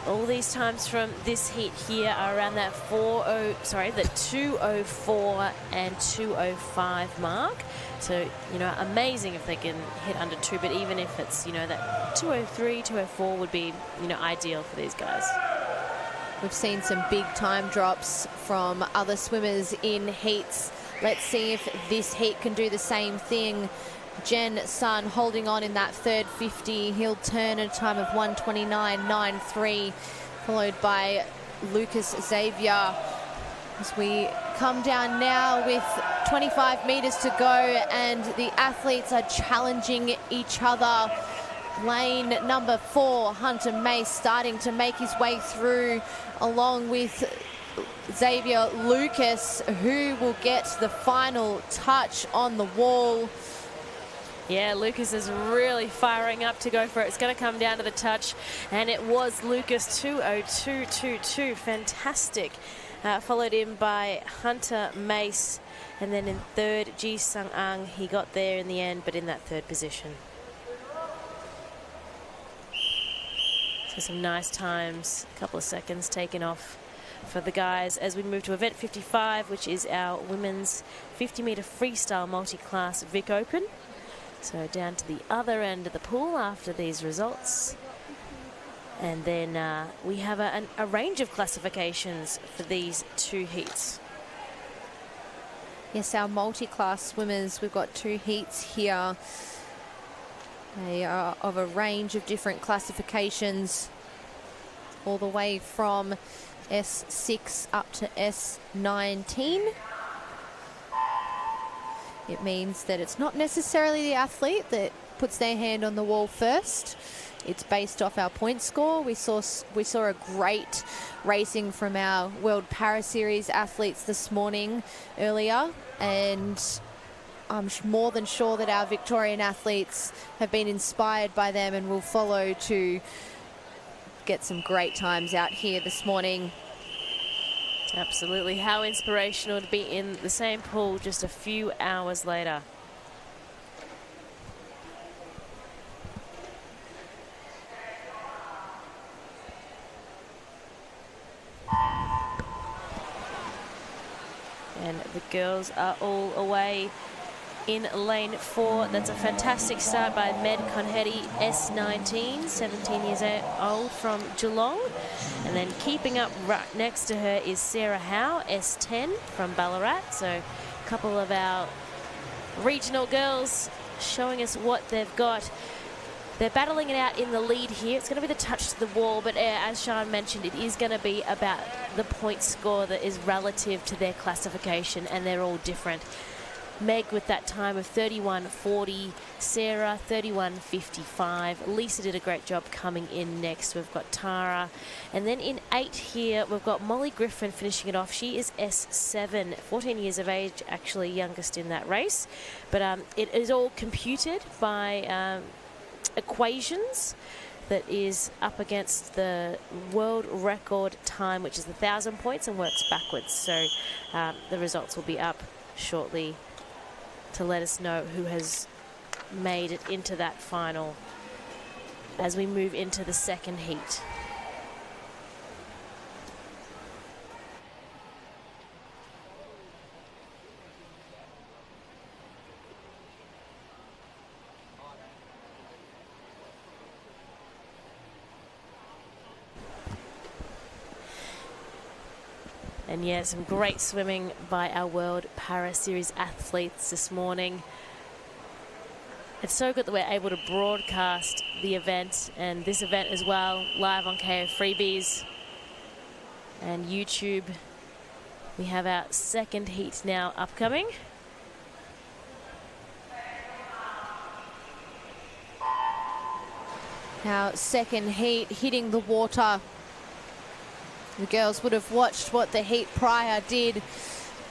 All these times from this heat here are around that the 2:04 and 2:05 mark. So, you know, amazing if they can hit under 2, but even if it's, you know, that 2:03, 2:04 would be, you know, ideal for these guys. We've seen some big time drops from other swimmers in heats Let's see if this heat can do the same thing. Jen Sun holding on in that third 50. He'll turn at a time of 1:29.93, followed by Lucas Xavier. As we come down now with 25 metres to go, and the athletes are challenging each other. Lane number 4, Hunter Mace, starting to make his way through, along with Xavier Lucas, who will get the final touch on the wall. Yeah, Lucas is really firing up to go for it. It's going to come down to the touch, and it was Lucas, 2:02.22. Fantastic. Followed in by Hunter Mace, and then in third, Ji Sung Ang. He got there in the end, but in that third position. So some nice times, a couple of seconds taken off for the guys as we move to event 55, which is our women's 50-metre freestyle multi-class Vic Open. So down to the other end of the pool after these results. And then we have a range of classifications for these 2 heats. Yes, our multi-class swimmers, we've got 2 heats here. They are of a range of different classifications, all the way from S6 up to S19. It means that it's not necessarily the athlete that puts their hand on the wall first. It's based off our point score. We saw a great racing from our World Para Series athletes this morning earlier, and I'm more than sure that our Victorian athletes have been inspired by them and will follow to get some great times out here this morning. Absolutely. How inspirational to be in the same pool just a few hours later. And the girls are all away in lane 4. That's a fantastic start by Med Conhetti, S19, 17 years old from Geelong. And then keeping up right next to her is Sarah Howe, S10 from Ballarat. So a couple of our regional girls showing us what they've got. They're battling it out in the lead here. It's going to be the touch to the wall, but as Sean mentioned, it is going to be about the point score that is relative to their classification, and they're all different. Meg with that time of 31.40, Sarah 31.55. Lisa did a great job coming in next. We've got Tara. And then in 8 here, we've got Molly Griffin finishing it off. She is S7, 14 years of age, actually youngest in that race. But it is all computed by equations that is up against the world record time, which is 1,000 points, and works backwards. So the results will be up shortly to let us know who has made it into that final as we move into the second heat. And yeah, some great swimming by our World Para Series athletes this morning. It's so good that we're able to broadcast the event, and this event as well, live on KO Freebies and YouTube. We have our second heat now upcoming. Our second heat hitting the water. The girls would have watched what the heat prior did,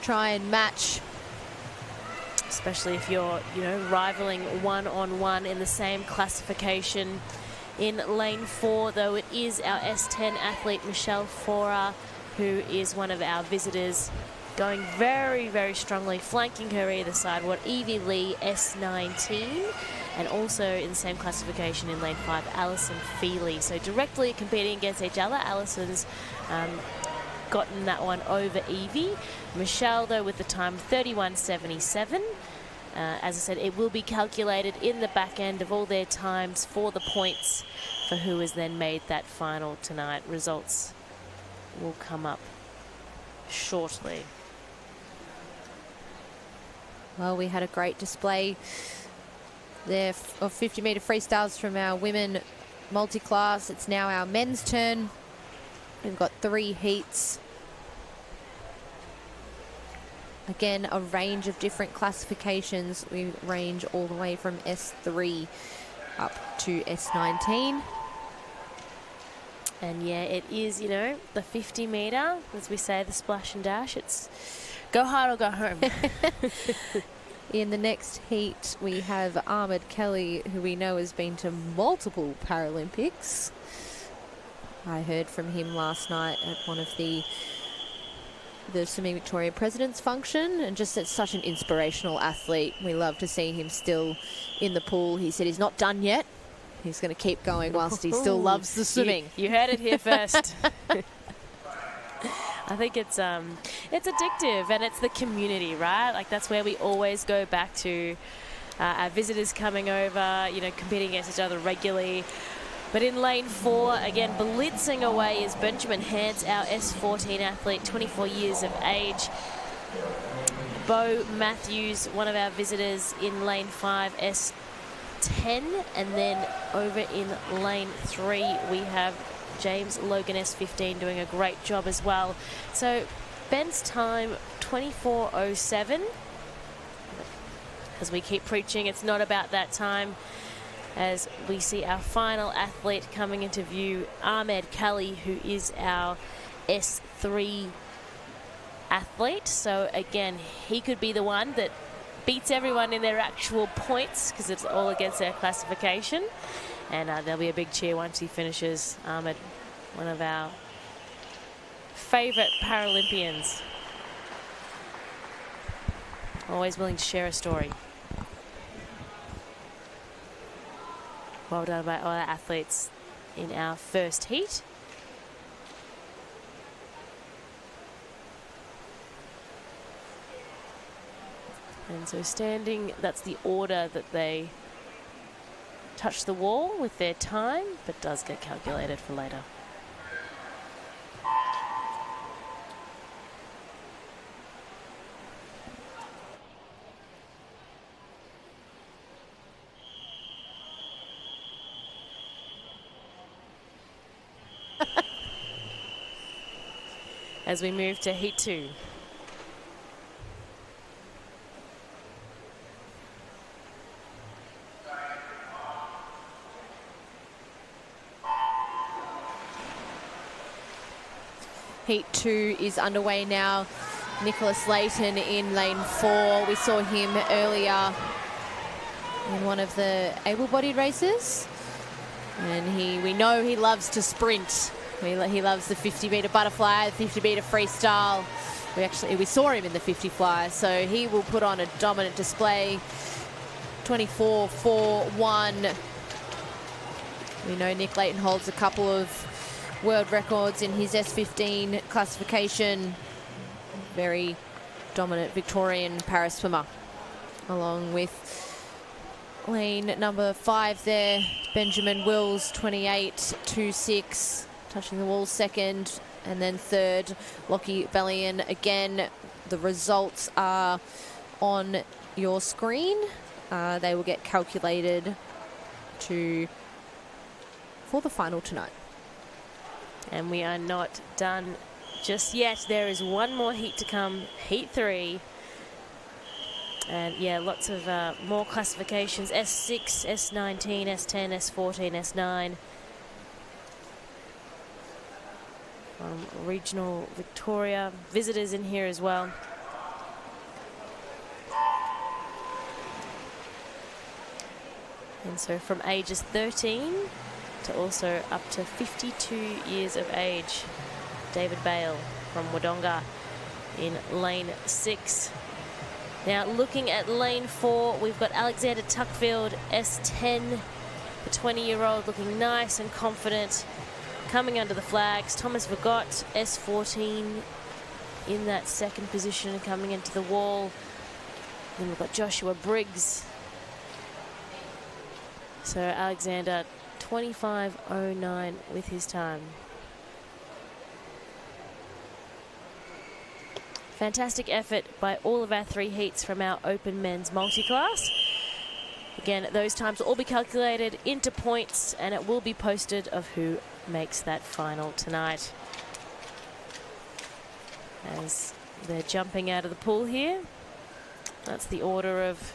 try and match. Especially if you're, rivaling one-on-one in the same classification. In lane 4, though, it is our S10 athlete, Michelle Fora, who is one of our visitors, going very, very strongly, flanking her either side. What Evie Lee, S19, and also in the same classification in lane 5, Alison Feely. So directly competing against each other. Alison's gotten that one over Evie. Michelle, though, with the time 31.77. As I said, it will be calculated in the back end of all their times for the points for who has then made that final tonight. Results will come up shortly. Well, we had a great display there of 50-metre freestyles from our women multi-class. It's now our men's turn. We've got 3 heats. Again, a range of different classifications. We range all the way from S3 up to S19. And yeah, it is, you know, the 50-metre, as we say, the splash and dash. It's go hard or go home. In the next heat, we have Ahmed Kelly, who we know has been to multiple Paralympics. I heard from him last night at one of the Swimming Victorian President's function, and just it's such an inspirational athlete. We love to see him still in the pool. He said he's not done yet. He's going to keep going whilst he still loves the swimming. You heard it here first. I think it's addictive, and it's the community, right? Like, that's where we always go back to. Our visitors coming over, you know, competing against each other regularly. But in lane 4, again, blitzing away is Benjamin Hance, our S14 athlete, 24 years of age. Bo Matthews, one of our visitors in lane 5, S10. And then over in lane 3, we have James Logan, S15, doing a great job as well. So Ben's time, 24:07. As we keep preaching, it's not about that time. As we see our final athlete coming into view, Ahmed Kelly, who is our S3 athlete. So again, he could be the one that beats everyone in their actual points, because it's all against their classification. And there'll be a big cheer once he finishes. Ahmed, one of our favourite Paralympians. Always willing to share a story. Well done by all our athletes in our first heat. And so standing, that's the order that they touch the wall with their time, but does get calculated for later. As we move to heat 2. Heat 2 is underway now. Nicholas Layton in lane 4. We saw him earlier in one of the able-bodied races. And we know he loves to sprint. He loves the 50-metre butterfly, the 50-metre freestyle. We saw him in the 50 fly, so he will put on a dominant display. 24:41. We know Nick Layton holds a couple of world records in his S15 classification. Very dominant Victorian para swimmer. Along with lane number 5 there, Benjamin Wills, 28:26. Touching the wall second, and then third, Lockie Bellion. Again, the results are on your screen. They will get calculated for the final tonight. And we are not done just yet. There is one more heat to come, heat 3. And yeah, lots of more classifications, S6, S19, S10, S14, S9. From regional Victoria, visitors in here as well. And so from ages 13 to also up to 52 years of age. David Bale from Wodonga in lane 6. Now looking at lane 4, we've got Alexander Tuckfield, S10, the 20-year-old, looking nice and confident. Coming under the flags, Thomas Vagot, S14, in that second position, coming into the wall. Then we've got Joshua Briggs. So Alexander, 25:09 with his time. Fantastic effort by all of our 3 heats from our open men's multi-class. Again, those times will all be calculated into points, and it will be posted of who makes that final tonight. As they're jumping out of the pool here, that's the order of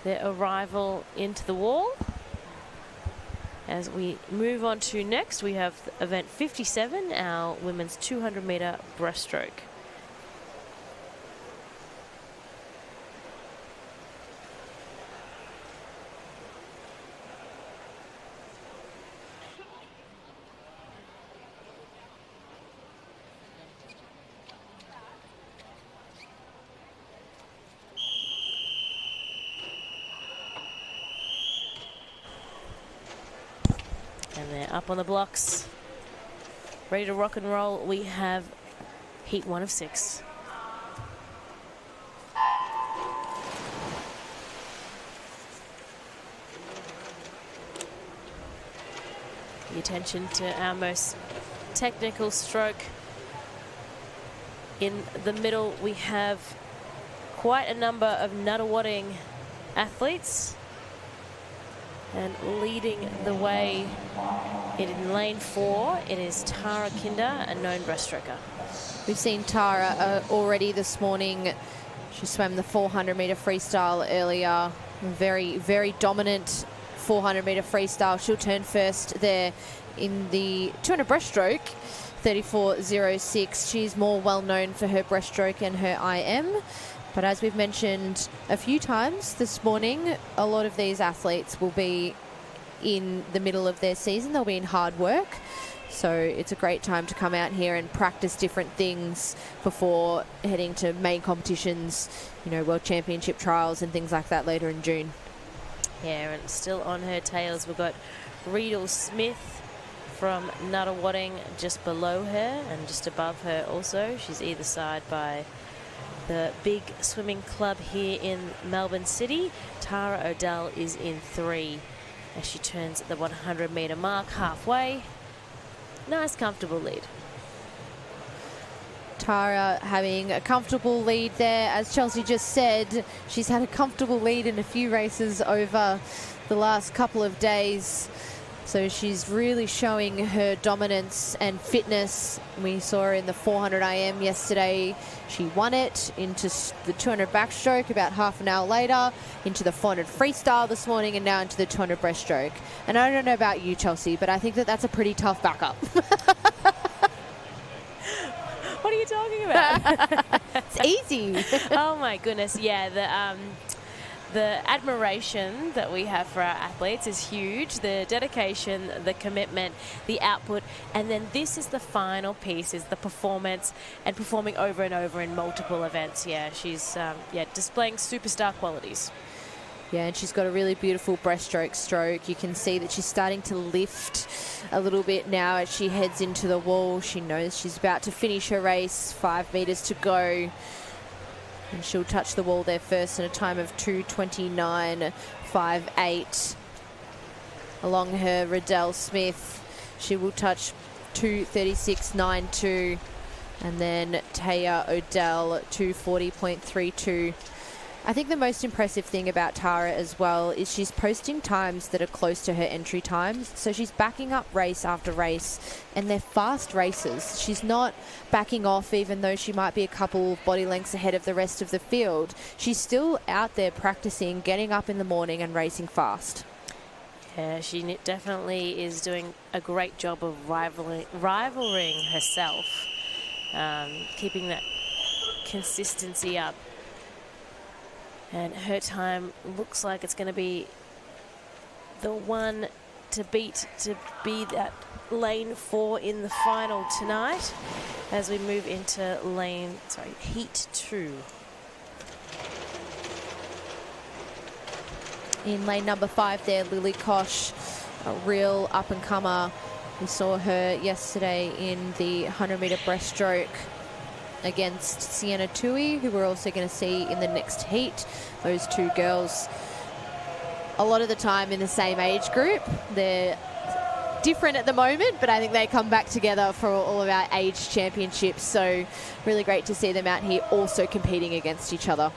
their arrival into the wall. As we move on to next, we have event 57, our women's 200-meter breaststroke. And they're up on the blocks, ready to rock and roll. We have heat 1 of 6. The attention to our most technical stroke. In the middle, we have quite a number of Nuttawatting athletes. And leading the way in lane 4, it is Tara Kinder, a known breaststroker. We've seen Tara already this morning. She swam the 400-meter freestyle earlier. Very, very dominant 400-meter freestyle. She'll turn first there in the 200 breaststroke, 34.06. She's more well known for her breaststroke and her IM. But as we've mentioned a few times this morning, a lot of these athletes will be in the middle of their season. They'll be in hard work. So it's a great time to come out here and practice different things before heading to main competitions, you know, World Championship trials and things like that later in June. Yeah, and still on her tails, we've got Riedel Smith from Nuttawatting just below her and just above her also. She's either side by the big swimming club here in Melbourne City. Tara O'Dell is in 3 as she turns the 100-meter mark halfway. Nice, comfortable lead. Tara having a comfortable lead there. As Chelsea just said, she's had a comfortable lead in a few races over the last couple of days. So she's really showing her dominance and fitness. We saw her in the 400 IM yesterday. She won it into the 200 backstroke about half an hour later, into the 400 freestyle this morning, and now into the 200 breaststroke. And I don't know about you, Chelsea, but I think that that's a pretty tough backup. What are you talking about? It's easy. Oh my goodness, yeah. The admiration that we have for our athletes is huge. The dedication, the commitment, the output, and then this is the final piece, is the performance and performing over and over in multiple events. Yeah, she's displaying superstar qualities. Yeah, and she's got a really beautiful breaststroke stroke. You can see that she's starting to lift a little bit now as she heads into the wall. She knows she's about to finish her race, 5 meters to go. And she'll touch the wall there first in a time of 2:29.58. Along her, Riedel Smith, she will touch 2:36.92. And then Taya O'Dell, 2:40.32. I think the most impressive thing about Tara as well is she's posting times that are close to her entry times. So she's backing up race after race, and they're fast races. She's not backing off even though she might be a couple of body lengths ahead of the rest of the field. She's still out there practicing, getting up in the morning and racing fast. Yeah, she definitely is doing a great job of rivaling herself, keeping that consistency up. And her time looks like it's going to be the one to beat, to be that lane 4 in the final tonight as we move into heat 2. In lane number 5 there, Lily Kosh, a real up-and-comer. We saw her yesterday in the 100-meter breaststroke against Sienna Tui, who we're also going to see in the next heat. Those two girls, a lot of the time in the same age group. They're different at the moment, but I think they come back together for all of our age championships. So really great to see them out here also competing against each other.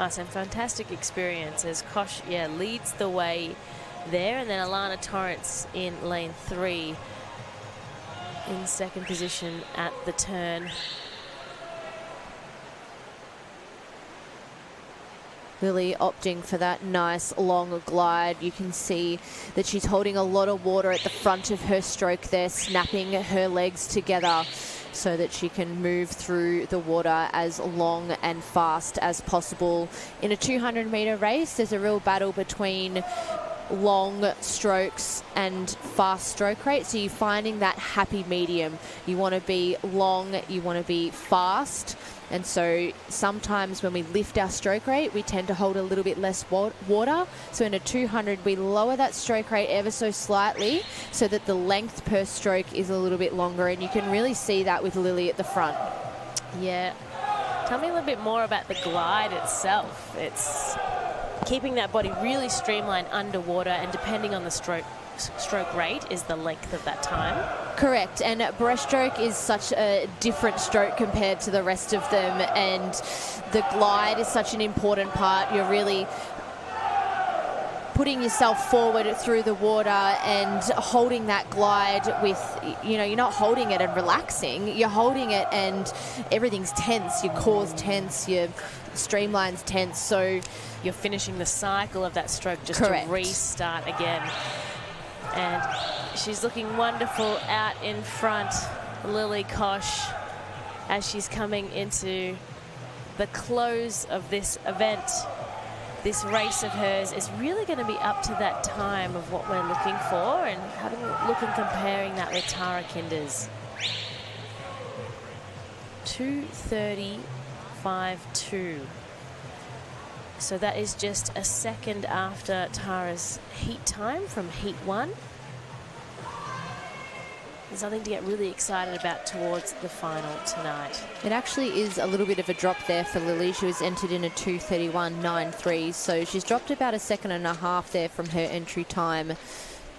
Some fantastic experiences. Kosh, leads the way there, and then Alana Torrance in lane 3 in second position at the turn. Lily opting for that nice long glide. You can see that she's holding a lot of water at the front of her stroke there, snapping her legs together so that she can move through the water as long and fast as possible. In a 200-metre race, there's a real battle between long strokes and fast stroke rate. So you're finding that happy medium. You want to be long, you want to be fast. And so sometimes when we lift our stroke rate, we tend to hold a little bit less water. So in a 200, we lower that stroke rate ever so slightly so that the length per stroke is a little bit longer. And you can really see that with Lily at the front. Yeah. Tell me a little bit more about the glide itself. It's keeping that body really streamlined underwater, and depending on the stroke rate is the length of that time. Correct, and breaststroke is such a different stroke compared to the rest of them, and the glide is such an important part. You're really putting yourself forward through the water and holding that glide with, you're not holding it and relaxing, you're holding it and everything's tense, your core's tense, your streamline's tense, so you're finishing the cycle of that stroke just correct. To restart again. And she's looking wonderful out in front, Lily Kosh, as she's coming into the close of this event. This race of hers is really going to be up to that time of what we're looking for, and having a look and comparing that with Tara Kinder's 2:35.2. So that is just a second after Tara's heat time from heat 1. There's nothing to get really excited about towards the final tonight. It actually is a little bit of a drop there for Lily. She was entered in a 2:31.93, so she's dropped about a second and a half there from her entry time.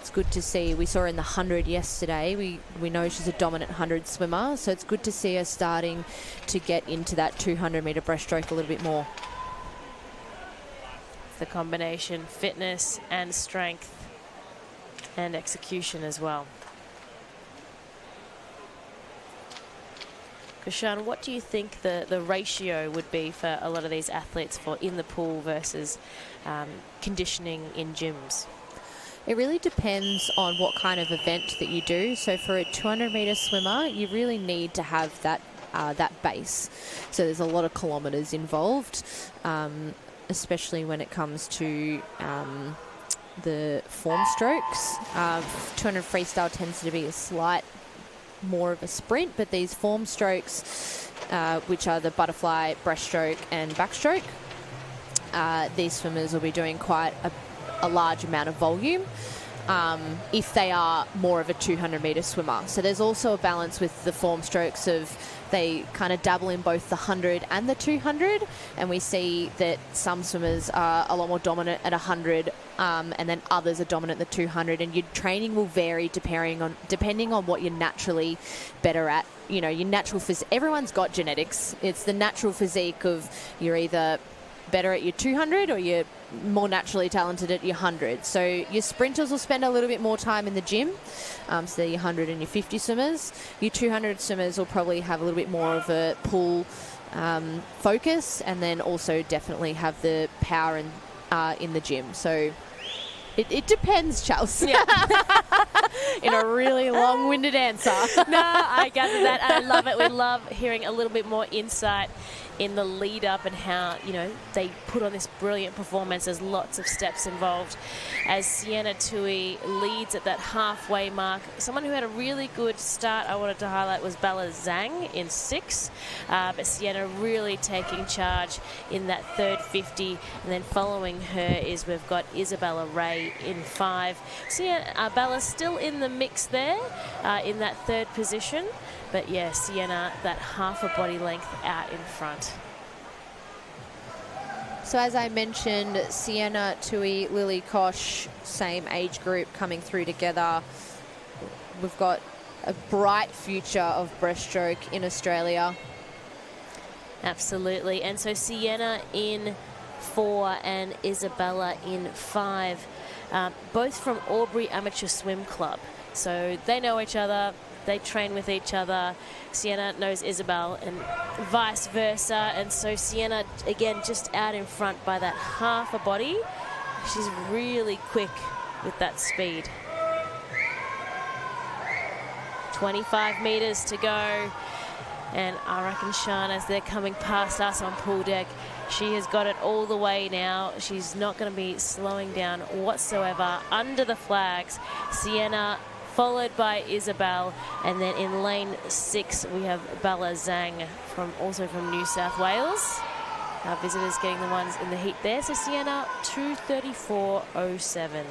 It's good to see. We saw her in the 100 yesterday. We know she's a dominant 100 swimmer, so it's good to see her starting to get into that 200-metre breaststroke a little bit more. The combination, fitness and strength and execution as well. Kashan, what do you think the ratio would be for a lot of these athletes for in the pool versus conditioning in gyms? It really depends on what kind of event that you do. So for a 200-metre swimmer, you really need to have that base. So there's a lot of kilometres involved, especially when it comes to the form strokes. 200 freestyle tends to be a slight more of a sprint, but these form strokes, which are the butterfly, breaststroke and backstroke, these swimmers will be doing quite a large amount of volume if they are more of a 200-metre swimmer. So there's also a balance with the form strokes of they kind of dabble in both the 100 and the 200, and we see that some swimmers are a lot more dominant at 100 and then others are dominant at the 200, and your training will vary depending on what you're naturally better at. Your natural physique. Everyone's got genetics. It's the natural physique of you're either better at your 200 or you're more naturally talented at your 100. So your sprinters will spend a little bit more time in the gym, so they're your 100 and your 50 swimmers. Your 200 swimmers will probably have a little bit more of a pull focus, and then also definitely have the power in the gym. So it depends, Chelsea. Yeah. In a really long-winded answer. No, I gather that, and I love it. We love hearing a little bit more insight in the lead up and how, they put on this brilliant performance. There's lots of steps involved as Sienna Tui leads at that halfway mark. Someone who had a really good start I wanted to highlight was Bella Zhang in 6, but Sienna really taking charge in that third 50, and then following her we've got Isabella Ray in 5. Sienna, Bella's still in the mix there in that third position. But yeah, Sienna, that half a body length out in front. So as I mentioned, Sienna Tui, Lily Kosh, same age group coming through together. we've got a bright future of breaststroke in Australia. Absolutely. And so Sienna in 4 and Isabella in 5, both from Albury Amateur Swim Club. So they know each other, they train with each other. Sienna knows Isabel and vice versa. And so Sienna, again, just out in front by that half a body. She's really quick with that speed. 25 metres to go. And I reckon, Sean, as they're coming past us on pool deck, she has got it all the way now. She's not going to be slowing down whatsoever. Under the flags, Sienna, followed by Isabel. And then in lane 6, we have Bella Zhang, also from New South Wales. Our visitors getting the ones in the heat there. So Sienna, 2:34.07.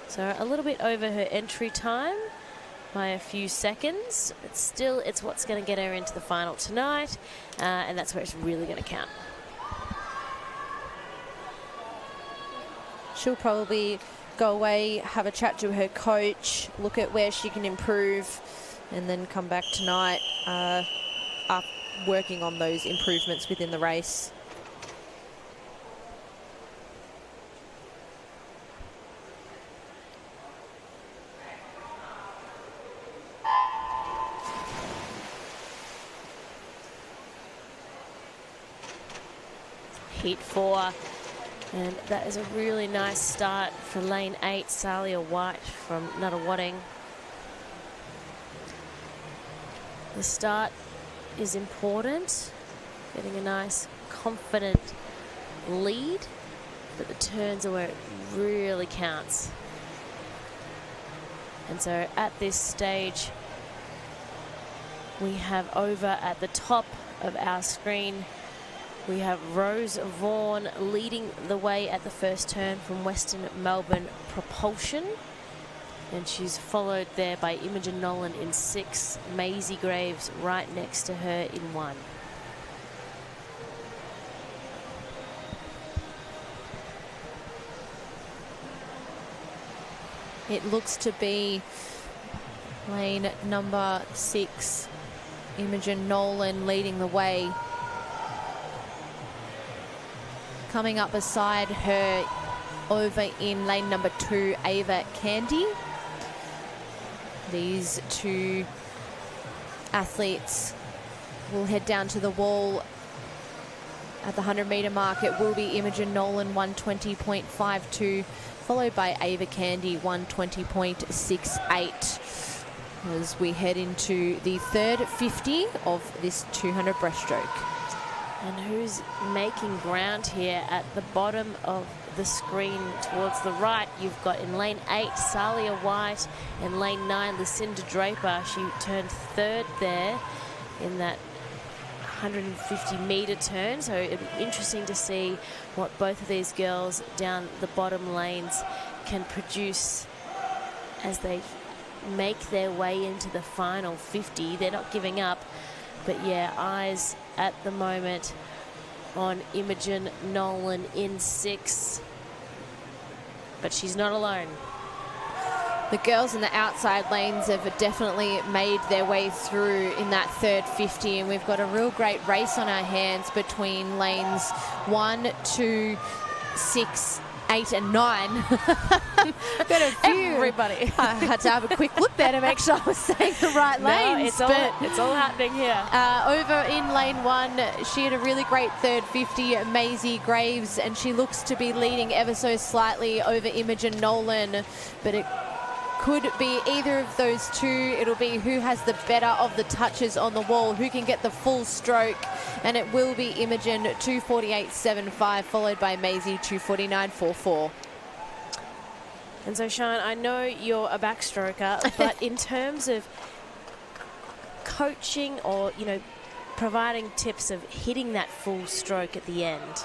So a little bit over her entry time by a few seconds, but still it's what's going to get her into the final tonight, and that's where it's really going to count. She'll probably go away, have a chat to her coach, look at where she can improve, and then come back tonight up working on those improvements within the race. Heat 4, and that is a really nice start for lane 8, Salia White from Nuttawading. The start is important, getting a nice confident lead, but the turns are where it really counts. And so at this stage, we have over at the top of our screen, we have Rose Vaughan leading the way at the first turn from Western Melbourne Propulsion. And she's followed there by Imogen Nolan in 6, Maisie Graves right next to her in 1. It looks to be lane number 6, Imogen Nolan leading the way. Coming up beside her over in lane number 2, Ava Candy. These two athletes will head down to the wall at the 100-metre mark. It will be Imogen Nolan 120.52, followed by Ava Candy 120.68 as we head into the third 50 of this 200 breaststroke. And who's making ground here at the bottom of the screen towards the right? You've got in lane 8, Salia White, and lane 9, Lucinda Draper. She turned 3rd there in that 150-metre turn. So it'll be interesting to see what both of these girls down the bottom lanes can produce as they make their way into the final 50. They're not giving up. But yeah, eyes at the moment on Imogen Nolan in 6. But she's not alone. The girls in the outside lanes have definitely made their way through in that third 50, and we've got a real great race on our hands between lanes 1, 2, 6, 8 and 9. Got a few. Everybody. I had to have a quick look there to make sure I was saying the right lanes. No, it's all happening here. Over in lane 1, she had a really great third 50, Maisie Graves, and she looks to be leading ever so slightly over Imogen Nolan, but it could be either of those two. It'll be who has the better of the touches on the wall, who can get the full stroke, and it will be Imogen 2:48.75, followed by Maisie 2:49.44. And so, Sean, I know you're a backstroker, but in terms of coaching or, you know, providing tips of hitting that full stroke at the end.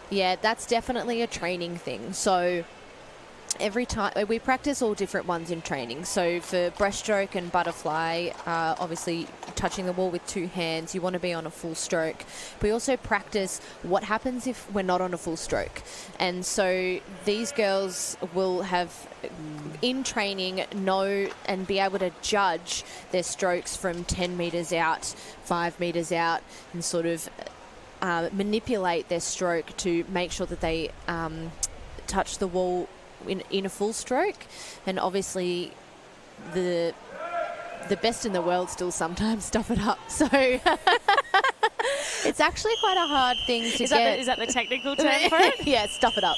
Yeah, that's definitely a training thing. So every time we practice all different ones in training. So for breaststroke and butterfly, obviously touching the wall with 2 hands, you want to be on a full stroke. We also practice what happens if we're not on a full stroke. And so these girls will have in training know and be able to judge their strokes from 10 meters out, 5 meters out, and sort of manipulate their stroke to make sure that they touch the wall in a full stroke. And obviously the best in the world still sometimes stuff it up, so it's actually quite a hard thing to get. Is that the technical term for it? Yeah, stuff it up.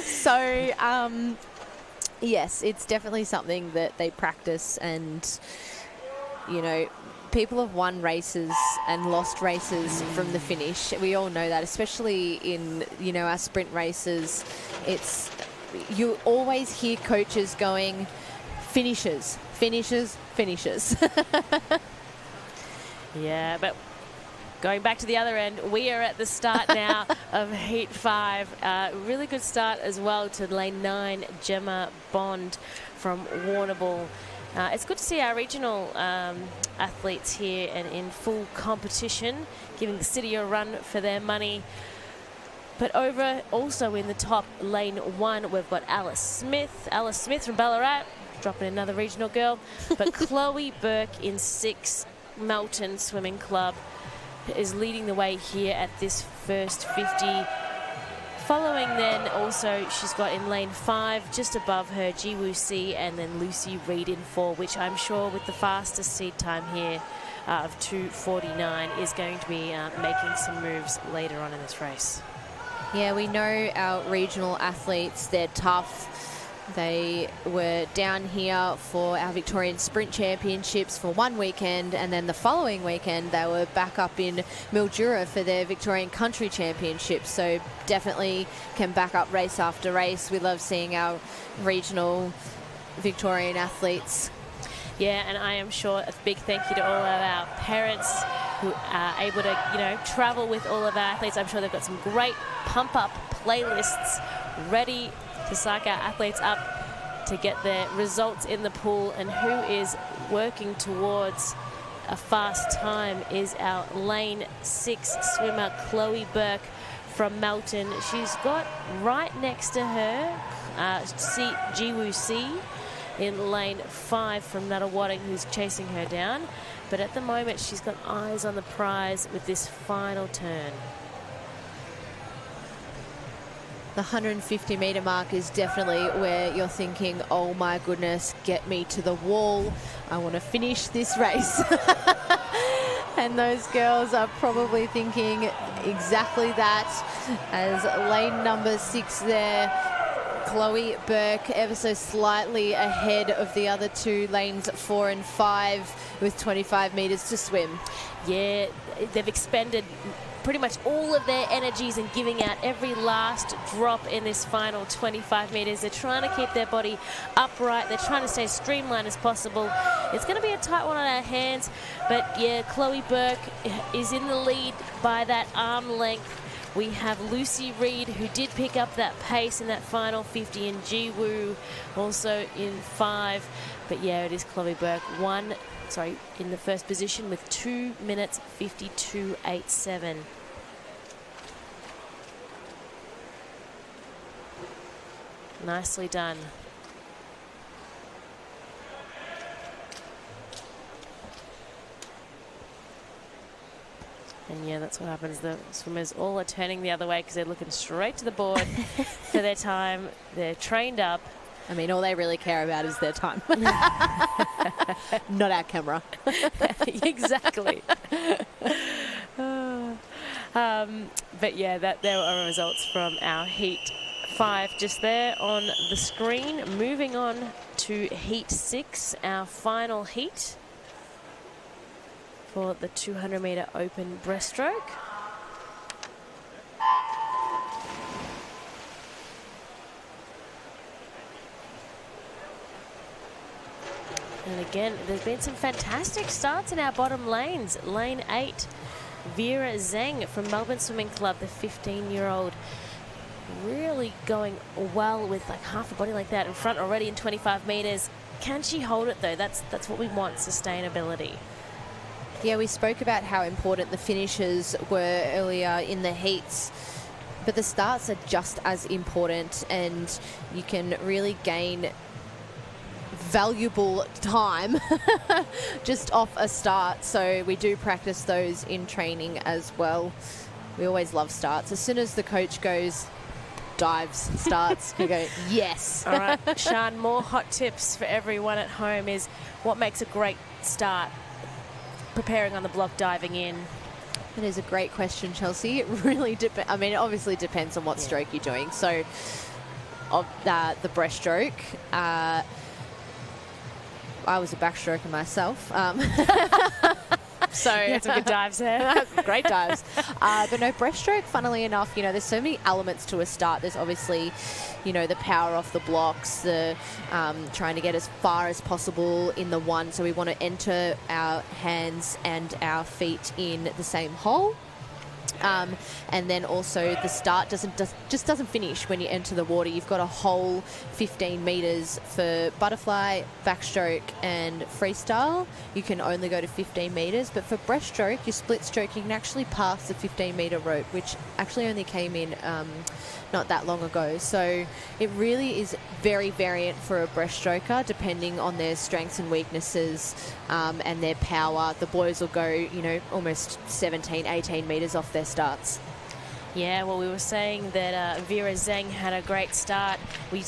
So yes, it's definitely something that they practice, and you know, people have won races and lost races from the finish. We all know that, especially in, you know, our sprint races. You always hear coaches going, finishes, finishes, finishes. Yeah, but going back to the other end, we are at the start now of Heat 5. Really good start as well to lane 9, Gemma Bond from Warrnambool. It's good to see our regional athletes here and in full competition, giving the city a run for their money. But over also in the top, lane 1, we've got Alice Smith. Alice Smith from Ballarat, dropping another regional girl. But Chloe Burke in 6, Melton Swimming Club, is leading the way here at this first 50. Following then, also, she's got in lane 5, just above her, Jiwoo C, and then Lucy Reid in 4, which I'm sure with the fastest seed time here of 2:49 is going to be making some moves later on in this race. Yeah, we know our regional athletes, they're tough. They were down here for our Victorian Sprint Championships for one weekend, and then the following weekend they were back up in Mildura for their Victorian Country Championships. So definitely can back up race after race. We love seeing our regional Victorian athletes. Yeah, and I am sure a big thank you to all of our parents who are able to, you know, travel with all of our athletes. I'm sure they've got some great pump-up playlists ready to psych our athletes up to get their results in the pool. And who is working towards a fast time is our lane 6 swimmer, Chloe Burke from Melton. She's got right next to her Jiwoo C in lane 5 from Nuttawading, who's chasing her down. But at the moment, she's got eyes on the prize with this final turn. The 150 metre mark is definitely where you're thinking, oh my goodness, get me to the wall. I want to finish this race. And those girls are probably thinking exactly that, as lane number 6 there, Chloe Burke ever so slightly ahead of the other 2 lanes 4 and 5 with 25 metres to swim. Yeah, they've expended pretty much all of their energies and giving out every last drop in this final 25 metres. They're trying to keep their body upright. They're trying to stay as streamlined as possible. It's going to be a tight one on our hands, but yeah, Chloe Burke is in the lead by that arm length. We have Lucy Reid, who did pick up that pace in that final 50, and Jiwoo also in 5. But yeah, it is Chloe Burke in the first position with 2 minutes 52.87. Nicely done. And yeah, that's what happens. The swimmers all are turning the other way because they're looking straight to the board for their time. They're trained up. I mean, all they really care about is their time. Not our camera. Exactly. But yeah, there are results from our Heat 5 just there on the screen. Moving on to Heat 6, our final heat for the 200 metre open breaststroke. And again, there's been some fantastic starts in our bottom lanes. Lane 8, Vera Zhang from Melbourne Swimming Club, the 15-year-old really going well with like half a body like that in front already in 25 meters. Can she hold it though? That's what we want, sustainability. Yeah, we spoke about how important the finishes were earlier in the heats, but the starts are just as important, and you can really gain valuable time just off a start. So we do practice those in training as well. We always love starts. As soon as the coach goes, dives, starts, we go, yes. All right, Sian, more hot tips for everyone at home is what makes a great start preparing on the block, diving in. That is a great question, Chelsea. It really depends. I mean, it obviously depends on what stroke you're doing. So of the breaststroke, I was a backstroker myself. So that's some good dives there. Great dives. But no, breaststroke, funnily enough, you know, there's so many elements to a start. There's obviously, you know, the power off the blocks, the trying to get as far as possible in the one. So we want to enter our hands and our feet in the same hole. And then also the start just doesn't finish when you enter the water. You've got a whole 15 meters for butterfly, backstroke and freestyle. You can only go to 15 meters, but for breaststroke, your split stroke, you can actually pass the 15-meter rope, which actually only came in not that long ago. So it really is very variant for a breaststroker, depending on their strengths and weaknesses and their power. The boys will go, you know, almost 17, 18 meters off their starts. Yeah, well, we were saying that Vera Zhang had a great start. We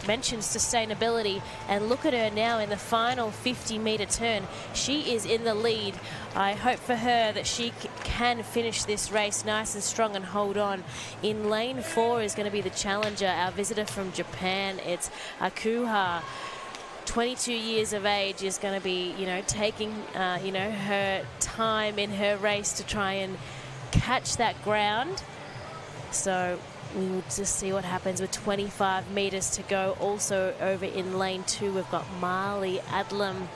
mentioned sustainability, and look at her now in the final 50-meter turn. She is in the lead. I hope for her that she can finish this race nice and strong and hold on. In lane 4 is going to be the challenger, our visitor from Japan. It's Akuha. 22 years of age, is going to be, you know, taking, you know, her time in her race to try and catch that ground. So we will just see what happens with 25 meters to go. Also over in lane 2, we've got Marley Adlam,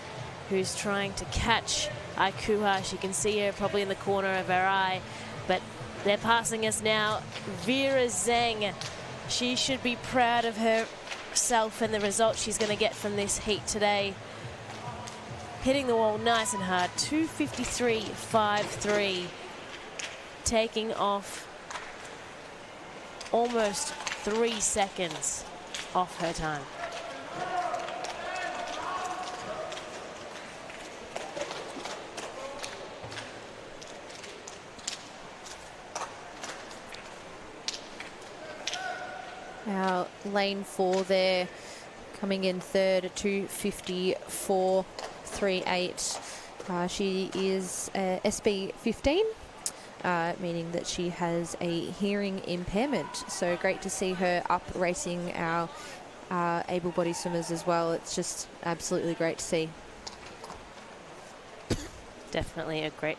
who's trying to catch Aikuha. She can see her probably in the corner of her eye, but they're passing us now. Vera Zhang, she should be proud of herself and the result she's going to get from this heat today. Hitting the wall nice and hard, 2:53.53, taking off almost 3 seconds off her time. Now, lane 4 there, coming in third at 2:54.38. She is SB 15. Meaning that she has a hearing impairment. So great to see her up racing our able-bodied swimmers as well. It's just absolutely great to see. Definitely a great...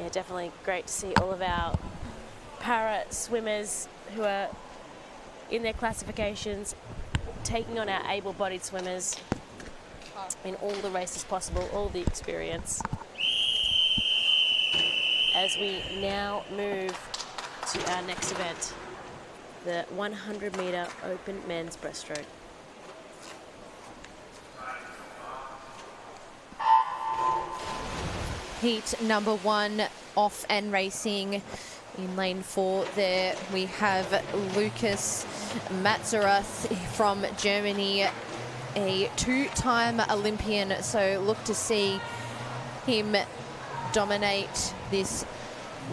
Yeah, definitely great to see all of our para swimmers who are in their classifications taking on our able-bodied swimmers in all the races possible, all the experience. As we now move to our next event, the 100-meter open men's breaststroke. Heat number 1 off and racing. In lane 4 there we have Lucas Matzerath from Germany, a 2-time Olympian. So look to see him dominate this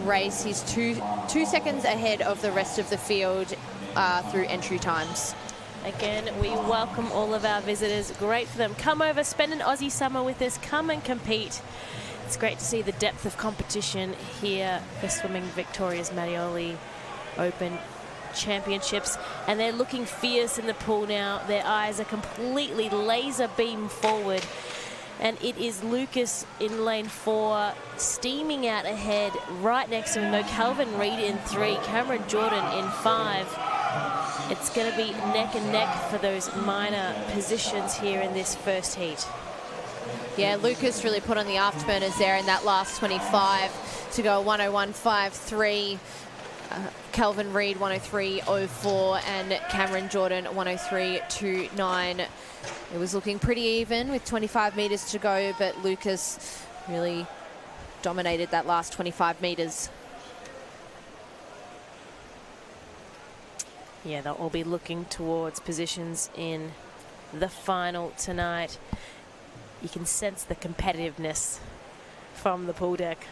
race. He's two seconds ahead of the rest of the field through entry times. Again, we welcome all of our visitors. Great for them. Come over, spend an Aussie summer with us. Come and compete. It's great to see the depth of competition here for swimming Victoria's Mattioli Open Championships. And they're looking fierce in the pool now. Their eyes are completely laser beam forward. And it is Lucas in lane 4, steaming out ahead. Right next to him, though, Calvin Reid in 3, Cameron Jordan in 5. It's going to be neck and neck for those minor positions here in this first heat. Yeah, Lucas really put on the afterburners there in that last 25 to go 101.53. Calvin Reid 103.04 and Cameron Jordan 103.29. It was looking pretty even with 25 metres to go, but Lucas really dominated that last 25 metres. Yeah, they'll all be looking towards positions in the final tonight. You can sense the competitiveness from the pool deck.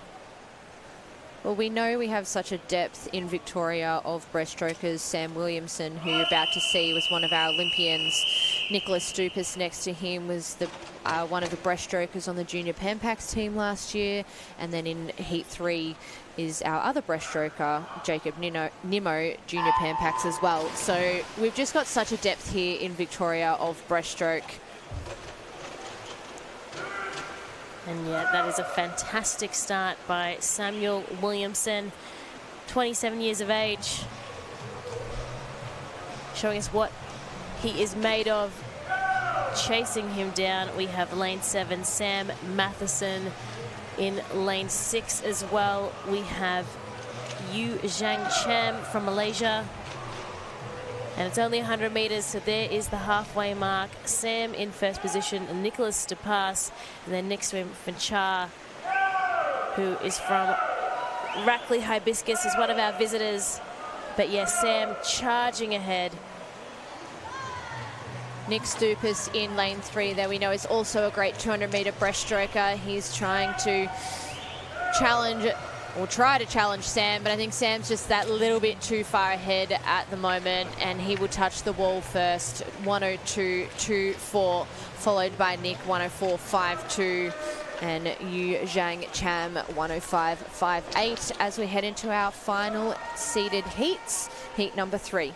Well, we know we have such a depth in Victoria of breaststrokers. Sam Williamson, who you're about to see, was one of our Olympians. Nicholas Stupas next to him was the one of the breaststrokers on the Junior Pan Pacs team last year. And then in Heat 3 is our other breaststroker, Jacob Nimmo, Junior Pan Pacs as well. So we've just got such a depth here in Victoria of breaststroke. And yeah, that is a fantastic start by Samuel Williamson, 27 years of age, showing us what he is made of. Chasing him down, we have lane 7, Sam Matheson. In lane 6 as well, we have Yu Zhang Cham from Malaysia. And it's only 100 metres, so there is the halfway mark. Sam in first position, and Nicholas Stupas, and then next to him, Finchar, who is from Rackley Hibiscus, is one of our visitors. But yeah, Sam charging ahead. Nick Stupas in lane 3 there we know is also a great 200-metre breaststroker. He's trying to challenge or try to challenge Sam, but I think Sam's just that little bit too far ahead at the moment, and he will touch the wall first. 102.24, followed by Nick 104.52, and Yu Zhang Cham 105.58 as we head into our final seeded heats, heat number 3.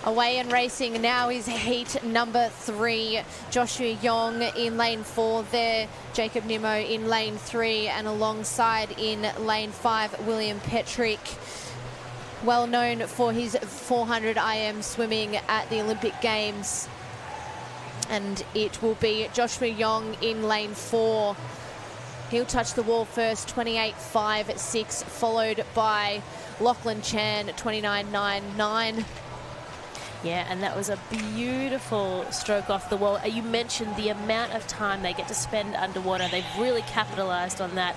Away and racing now is heat number 3. Joshua Yong in lane 4 there. Jacob Nimmo in lane 3, and alongside in lane 5, William Petrick. Well known for his 400 IM swimming at the Olympic Games. And it will be Joshua Yong in lane 4. He'll touch the wall first, 28.56, followed by Lachlan Chan, 29.99. Yeah, and that was a beautiful stroke off the wall. You mentioned the amount of time they get to spend underwater. They've really capitalized on that.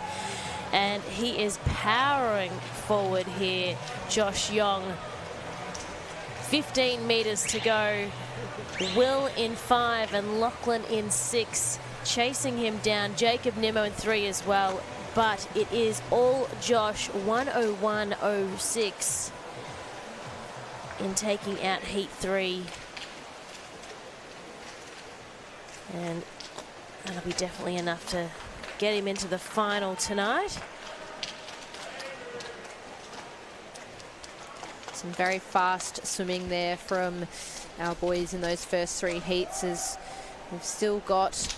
And he is powering forward here, Josh Yong. 15 metres to go. Will in 5 and Lachlan in 6. Chasing him down, Jacob Nimmo in 3 as well. But it is all Josh, 101.06. In taking out heat 3. And that'll be definitely enough to get him into the final tonight. Some very fast swimming there from our boys in those first 3 heats, as we've still got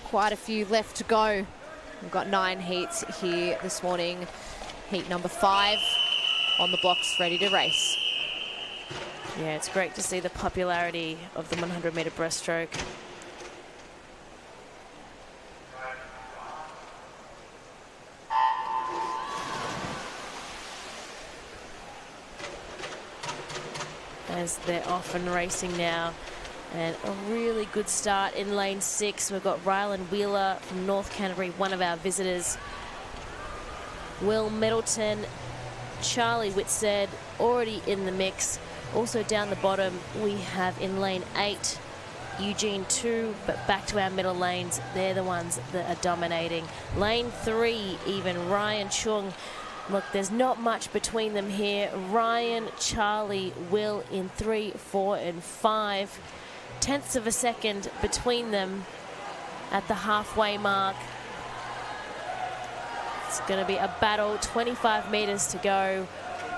quite a few left to go. We've got 9 heats here this morning. Heat number 5 on the blocks, ready to race. Yeah, it's great to see the popularity of the 100-metre breaststroke. As they're off and racing now. And a really good start in lane 6. We've got Rylan Wheeler from North Canterbury, one of our visitors. Will Middleton, Charlie Whitsted already in the mix. Also down the bottom, we have in lane 8, Eugene 2, but back to our middle lanes. They're the ones that are dominating. Lane 3, even Ryan Chung. Look, there's not much between them here. Ryan, Charlie, Will in 3, 4, and 5. Tenths of a second between them at the halfway mark. It's going to be a battle, 25 meters to go.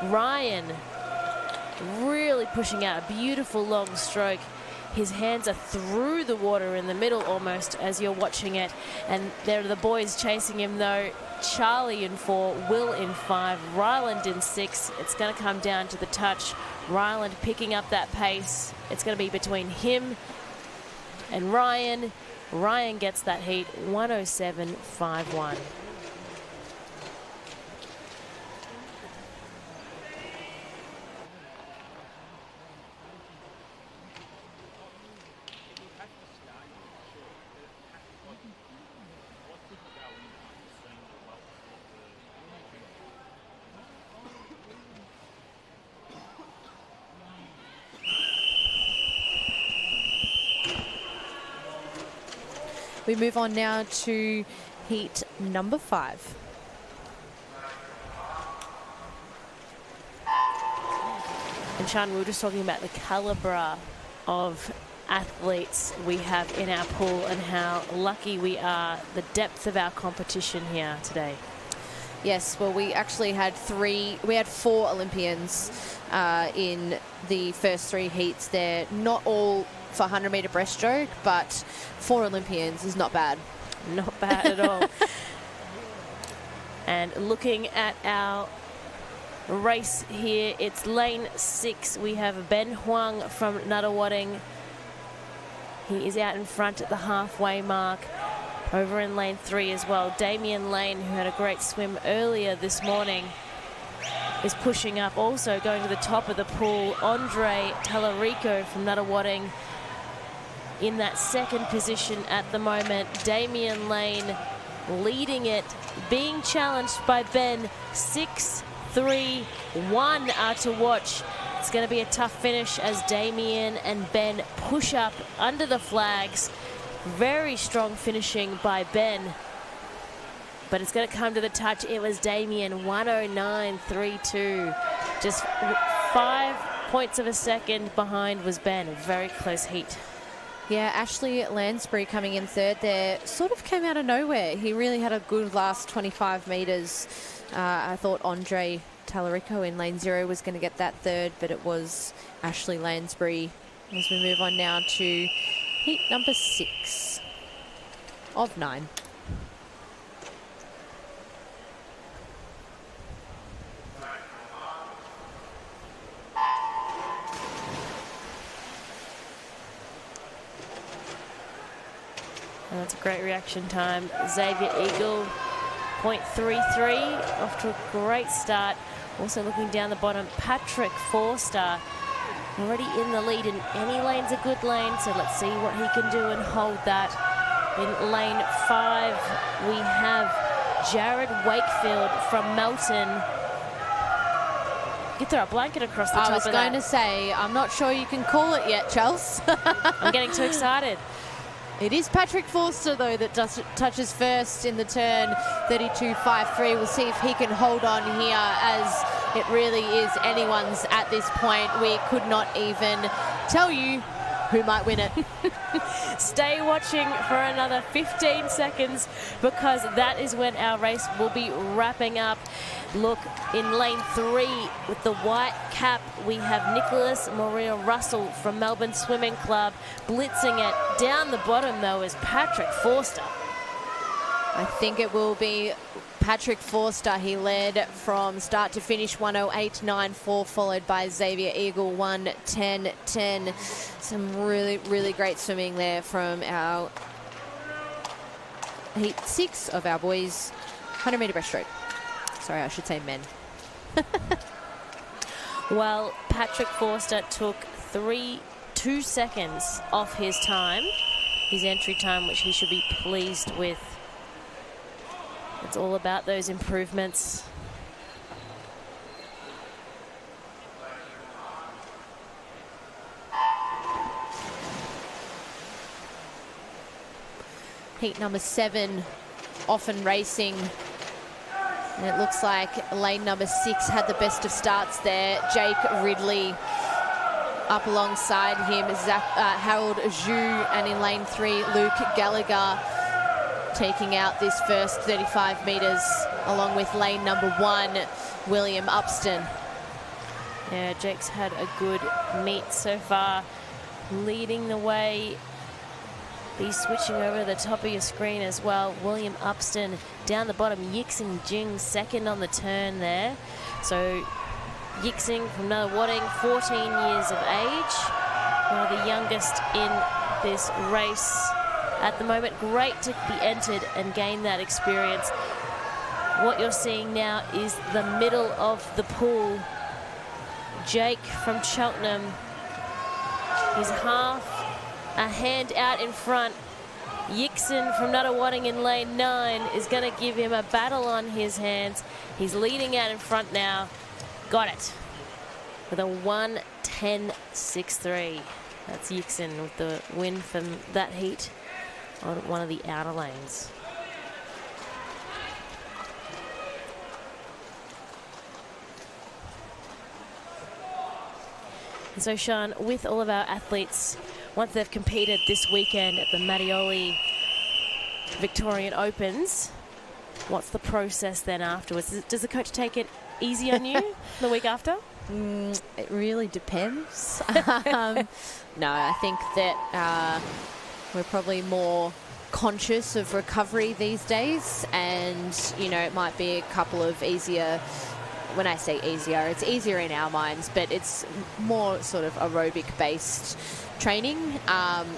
Ryan really pushing out a beautiful long stroke. His hands are through the water in the middle almost as you're watching it. And there are the boys chasing him though. Charlie in 4, Will in 5, Ryland in 6. It's going to come down to the touch. Ryland picking up that pace. It's going to be between him and Ryan. Ryan gets that heat, 107.51. We move on now to heat number 5. And Sean, we were just talking about the calibre of athletes we have in our pool and how lucky we are, the depth of our competition here today. Yes, well, we actually had 4 Olympians in the first 3 heats there. Not all for 100-metre breaststroke, but 4 Olympians is not bad. Not bad at all. And looking at our race here, it's lane 6. We have Ben Huang from Nuttawading. He is out in front at the halfway mark. Over in lane 3 as well, Damien Lane, who had a great swim earlier this morning, is pushing up. Also going to the top of the pool, Andre Tallarico from Nuttawading in that second position at the moment. Damien Lane leading it, being challenged by Ben. 6, 3, 1 are to watch. It's going to be a tough finish as Damien and Ben push up under the flags. Very strong finishing by Ben, but it's going to come to the touch. It was Damien, 109.32. Just 5 points of a second behind was Ben. A very close heat. Yeah, Ashley Lansbury coming in third there sort of came out of nowhere. He really had a good last 25 metres. I thought Andre Tallarico in lane 0 was going to get that third, but it was Ashley Lansbury. As we move on now to heat number 6 of 9. And that's a great reaction time. Xavier Eagle, 0.33, off to a great start. Also looking down the bottom, Patrick Forster, already in the lead, and any lane's a good lane, so let's see what he can do and hold that. In lane 5, we have Jared Wakefield from Melton. You throw a blanket across the top of that. I was going to say, I'm not sure you can call it yet, Chels. I'm getting too excited. It is Patrick Forster, though, that touches first in the turn, 32.53. We'll see if he can hold on here, as it really is anyone's at this point. We could not even tell you who might win it. Stay watching for another 15 seconds, because that is when our race will be wrapping up. Look, in lane 3 with the white cap, we have Nicholas Maria Russell from Melbourne Swimming Club blitzing it. Down the bottom, though, is Patrick Forster. I think it will be Patrick Forster. He led from start to finish, 108.94, followed by Xavier Eagle, 110.10. Some really, really great swimming there from our heat 6 of our boys, 100-metre breaststroke. Sorry, I should say men. Well, Patrick Forster took 2 seconds off his time, his entry time, which he should be pleased with. It's all about those improvements. heat number 7, often racing. And it looks like lane number 6 had the best of starts there. Jake Ridley up alongside him, Harold Zhu, and in lane 3, Luke Gallagher taking out this first 35 metres, along with lane number 1, William Upston. Yeah, Jake's had a good meet so far, leading the way. Be switching over to the top of your screen as well. William Upston down the bottom. Yixing Jing second on the turn there. So Yixing from Nunawading, 14 years of age. One of the youngest in this race at the moment. Great to be entered and gain that experience. What you're seeing now is the middle of the pool. Jake from Cheltenham. He's half a hand out in front. Yixon from Nunawading in lane 9 is going to give him a battle on his hands. He's leading out in front now. Got it. With a 1:10.63. That's Yixon with the win from that heat on one of the outer lanes. And so, Sean, with all of our athletes, once they've competed this weekend at the Mattioli Victorian Opens, what's the process then afterwards? Does the coach take it easy on you the week after? It really depends. No, I think that we're probably more conscious of recovery these days, and, you know, it might be a couple of easier. When I say easier, it's easier in our minds, but it's more sort of aerobic-based training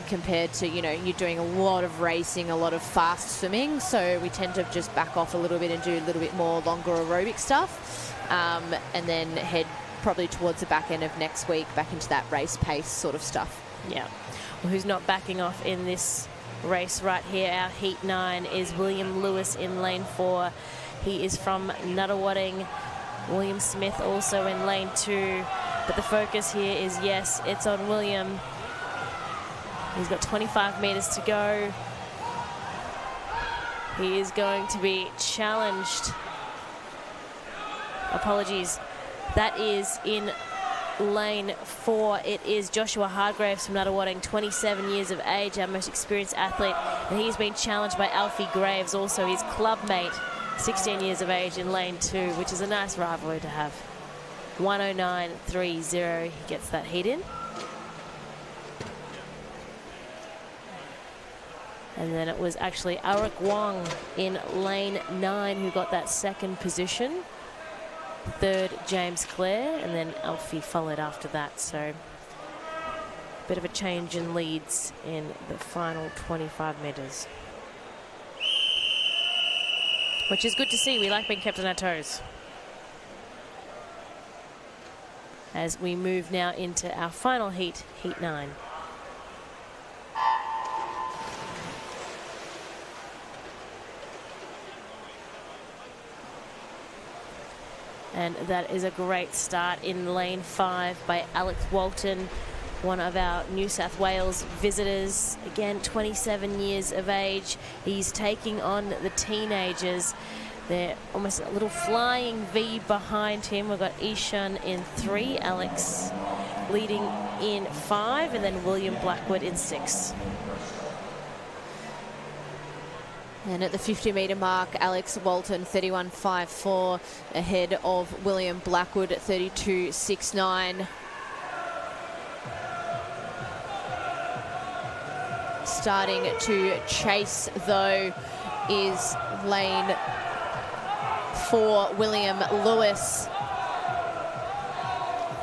compared to, you know, you're doing a lot of racing, a lot of fast swimming. So we tend to just back off a little bit and do a little bit more longer aerobic stuff, and then head probably towards the back end of next week back into that race pace sort of stuff. Yeah. Well, who's not backing off in this race right here? Our heat 9 is William Lewis in lane 4. He is from Nunawading. William Smith also in lane 2, but the focus here is, yes, it's on William. He's got 25 meters to go. He is going to be challenged. Apologies. That is in lane 4. It is Joshua Hargraves from Nunawading, 27 years of age, our most experienced athlete, and he's been challenged by Alfie Graves, also his club mate, 16 years of age, in lane 2, which is a nice rivalry to have. 1:09.30, he gets that heat in. And then it was actually Arik Wong in lane 9 who got that second position. Third, James Clare, and then Alfie followed after that. So bit of a change in leads in the final 25 meters. Which is good to see. We like being kept on our toes. As we move now into our final heat, heat 9. And that is a great start in lane 5 by Alex Walton, one of our New South Wales visitors. Again, 27 years of age. He's taking on the teenagers. They're almost a little flying V behind him. We've got Ishan in 3, Alex leading in 5, and then William Blackwood in 6. And at the 50-metre mark, Alex Walton, 31.54, ahead of William Blackwood at 32.69. Starting to chase, though, is lane 4, William Lewis.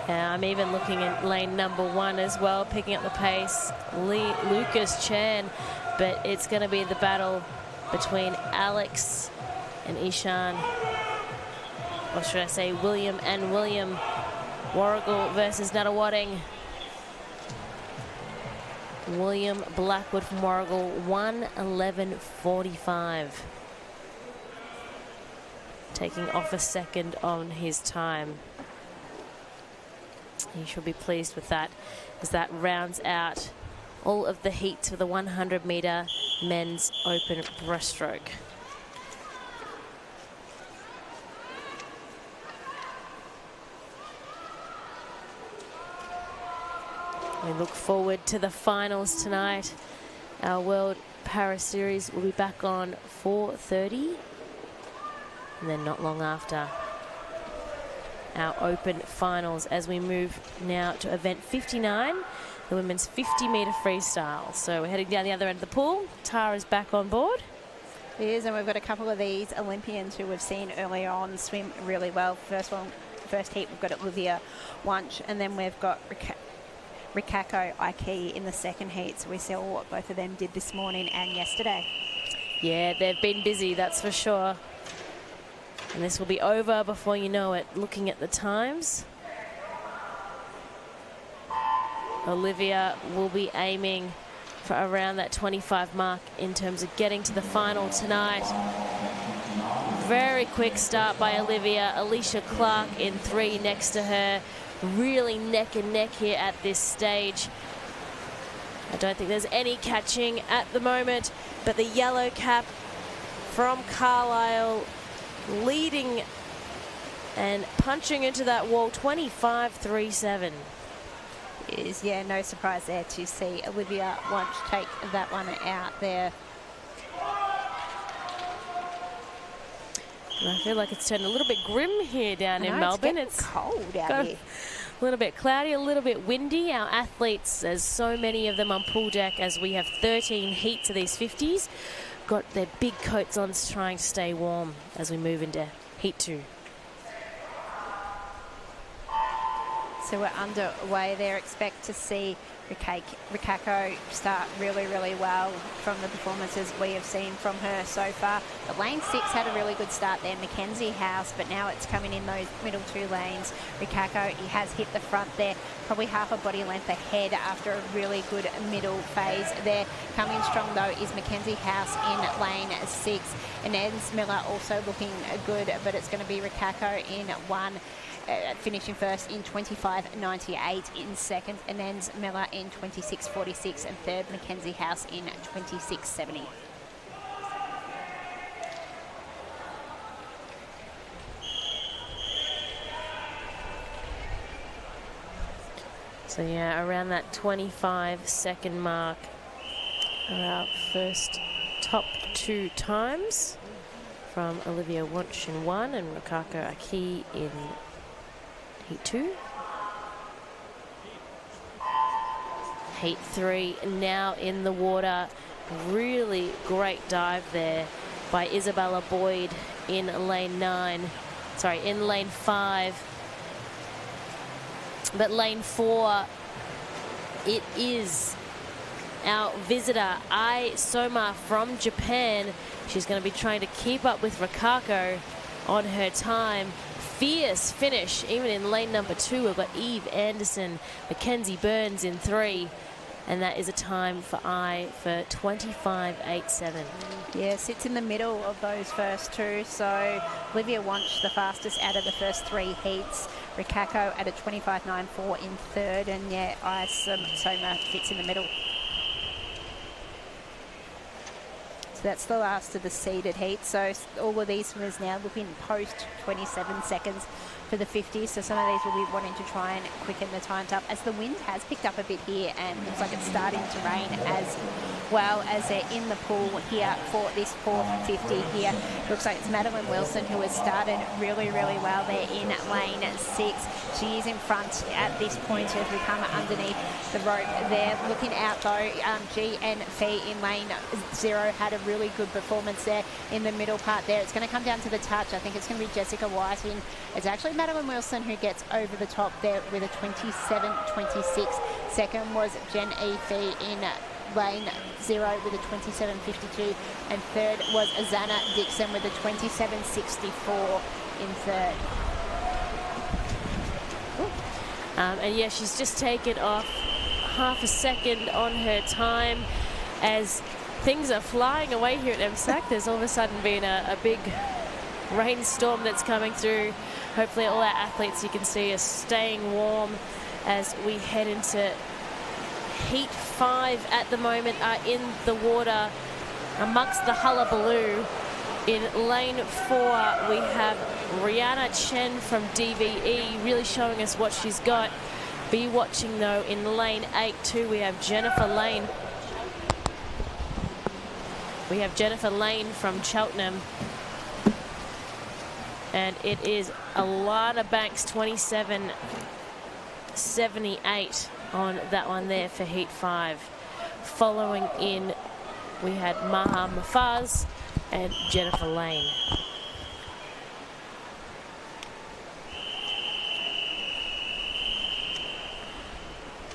Yeah, I'm even looking at lane number 1 as well, picking up the pace. Lucas Chan, but it's going to be the battle between Alex and Ishan. Or should I say William and William. Warragul versus Nunawading. William Blackwood from Warragul, 1:11.45. Taking off a second on his time. He should be pleased with that, as that rounds out all of the heats for the 100-metre men's open breaststroke. We look forward to the finals tonight. Our World Para Series will be back on 4:30, and then not long after, our open finals as we move now to event 59, the women's 50-metre freestyle. So we're heading down the other end of the pool. Tara's back on board. It is, and we've got a couple of these Olympians who we've seen earlier on swim really well. First heat, we've got Olivia Wunsch, and then we've got Rikako Aiki in the second heat. So we saw what both of them did this morning and yesterday. Yeah, they've been busy, that's for sure. And this will be over before you know it. Looking at the times, Olivia will be aiming for around that 25 mark in terms of getting to the final tonight. Very quick start by Olivia. Alicia Clark in 3 next to her. Really neck and neck here at this stage. I don't think there's any catching at the moment, but the yellow cap from Carlisle leading and punching into that wall, 25.37. Is, yeah, no surprise there to see Olivia Wunsch take that one out there. And I feel like it's turned a little bit grim here down in Melbourne. It's cold out here. A little bit cloudy, a little bit windy. Our athletes, there's so many of them on pool deck as we have 13 heats of these 50s, got their big coats on trying to stay warm as we move into heat 2. So we're underway there. Expect to see Rikako start really, really well from the performances we have seen from her so far. But lane 6 had a really good start there, Mackenzie House, but now it's coming in those middle 2 lanes. Rikako, he has hit the front there, probably half a body length ahead after a really good middle phase there. Coming strong though is Mackenzie House in lane 6. And Enz Miller also looking good, but it's going to be Rikako in 1. Finishing first in 25.98 in second, and then Miller in 26.46, and third Mackenzie House in 26.70. So yeah, around that 25-second mark are our first top 2 times from Olivia Wunsch in 1 and Rikako Aiki in heat 2. Heat 3 now in the water. Really great dive there by Isabella Boyd in lane 5. But lane 4, it is our visitor, Ai Soma from Japan. She's going to be trying to keep up with Rikako on her time. Fierce finish, even in lane number 2. We've got Eve Anderson, Mackenzie Burns in 3. And that is a time for Ai for 25.87. Yeah, sits in the middle of those first 2. So Olivia Wunsch, the fastest out of the first 3 heats. Rikako at a 25.94 in third. And yeah, Ai Soma fits in the middle. So that's the last of the seeded heat. So all of these swimmers now looking post 27 seconds for the 50. So some of these will be wanting to try and quicken the times up as the wind has picked up a bit here and looks like it's starting to rain as well as they're in the pool here for this 4th 50 here. Looks like it's Madeline Wilson who has started really, really well there in lane 6. She is in front at this point as we come underneath the rope there. Looking out though, GN Fee in lane 0 had a really good performance there in the middle part there. It's going to come down to the touch. I think it's going to be Jessica Whiting. It's actually Madeline Wilson who gets over the top there with a 27.26. Second was Jen E. Fee in lane 0 with a 27.52, and third was Azana Dixon with a 27.64 in third. And yeah, she's just taken off half a second on her time as things are flying away here at MSAC. There's all of a sudden been a big rainstorm that's coming through. Hopefully all our athletes, you can see, are staying warm as we head into Heat 5 at the moment are in the water amongst the hullabaloo. In lane 4, we have Rihanna Chen from DVE really showing us what she's got. Be watching though in lane 8 too. We have Jennifer Lane. We have Jennifer Lane from Cheltenham. And it is Alana Banks 27.78 on that one there for Heat 5. Following in, we had Maha Mafaz and Jennifer Lane.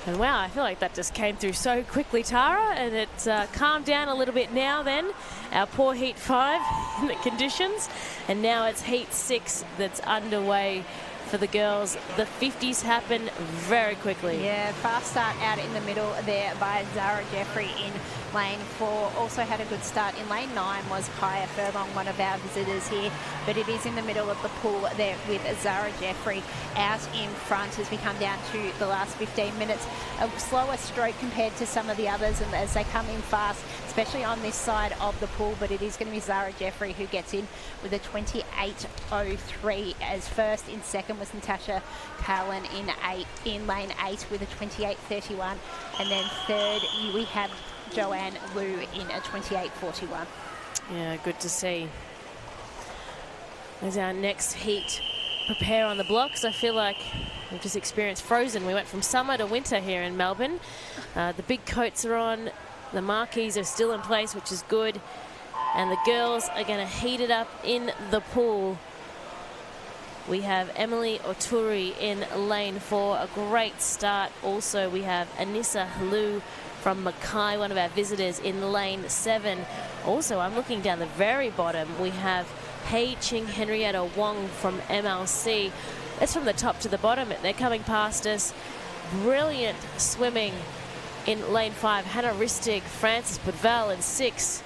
And wow, I feel like that just came through so quickly, Tara, and it's calmed down a little bit now then. Our poor Heat 5 in the conditions. And now it's Heat 6 that's underway for the girls. The 50s happen very quickly. Yeah, fast start out in the middle there by Zara Jeffrey in lane 4. Also had a good start in lane 9 was Kaya Furlong, one of our visitors here. But it is in the middle of the pool there with Zara Jeffrey out in front as we come down to the last 15 minutes. A slower stroke compared to some of the others, and as they come in fast, especially on this side of the pool. But it is going to be Zara Jeffrey who gets in with a 28.03 as first. In second was Natasha Carlin in lane 8 with a 28.31, and then third we have Joanne Liu in a 28.41. Yeah, good to see. As our next heat prepare on the blocks, I feel like we've just experienced Frozen. We went from summer to winter here in Melbourne. The big coats are on, the marquees are still in place, which is good, and the girls are going to heat it up in the pool. We have Emily Oturi in lane 4, a great start. Also, we have Anissa Halou from Mackay, one of our visitors, in lane 7. Also, I'm looking down the very bottom. We have Hei Ching Henrietta Wong from MLC. That's from the top to the bottom. They're coming past us. Brilliant swimming in lane 5. Hannah Ristig, Frances Budval in 6.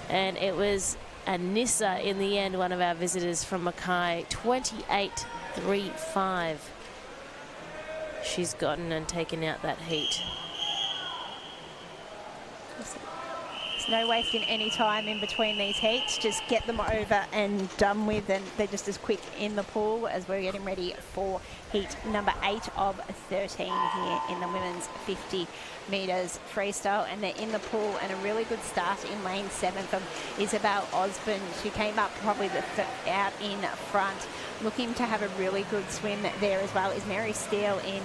And it was Anissa in the end, one of our visitors from Mackay, 28.35. She's gotten and taken out that heat. There's no wasting any time in between these heats. Just get them over and done with, and they're just as quick in the pool as we're getting ready for heat number 8 of 13 here in the women's 50 metres freestyle. And they're in the pool, and a really good start in lane 7 from Isabel Osborne. She came up probably out in front. Looking to have a really good swim there as well is Mary Steele in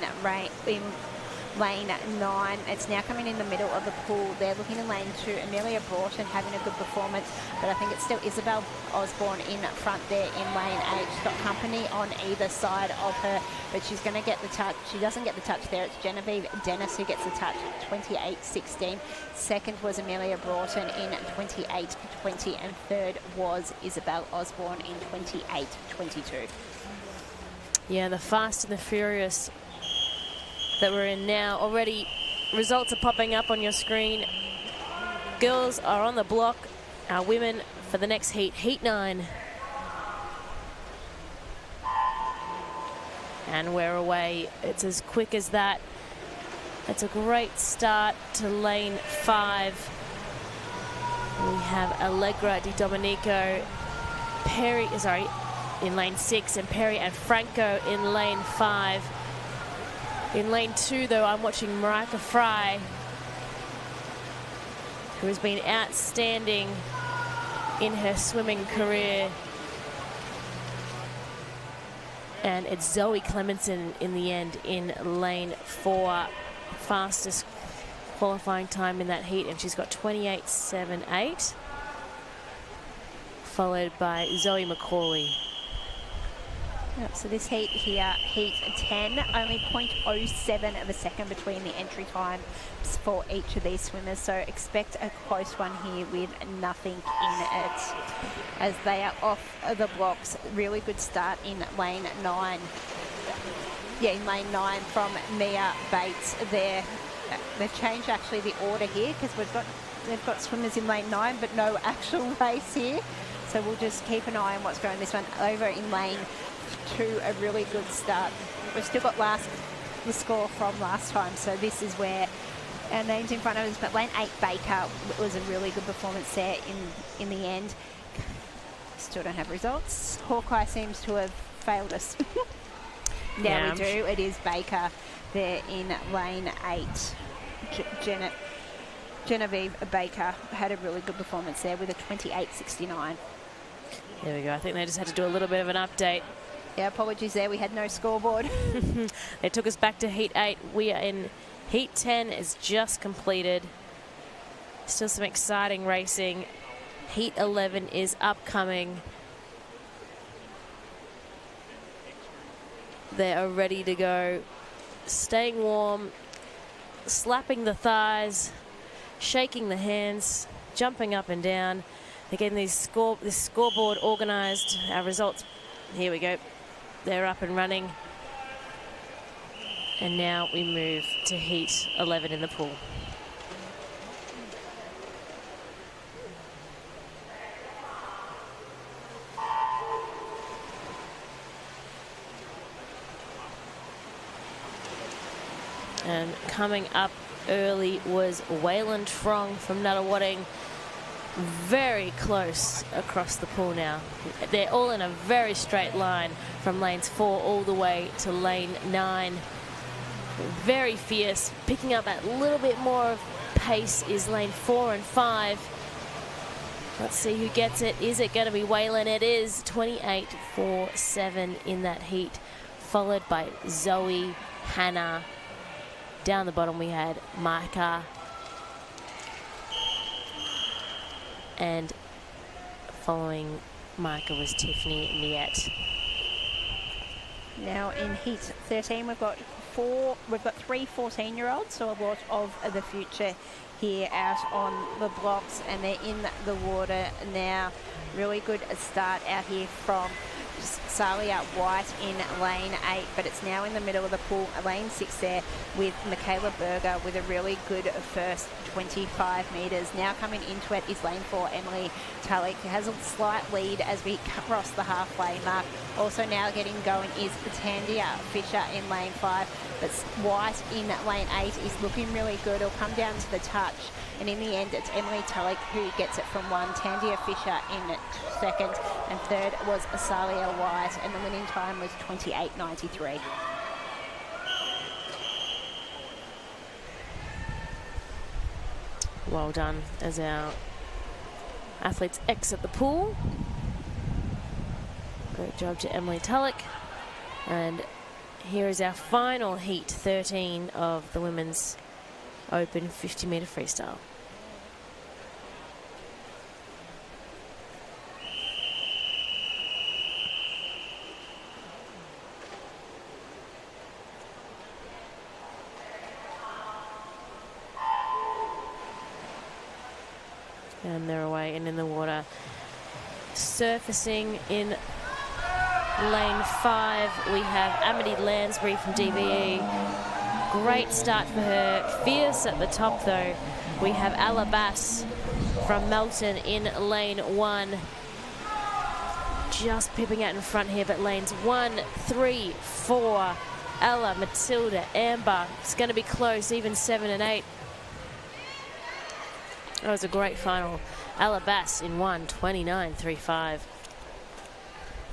lane 9. It's now coming in the middle of the pool. They're looking in lane 2. Amelia Broughton having a good performance, but I think it's still Isabel Osborne in front there in lane 8. She's got company on either side of her, but she's going to get the touch. She doesn't get the touch there. It's Genevieve Dennis who gets the touch, 28.16. Second was Amelia Broughton in 28.20, and third was Isabel Osborne in 28.22. Yeah, the Fast and the Furious that we're in now. Already results are popping up on your screen. Girls are on the block. Our women for the next heat, heat 9. And we're away. It's as quick as that. It's a great start to lane 5. We have Allegra Di Domenico, in lane 6, and Perry and Franco in lane 5. In lane 2, though, I'm watching Marika Fry, who has been outstanding in her swimming career. And it's Zoe Clemenson in the end in lane 4. Fastest qualifying time in that heat, and she's got 28.78. Followed by Zoe McCauley. Yep, so this heat here, heat 10, only 0.07 of a second between the entry times for each of these swimmers. So expect a close one here with nothing in it as they are off the blocks. Really good start in lane 9. Yeah, in lane 9 from Mia Bates there. They've changed actually the order here because they've got swimmers in lane 9 but no actual race here. So we'll just keep an eye on what's going on this one. Over in lane 2, a really good start. We've still got the score from last time, so this is where our names in front of us, but lane 8 Baker was a really good performance there in the end. Still don't have results. Hawkeye seems to have failed us. There we do. It is Baker there in lane 8. Genevieve Baker had a really good performance there with a 28.69. There we go. I think they just had to do a little bit of an update. Yeah, apologies there. We had no scoreboard. They took us back to Heat 8. We are in Heat 10 is just completed. Still some exciting racing. Heat 11 is upcoming. They are ready to go. Staying warm, slapping the thighs, shaking the hands, jumping up and down. Again, this scoreboard organised. Our results, here we go. They're up and running. And now we move to Heat 11 in the pool. And coming up early was Waylon Trong from Nuttawading. Very close across the pool now. They're all in a very straight line from lanes 4 all the way to lane 9. Very fierce. Picking up that little bit more of pace is lane 4 and 5. Let's see who gets it. Is it going to be Waylon? It is. 28.47 in that heat, followed by Zoe, Hannah. Down the bottom we had Micah. And following Micah was Tiffany Niet. Now in Heat 13 we've got 3 14-year-olds, so a lot of the future here out on the blocks, and they're in the water now. Really good start out here from Salia White in lane 8, but it's now in the middle of the pool, lane 6 there with Michaela Berger with a really good first 25 metres. Now coming into it is lane 4, Emily Tulloch, who has a slight lead as we cross the halfway mark. Also now getting going is Tandia Fisher in lane 5, but White in lane 8 is looking really good. It'll come down to the touch, and in the end it's Emily Tulloch who gets it from 1, Tandia Fisher in 2nd, and 3rd was Asalia White, and the winning time was 28.93. Well done as our athletes exit the pool. Great job to Emily Tulloch. And here is our final Heat 13 of the Women's Open 50-metre freestyle. And they're away and in the water. Surfacing in lane 5, we have Amity Lansbury from DBE. Great start for her. Fierce at the top, though. We have Ella Bass from Melton in lane 1. Just pipping out in front here, but lanes 1, 3, 4. Ella, Matilda, Amber. It's going to be close, even 7 and 8. That was a great final. Ella Bass in 1, 29.35.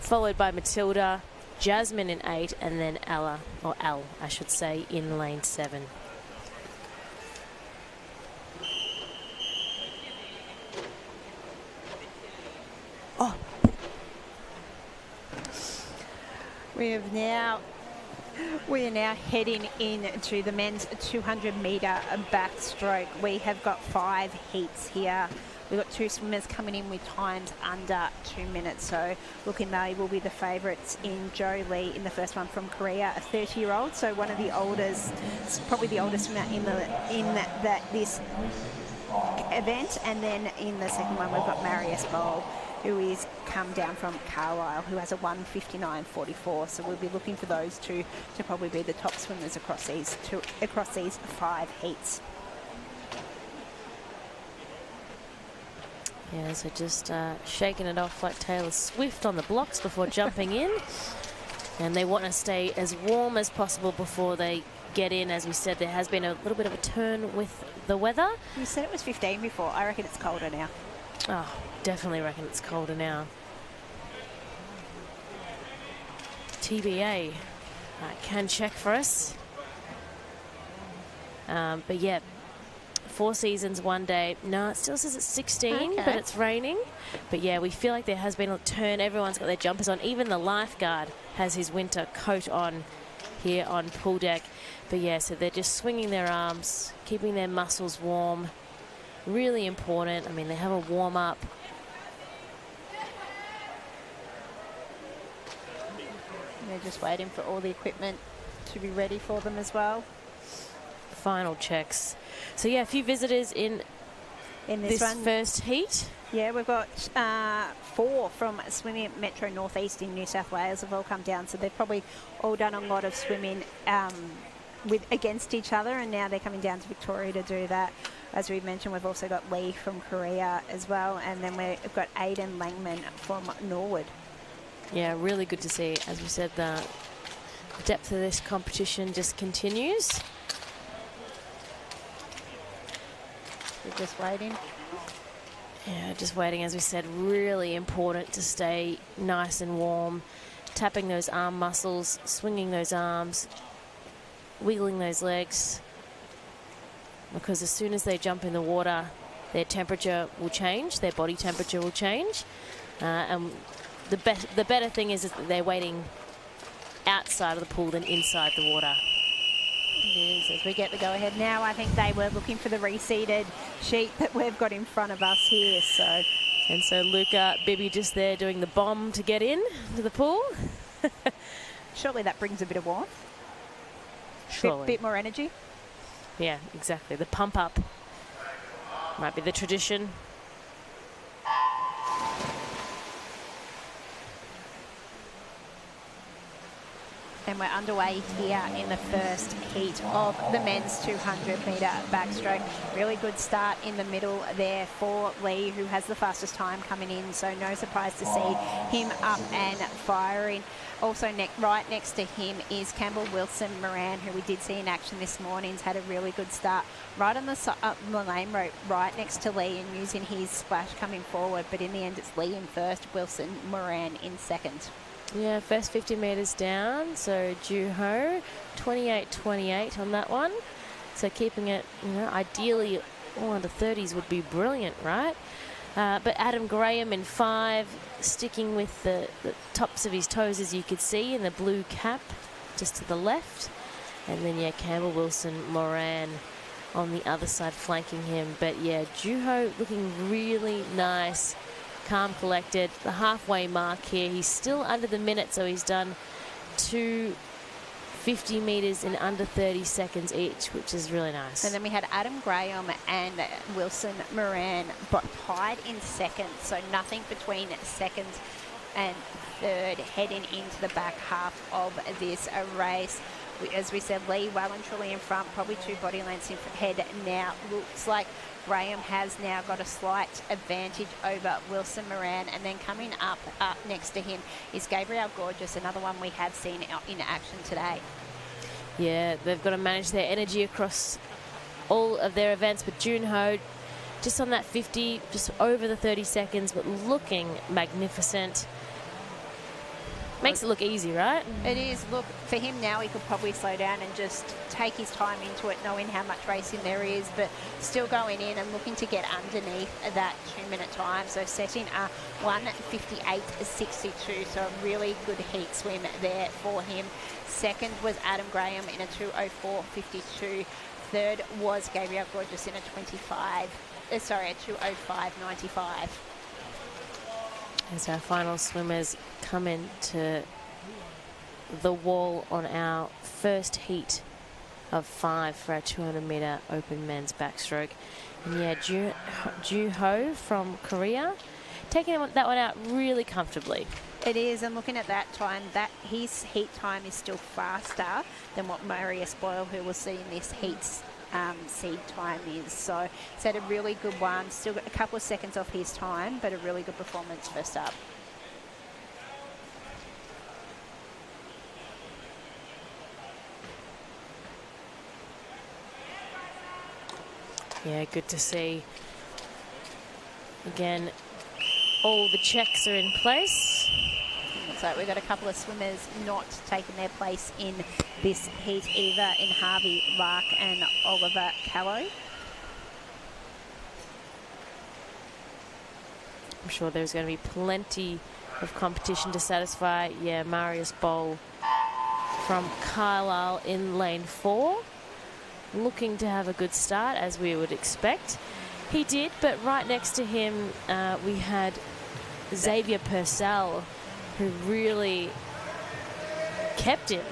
Followed by Matilda, Jasmine in 8, and then Ella, or Al, I should say, in lane 7. Oh. We are now heading into the men's 200-metre backstroke. We have got 5 heats here. We've got 2 swimmers coming in with times under 2 minutes. So looking they will be the favourites in Jo Lee in the first one from Korea, a 30-year-old. So one of the oldest, probably the oldest swimmer in this event. And then in the second one we've got Marius Bowl, who is come down from Carlisle, who has a 1:59.44. So we'll be looking for those two to probably be the top swimmers across these 5 heats. Yeah, so just shaking it off like Taylor Swift on the blocks before jumping in. And they want to stay as warm as possible before they get in. As we said, there has been a little bit of a turn with the weather. You said it was 15 before. I reckon it's colder now. Oh, definitely reckon it's colder now. TBA can check for us. But yeah, 4 seasons, 1 day. No, it still says it's 16, okay, but it's raining. But yeah, we feel like there has been a turn. Everyone's got their jumpers on. Even the lifeguard has his winter coat on here on pool deck. But yeah, so they're just swinging their arms, keeping their muscles warm. Really important. I mean, they have a warm-up. They're just waiting for all the equipment to be ready for them as well. Final checks. So yeah, a few visitors in this one. First heat. Yeah, we've got 4 from swimming at Metro Northeast in New South Wales have all come down, so they've probably all done a lot of swimming against each other, and now they're coming down to Victoria to do that. As we mentioned, we've also got Lee from Korea as well, and then we've got Aidan Langman from Norwood. Yeah, really good to see. As we said, the depth of this competition just continues. We're just waiting. Yeah, just waiting. As we said, really important to stay nice and warm, tapping those arm muscles, swinging those arms, wiggling those legs, because as soon as they jump in the water, their temperature will change, their body temperature will change, and the better thing is that they're waiting outside of the pool than inside the water. It is, as we get the go-ahead now. I think they were looking for the reseeded sheet that we've got in front of us here. And so Luca Bibby just there doing the bomb to get in to the pool. Surely that brings a bit of warmth. Surely. Bit more energy. Yeah, exactly. The pump up might be the tradition. And we're underway here in the first heat of the men's 200-metre backstroke. Really good start in the middle there for Lee, who has the fastest time coming in, so no surprise to see him up and firing. Also right next to him is Campbell Wilson Moran, who we did see in action this morning. He's had a really good start right on the lane rope, right next to Lee, and using his splash coming forward. But in the end, it's Lee in first, Wilson Moran in second. Yeah, first 50 metres down, so Juho, 28.28 on that one. So keeping it, you know, ideally all under 30s would be brilliant, right? But Adam Graham in 5, sticking with the tops of his toes, as you could see, in the blue cap just to the left. And then, yeah, Campbell Wilson Moran on the other side flanking him. But, yeah, Juho looking really nice. Calm, collected. The halfway mark here, he's still under the minute, so he's done 2 50 metres in under 30 seconds each, which is really nice. And then we had Adam Graham and Wilson Moran tied in second, so nothing between second and third heading into the back half of this race. As we said, Lee well and truly in front, probably 2 body lengths in head now. Looks like Graham has now got a slight advantage over Wilson Moran, and then coming up next to him is Gabriel Gorgeous, another one we have seen in action today. Yeah, they've got to manage their energy across all of their events, but Junho just on that 50, just over the 30 seconds, but looking magnificent. Makes it look easy, right? It is. Look, for him now, he could probably slow down and just take his time into it, knowing how much racing there is, but still going in and looking to get underneath that 2-minute time. So setting a 1:58.62, so a really good heat swim there for him. Second was Adam Graham in a 2:04.52. Third was Gabriel Gorgeous in a 2:05.95. As our final swimmers come into the wall on our first heat of 5 for our 200-metre open men's backstroke. And yeah, Juho from Korea taking that one out really comfortably. It is, and looking at that time, that his heat time is still faster than what Marius Boyle, who we'll see in this heat's seed time is. So he's had a really good one, still got a couple of seconds off his time, but a really good performance first up. Yeah, good to see. Again, all the checks are in place. Looks like we've got a couple of swimmers not taking their place in this heat either, in Harvey Lark and Oliver Callow. I'm sure there's going to be plenty of competition to satisfy. Yeah, Marius Bowl from Carlisle in lane 4. Looking to have a good start, as we would expect. He did, but right next to him we had Xavier Purcell, who really kept him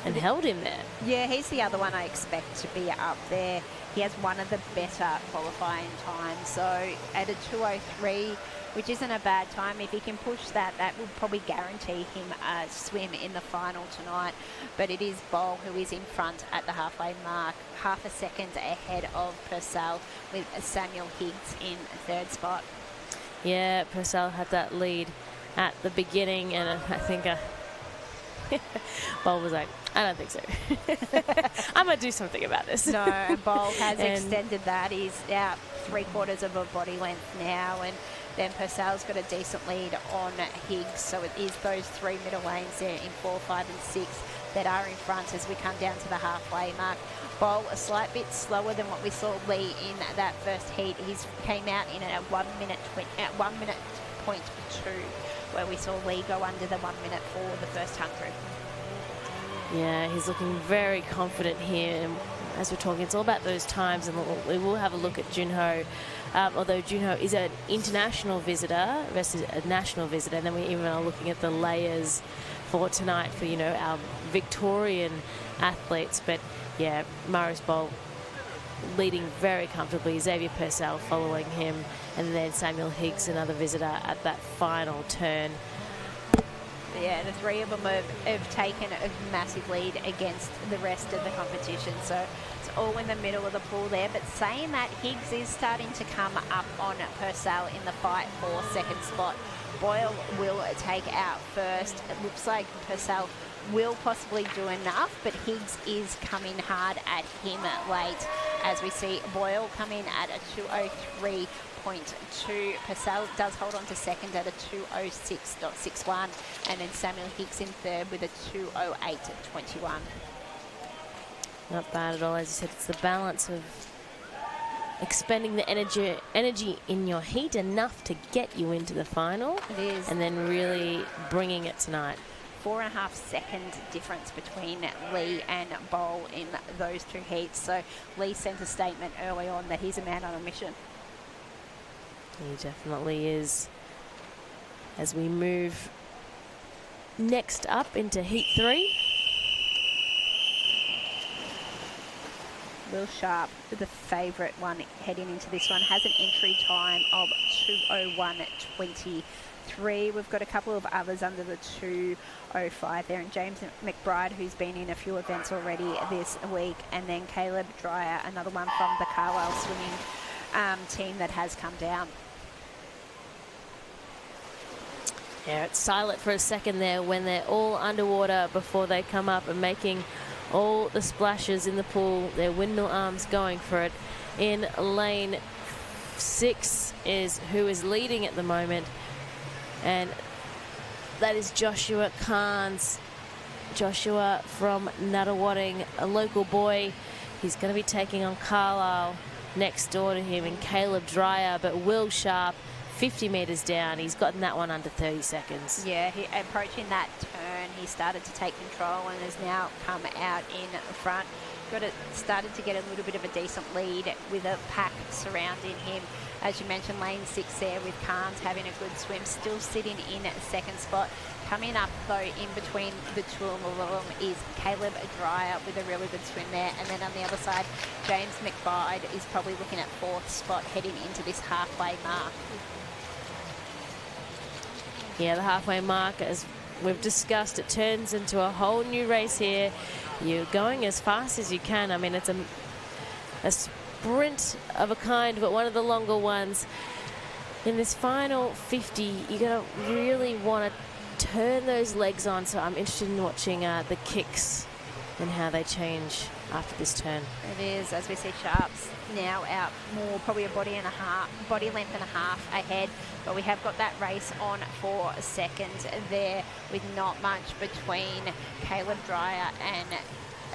and held him there. Yeah, he's the other one I expect to be up there. He has one of the better qualifying times. So at a 2:03, which isn't a bad time, if he can push that, that will probably guarantee him a swim in the final tonight. But it is Bowl who is in front at the halfway mark, half a second ahead of Purcell, with Samuel Higgs in third spot. Yeah, Purcell had that lead at the beginning, and I think Bowl was like, I don't think so. I'm going to do something about this. No, and Bowl has extended that. He's out 3/4 of a body length now, and then Purcell's got a decent lead on Higgs. So it is those 3 middle lanes there in 4, 5 and 6 that are in front as we come down to the halfway mark. Bowl a slight bit slower than what we saw Lee in that first heat. He came out in at 1 minute, at 1 minute .2, where we saw Lee go under the 1 minute for the first 100. Yeah, he's looking very confident here. And as we're talking, it's all about those times, and we will have a look at Junho. Although Junho is an international visitor versus a national visitor, and then we even are looking at the layers for tonight for, you know, our Victorian athletes. But yeah, Marius Bowl leading very comfortably, Xavier Purcell following him, and then Samuel Higgs, another visitor, at that final turn. Yeah, the three of them have taken a massive lead against the rest of the competition. So it's all in the middle of the pool there. But saying that, Higgs is starting to come up on Purcell in the fight for second spot. Boyle will take out first. It looks like Purcell will possibly do enough, but Higgs is coming hard at him late, as we see Boyle come in at a 2:03.2. Purcell does hold on to second at a 2:06.61, and then Samuel Higgs in third with a 2:08.21. Not bad at all. As you said, it's the balance of expending the energy in your heat enough to get you into the final. It is. And then really bringing it tonight. 4.5 second difference between Lee and Bowl in those two heats. So Lee sent a statement early on that he's a man on a mission. He definitely is. As we move next up into heat 3. Will Sharp, the favourite one heading into this one, has an entry time of 2:01.23. We've got a couple of others under the 2:05 there, and James McBride, who's been in a few events already this week, and then Caleb Dreyer, another one from the Carlisle swimming team that has come down. Yeah, it's silent for a second there when they're all underwater before they come up and making all the splashes in the pool. Their windmill arms going for it. In lane 6 is who is leading at the moment, and that is Joshua Carnes. Joshua from Nuttawading, a local boy. He's going to be taking on Carlisle next door to him, and Caleb Dreyer, but Will Sharp 50 metres down. He's gotten that one under 30 seconds. Yeah, approaching that turn, he started to take control and has now come out in front. Started to get a little bit of a decent lead with a pack surrounding him. As you mentioned, lane 6 there with Carnes having a good swim, still sitting in second spot. Coming up, though, in between the two of them is Caleb Dreyer with a really good swim there. And then on the other side, James McBride is probably looking at fourth spot heading into this halfway mark. Yeah, the halfway mark, as we've discussed, it turns into a whole new race here. You're going as fast as you can. I mean, it's a sprint of a kind, but one of the longer ones. In this final 50, you're going to really want to turn those legs on. So I'm interested in watching the kicks and how they change after this turn. It is, as we see Sharps now out more, probably a body length and a half ahead. But we have got that race on for a second there with not much between Caleb Dreyer and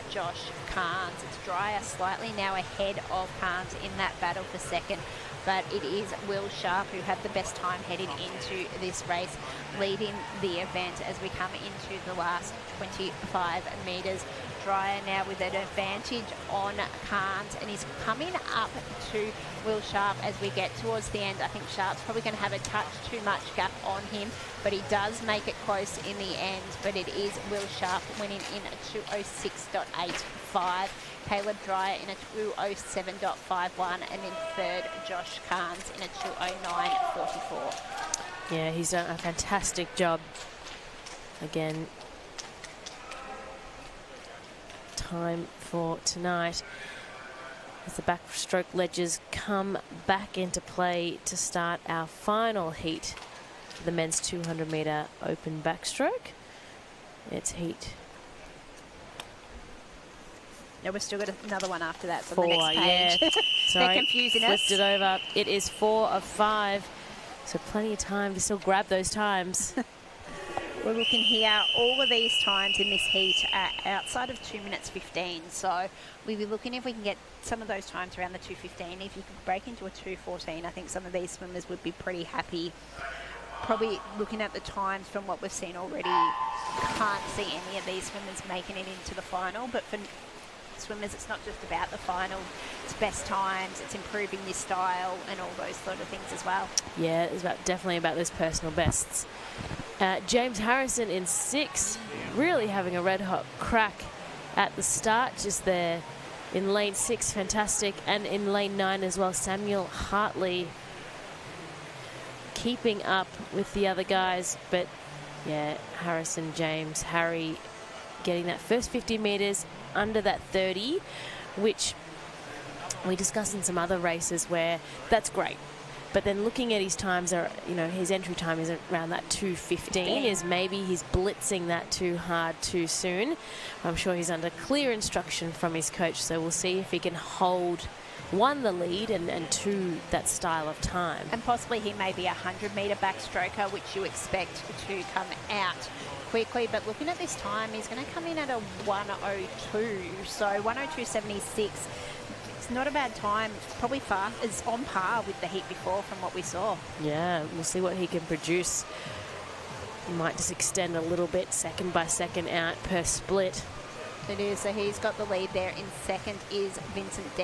Josh Carnes. It's Dreyer slightly now ahead of Carnes in that battle for second. But it is Will Sharp who had the best time heading into this race, leading the event as we come into the last 25 metres. Dreyer now with an advantage on Carnes, and he's coming up to Will Sharp as we get towards the end. I think Sharp's probably going to have a touch too much gap on him, but he does make it close in the end. But it is Will Sharp winning in a 2:06.85. Caleb Dreyer in a 2:07.51, and in third, Josh Carnes in a 2:09.44. Yeah, he's done a fantastic job. Again, time for tonight as the backstroke ledgers come back into play to start our final heat for the men's 200-metre open backstroke. It's heat. No, we've still got another one after that. So 4, the next page. yeah. Sorry, they're confusing us. flipped it over. It is 4 of 5, so plenty of time to still grab those times. We're looking here, all of these times in this heat are outside of 2 minutes 15. So we'll be looking if we can get some of those times around the 2:15. If you could break into a 2:14, I think some of these swimmers would be pretty happy. Probably looking at the times from what we've seen already, can't see any of these swimmers making it into the final. But for swimmers, it's not just about the final, it's best times, it's improving your style and all those sort of things as well. Yeah, it's definitely about those personal bests. James Harrison in 6, really having a red hot crack at the start, just there in lane 6, fantastic, and in lane 9 as well. Samuel Hartley keeping up with the other guys, but yeah, Harrison, James, Harry getting that first 50 metres under that 30, which we discussed in some other races where that's great. But then looking at his times, his entry time is around that 2:15, is maybe he's blitzing that too hard too soon. I'm sure he's under clear instruction from his coach, so we'll see if he can hold, 1, the lead, and 2, that style of time. And possibly he may be a 100-metre backstroker, which you expect to come out quickly. But looking at this time, he's going to come in at a 1:02, so 1:02.76. Not a bad time, probably is on par with the heat before from what we saw. Yeah, we'll see what he can produce. He might just extend a little bit second by second out per split. It is, so he's got the lead there. In second is Vincent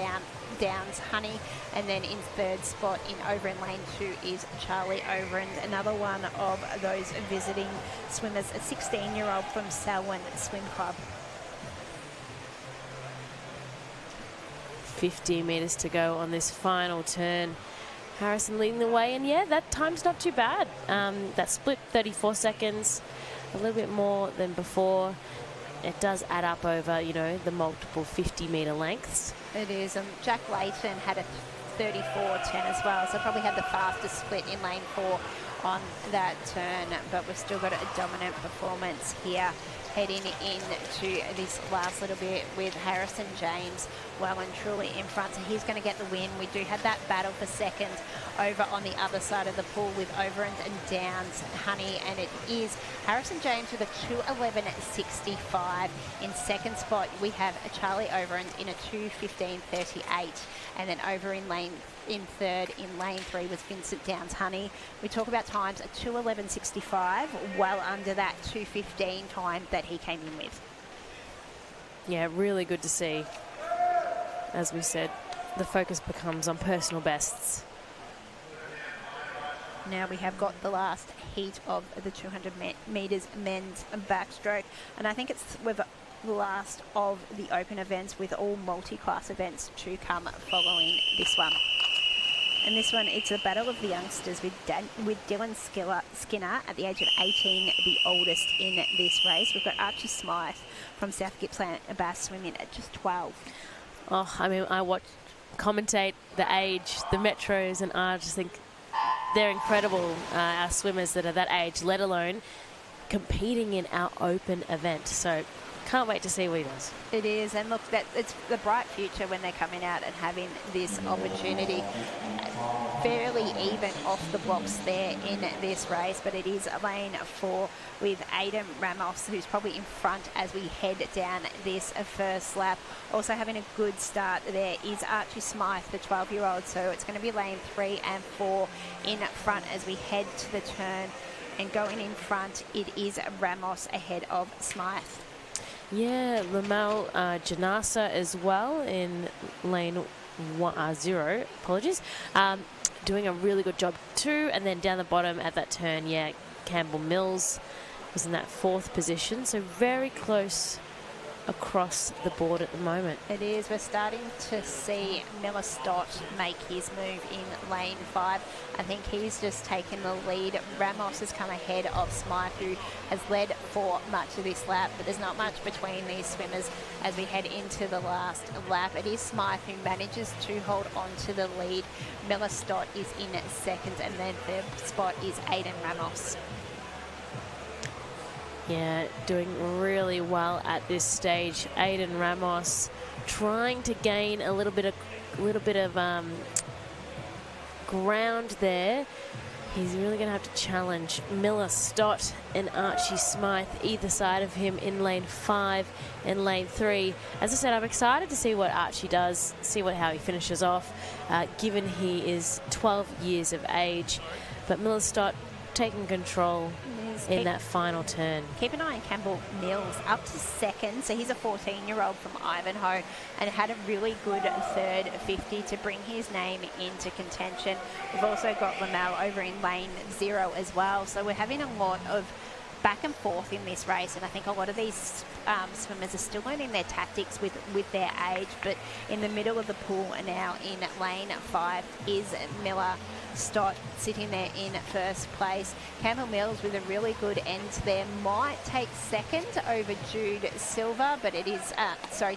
Downs Honey, and then in third spot over in lane 2 is Charlie Overend, another one of those visiting swimmers, a 16-year-old from Selwyn Swim Club. 50 metres to go on this final turn. Harrison leading the way, and yeah, that time's not too bad. That split 34 seconds, a little bit more than before. It does add up over, the multiple 50-metre lengths. It is. Jack Layton had a 34.10 as well, so probably had the fastest split in lane 4 on that turn, but we've still got a dominant performance here heading into this last little bit with Harrison James well and truly in front, so he's going to get the win. We do have that battle for second over on the other side of the pool with Overend and Downs Honey, and it is Harrison James with a 2:11.65. In second spot we have Charlie Overend in a 2:15.38, and then over in third in lane 3 was Vincent Downs Honey. We talk about times, a 2:11.65, well under that 2:15 time that he came in with. Yeah, really good to see. As we said, the focus becomes on personal bests. Now we have got the last heat of the 200 metres men's backstroke, and I think it's the last of the open events, with all multi-class events to come following this one. And this one, it's a battle of the youngsters with Dylan Skinner at the age of 18, the oldest in this race. We've got Archie Smythe from South Gippsland Bass swimming at just 12. Oh, I mean, I commentate the age, the metros, and I just think they're incredible, our swimmers that are that age, let alone competing in our open event. So Can't wait to see what he does. It is, and look, that it's the bright future when they're coming out and having this opportunity. Fairly even off the blocks there in this race, but it is lane 4 with Aiden Ramos, who's probably in front as we head down this first lap. Also having a good start there is Archie Smythe, the 12-year-old, so it's going to be lane 3 and 4 in front as we head to the turn. And going in front, it is Ramos ahead of Smythe. Yeah, Lamel Janasa as well in lane 0, apologies. Doing a really good job too. And then down the bottom at that turn, yeah, Campbell Mills was in that 4th position. So very close across the board at the moment. It is. We're starting to see Miller Stott make his move in lane 5. I think he's just taken the lead. Ramos has come ahead of Smythe, who has led for much of this lap, but there's not much between these swimmers as we head into the last lap. It is Smythe who manages to hold on to the lead. Miller Stott is in 2nd, and then 3rd spot is Aiden Ramos. Yeah, doing really well at this stage. Aiden Ramos trying to gain a little bit of ground there. He's really going to have to challenge Miller Stott and Archie Smythe either side of him in lane 5 and lane 3. As I said, I'm excited to see what Archie does, see how he finishes off, given he is 12 years of age. But Miller Stott taking control in that final turn. Keep an eye on Campbell Mills, up to 2nd. So he's a 14-year-old from Ivanhoe and had a really good 3rd 50 to bring his name into contention. We've also got Lamel over in lane 0 as well. So we're having a lot of back and forth in this race, and I think a lot of these swimmers are still learning their tactics with their age. But in the middle of the pool now in lane 5 is Miller Stott sitting there in 1st place. Campbell Mills with a really good end there might take 2nd over Jude Silva, but it is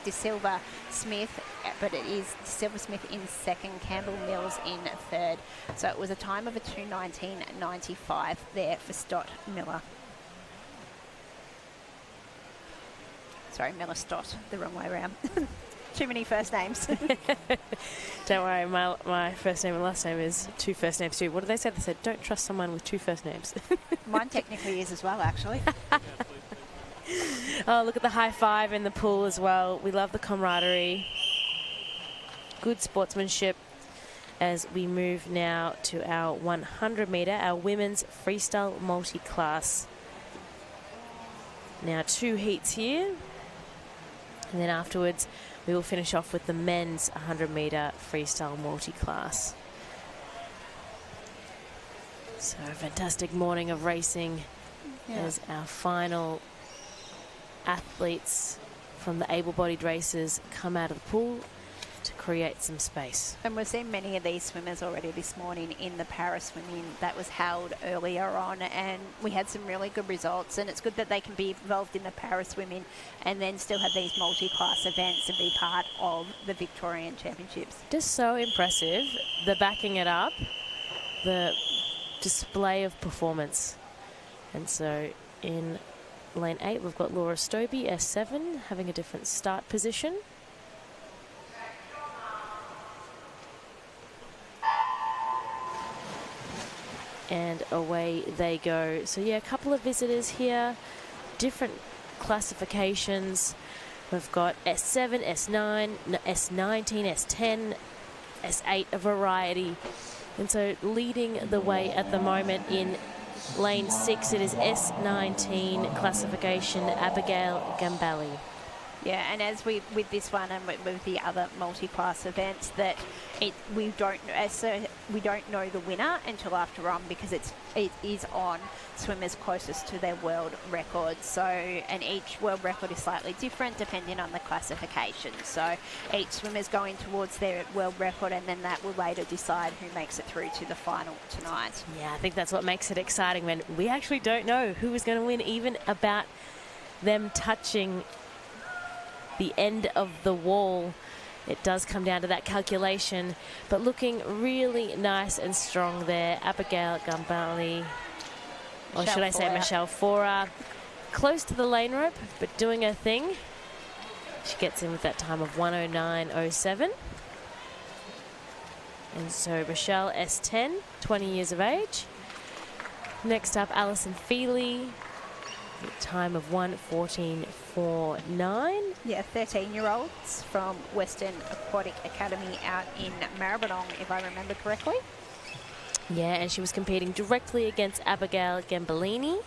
De Silva Smith, but it is De Silva Smith in 2nd, Campbell Mills in 3rd. So it was a time of a 2:19.95 there for Stott Miller. Sorry, Miller Stott, the wrong way around. Too many first names. Don't worry, my first name and last name is 2 first names too. What did they say? They said, don't trust someone with 2 first names. Mine technically is as well, actually. Oh, look at the high five in the pool as well. We love the camaraderie. Good sportsmanship as we move now to our 100 metre, our women's freestyle multi-class. Now 2 heats here. And then afterwards, we will finish off with the men's 100 metre freestyle multi-class. So a fantastic morning of racing as our final athletes from the able-bodied races come out of the pool to create some space. And we've seen many of these swimmers already this morning in the para swimming that was held earlier on, and we had some really good results, and it's good that they can be involved in the para swimming and then still have these multi-class events and be part of the Victorian Championships. Just so impressive, the backing it up, the display of performance. And so in lane 8 we've got Laura Stobie, S7, having a different start position. And away they go. So yeah, a couple of visitors here, different classifications. We've got S7, S9, S19, S10, S8, a variety. And so leading the way at the moment in lane 6, it is S19 classification, Abigail Gambali. Yeah, and as with this one and with the other multi-class events, that we don't know the winner until after on, because it is on swimmers closest to their world record. So, and each world record is slightly different depending on the classification. So each swimmer's going towards their world record, and then that will later decide who makes it through to the final tonight. Yeah, I think that's what makes it exciting, when we actually don't know who is going to win, even about them touching the end of the wall. It does come down to that calculation, but looking really nice and strong there. Abigail Gambali, or should I say Michelle Fora, close to the lane rope, but doing her thing. She gets in with that time of 1:09.07. And so Rochelle S10, 20 years of age. Next up, Alison Feely, time of 1:14.49. Yeah, 13-year-olds from Western Aquatic Academy out in Maribyrnong, if I remember correctly. Yeah, and she was competing directly against Abigail Gambellini,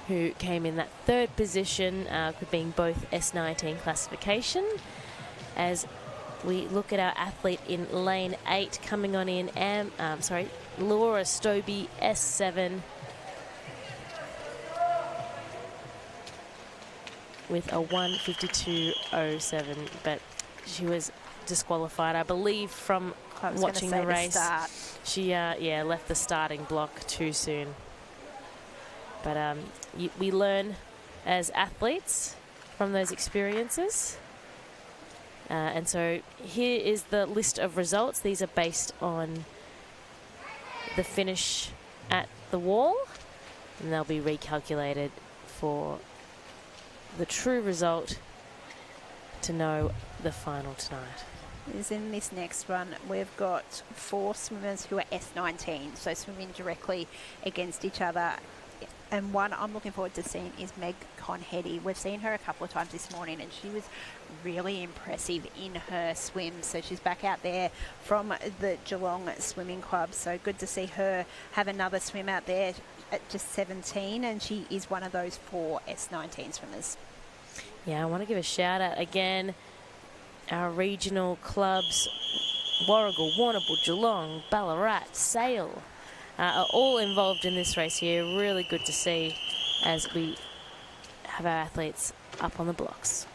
who came in that third position, being both S19 classification. As we look at our athlete in lane 8 coming on in, Laura Stobie, S7, with a 1:52.07, but she was disqualified, I believe, from watching the race. She left the starting block too soon. But we learn as athletes from those experiences. And so here is the list of results. These are based on the finish at the wall, and they'll be recalculated for the true result to know the final tonight. Is in this next one, we've got 4 swimmers who are S19, so swimming directly against each other. And one I'm looking forward to seeing is Meg Conhetty. We've seen her a couple of times this morning, and she was really impressive in her swim. So she's back out there from the Geelong Swimming Club. So good to see her have another swim out there at just 17, and she is one of those 4 S19 swimmers. Yeah, I want to give a shout out again. Our regional clubs, Warragul, Warrnambool, Geelong, Ballarat, Sale, are all involved in this race here. Really good to see as we have our athletes up on the blocks.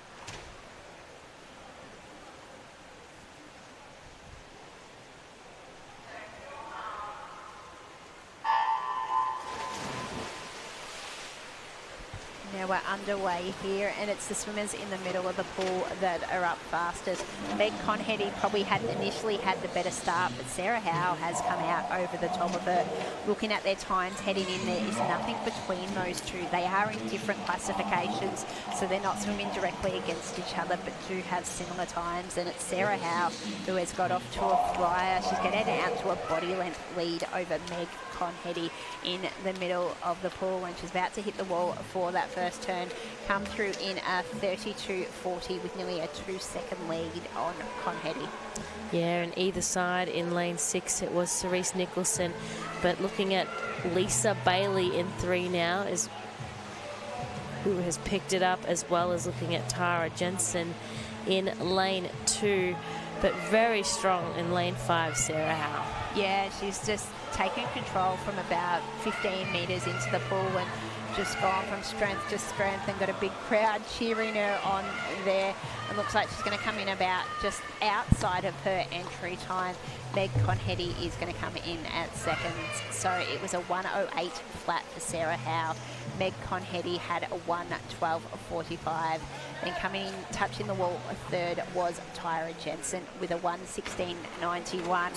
Now we're underway here, and it's the swimmers in the middle of the pool that are up fastest. Meg Conhetty probably initially had the better start, but Sarah Howe has come out over the top of her. Looking at their times heading in, there is nothing between those two. They are in different classifications, so they're not swimming directly against each other, but do have similar times. And it's Sarah Howe who has got off to a flyer. She's getting out to a body length lead over Meg Conhetty in the middle of the pool, and she's about to hit the wall for that first turn. Come through in a 32.40 with nearly a 2-second lead on Conhetty. Yeah, and either side in lane 6 it was Cerise Nicholson, but looking at Lisa Bailey in 3 now is who has picked it up, as well as looking at Tara Jensen in lane 2, but very strong in lane 5, Sarah Howe. Yeah, she's just taken control from about 15 metres into the pool and just gone from strength to strength, and got a big crowd cheering her on there. And looks like she's going to come in about just outside of her entry time. Meg Conhetty is going to come in at second. So it was a 1:08 flat for Sarah Howe. Meg Conhetty had a 1:12.45. Then coming in, touching the wall, a third was Tyra Jensen with a 1:16.91.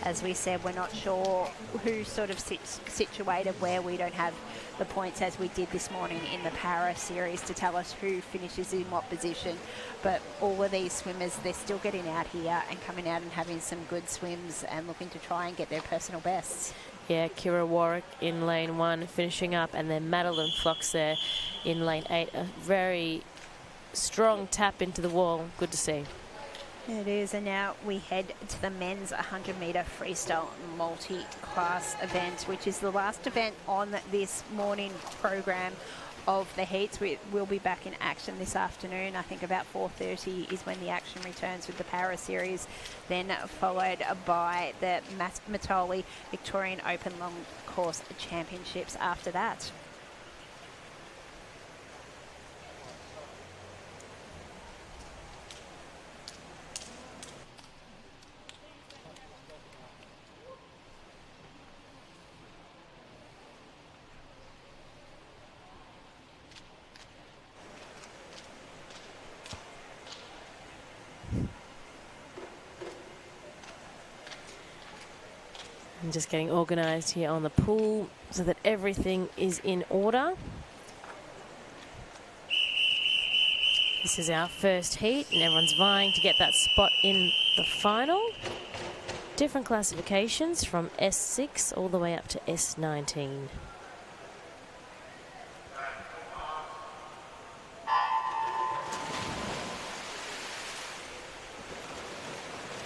As we said, we're not sure who sort of situated where. We don't have the points as we did this morning in the para series to tell us who finishes in what position. But all of these swimmers, they're still getting out here and coming out and having some good swims and looking to try and get their personal bests. Yeah, Kira Warwick in lane 1 finishing up, and then Madeline Fox there in lane 8. A very strong tap into the wall. Good to see. It is, and now we head to the men's 100-metre freestyle multi-class event, which is the last event on this morning program of the heats. We'll be back in action this afternoon. I think about 4:30 is when the action returns with the para series, then followed by the Mattioli Victorian Open Long Course Championships after that. And just getting organised here on the pool so that everything is in order. This is our first heat, and everyone's vying to get that spot in the final. Different classifications from S6 all the way up to S19.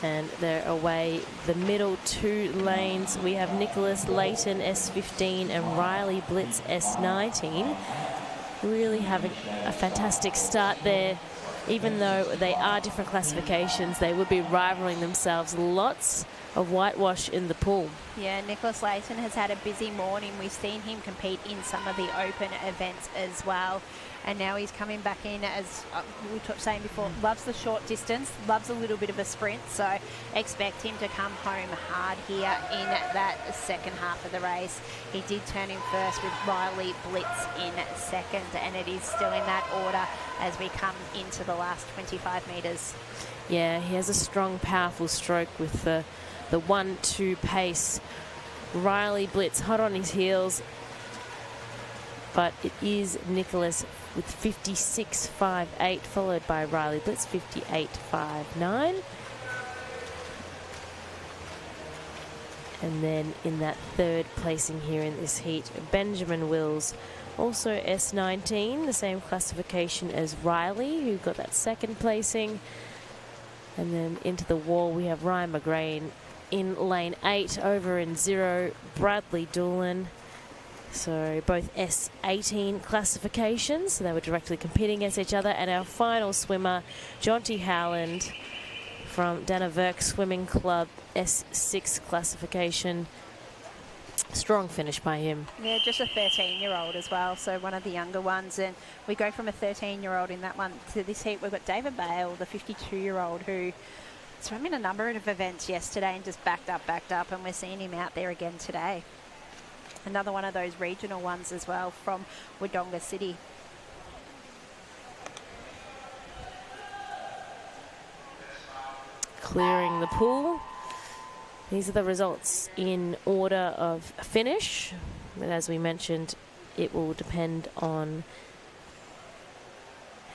And they're away the middle two lanes. We have Nicholas Layton S15 and Riley Blitz S19. Really having a fantastic start there. Even though they are different classifications, they would be rivaling themselves. Lots of whitewash in the pool. Yeah, Nicholas Layton has had a busy morning. We've seen him compete in some of the open events as well. And now he's coming back in, as we were saying before, loves the short distance, loves a little bit of a sprint. So expect him to come home hard here in that second half of the race. He did turn in first with Riley Blitz in second, and it is still in that order as we come into the last 25 metres. Yeah, he has a strong, powerful stroke with the 1-2 pace. Riley Blitz hot on his heels, but it is Nicholas with 56.58, followed by Riley Blitz 58.59. And then in that third placing here in this heat, Benjamin Wills, also S19, the same classification as Riley, who got that second placing. And then into the wall we have Ryan McGrain in lane 8, over in 0, Bradley Doolan. So both S18 classifications, so they were directly competing against each other. And our final swimmer, Jonty Howland from Dannevirke Swimming Club, S6 classification. Strong finish by him. Yeah, just a 13-year-old as well, so one of the younger ones. And we go from a 13-year-old in that one to this heat. We've got David Bale, the 52-year-old, who swam in a number of events yesterday and just backed up, and we're seeing him out there again today. Another one of those regional ones as well from Wodonga City. Clearing the pool. These are the results in order of finish. But as we mentioned, it will depend on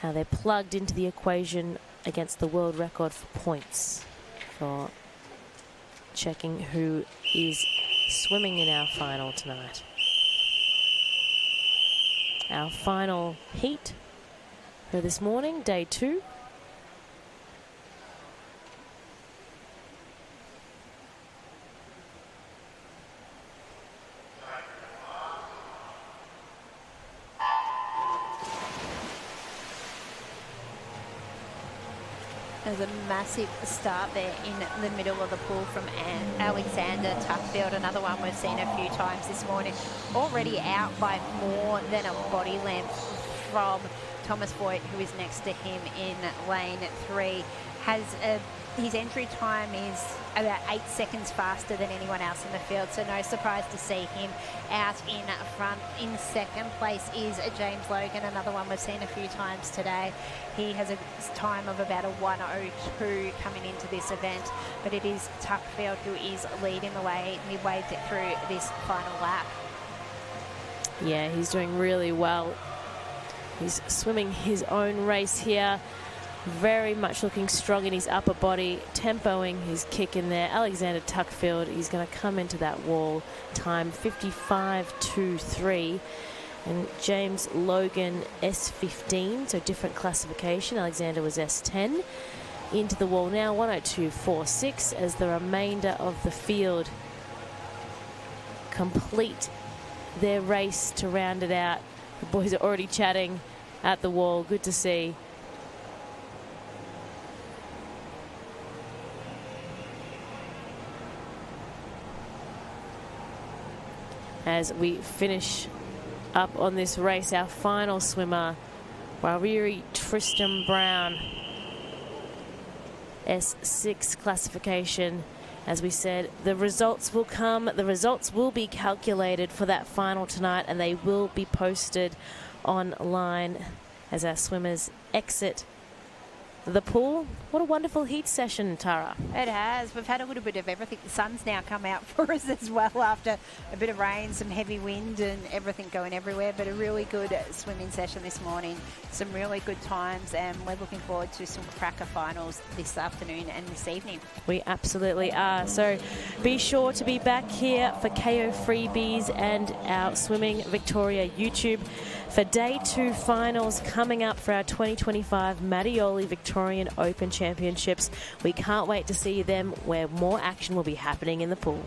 how they're plugged into the equation against the world record for points, for checking who is swimming in our final tonight. Our final heat for this morning, day 2. There's a massive start there in the middle of the pool from Alexander Tuckfield, another one we've seen a few times this morning. Already out by more than a body length from Thomas Voigt, who is next to him in lane 3. His entry time is about 8 seconds faster than anyone else in the field, so no surprise to see him out in front. In second place is James Logan, another one we've seen a few times today. He has a time of about a 1:02 coming into this event, but it is Tuckfield who is leading the way midway through this final lap. Yeah, he's doing really well. He's swimming his own race here. Very much looking strong in his upper body, tempoing his kick in there. Alexander Tuckfield, he's going to come into that wall time 55.23. And James Logan, S15, so different classification. Alexander was S10. Into the wall now, 1:02.46, as the remainder of the field complete their race to round it out. The boys are already chatting at the wall. Good to see. As we finish up on this race, our final swimmer, Wariri Tristan Brown, S6 classification. As we said, the results will come. The results will be calculated for that final tonight, and they will be posted online as our swimmers exit the pool. What a wonderful heat session, Tara. It has. We've had a little bit of everything. The sun's now come out for us as well after a bit of rain, some heavy wind and everything going everywhere, but a really good swimming session this morning. Some really good times, and we're looking forward to some cracker finals this afternoon and this evening. We absolutely are. So be sure to be back here for KO Freebies and our Swimming Victoria YouTube for Day 2 finals coming up for our 2025 Mattioli Victorian Open Championships. We can't wait to see them, where more action will be happening in the pool.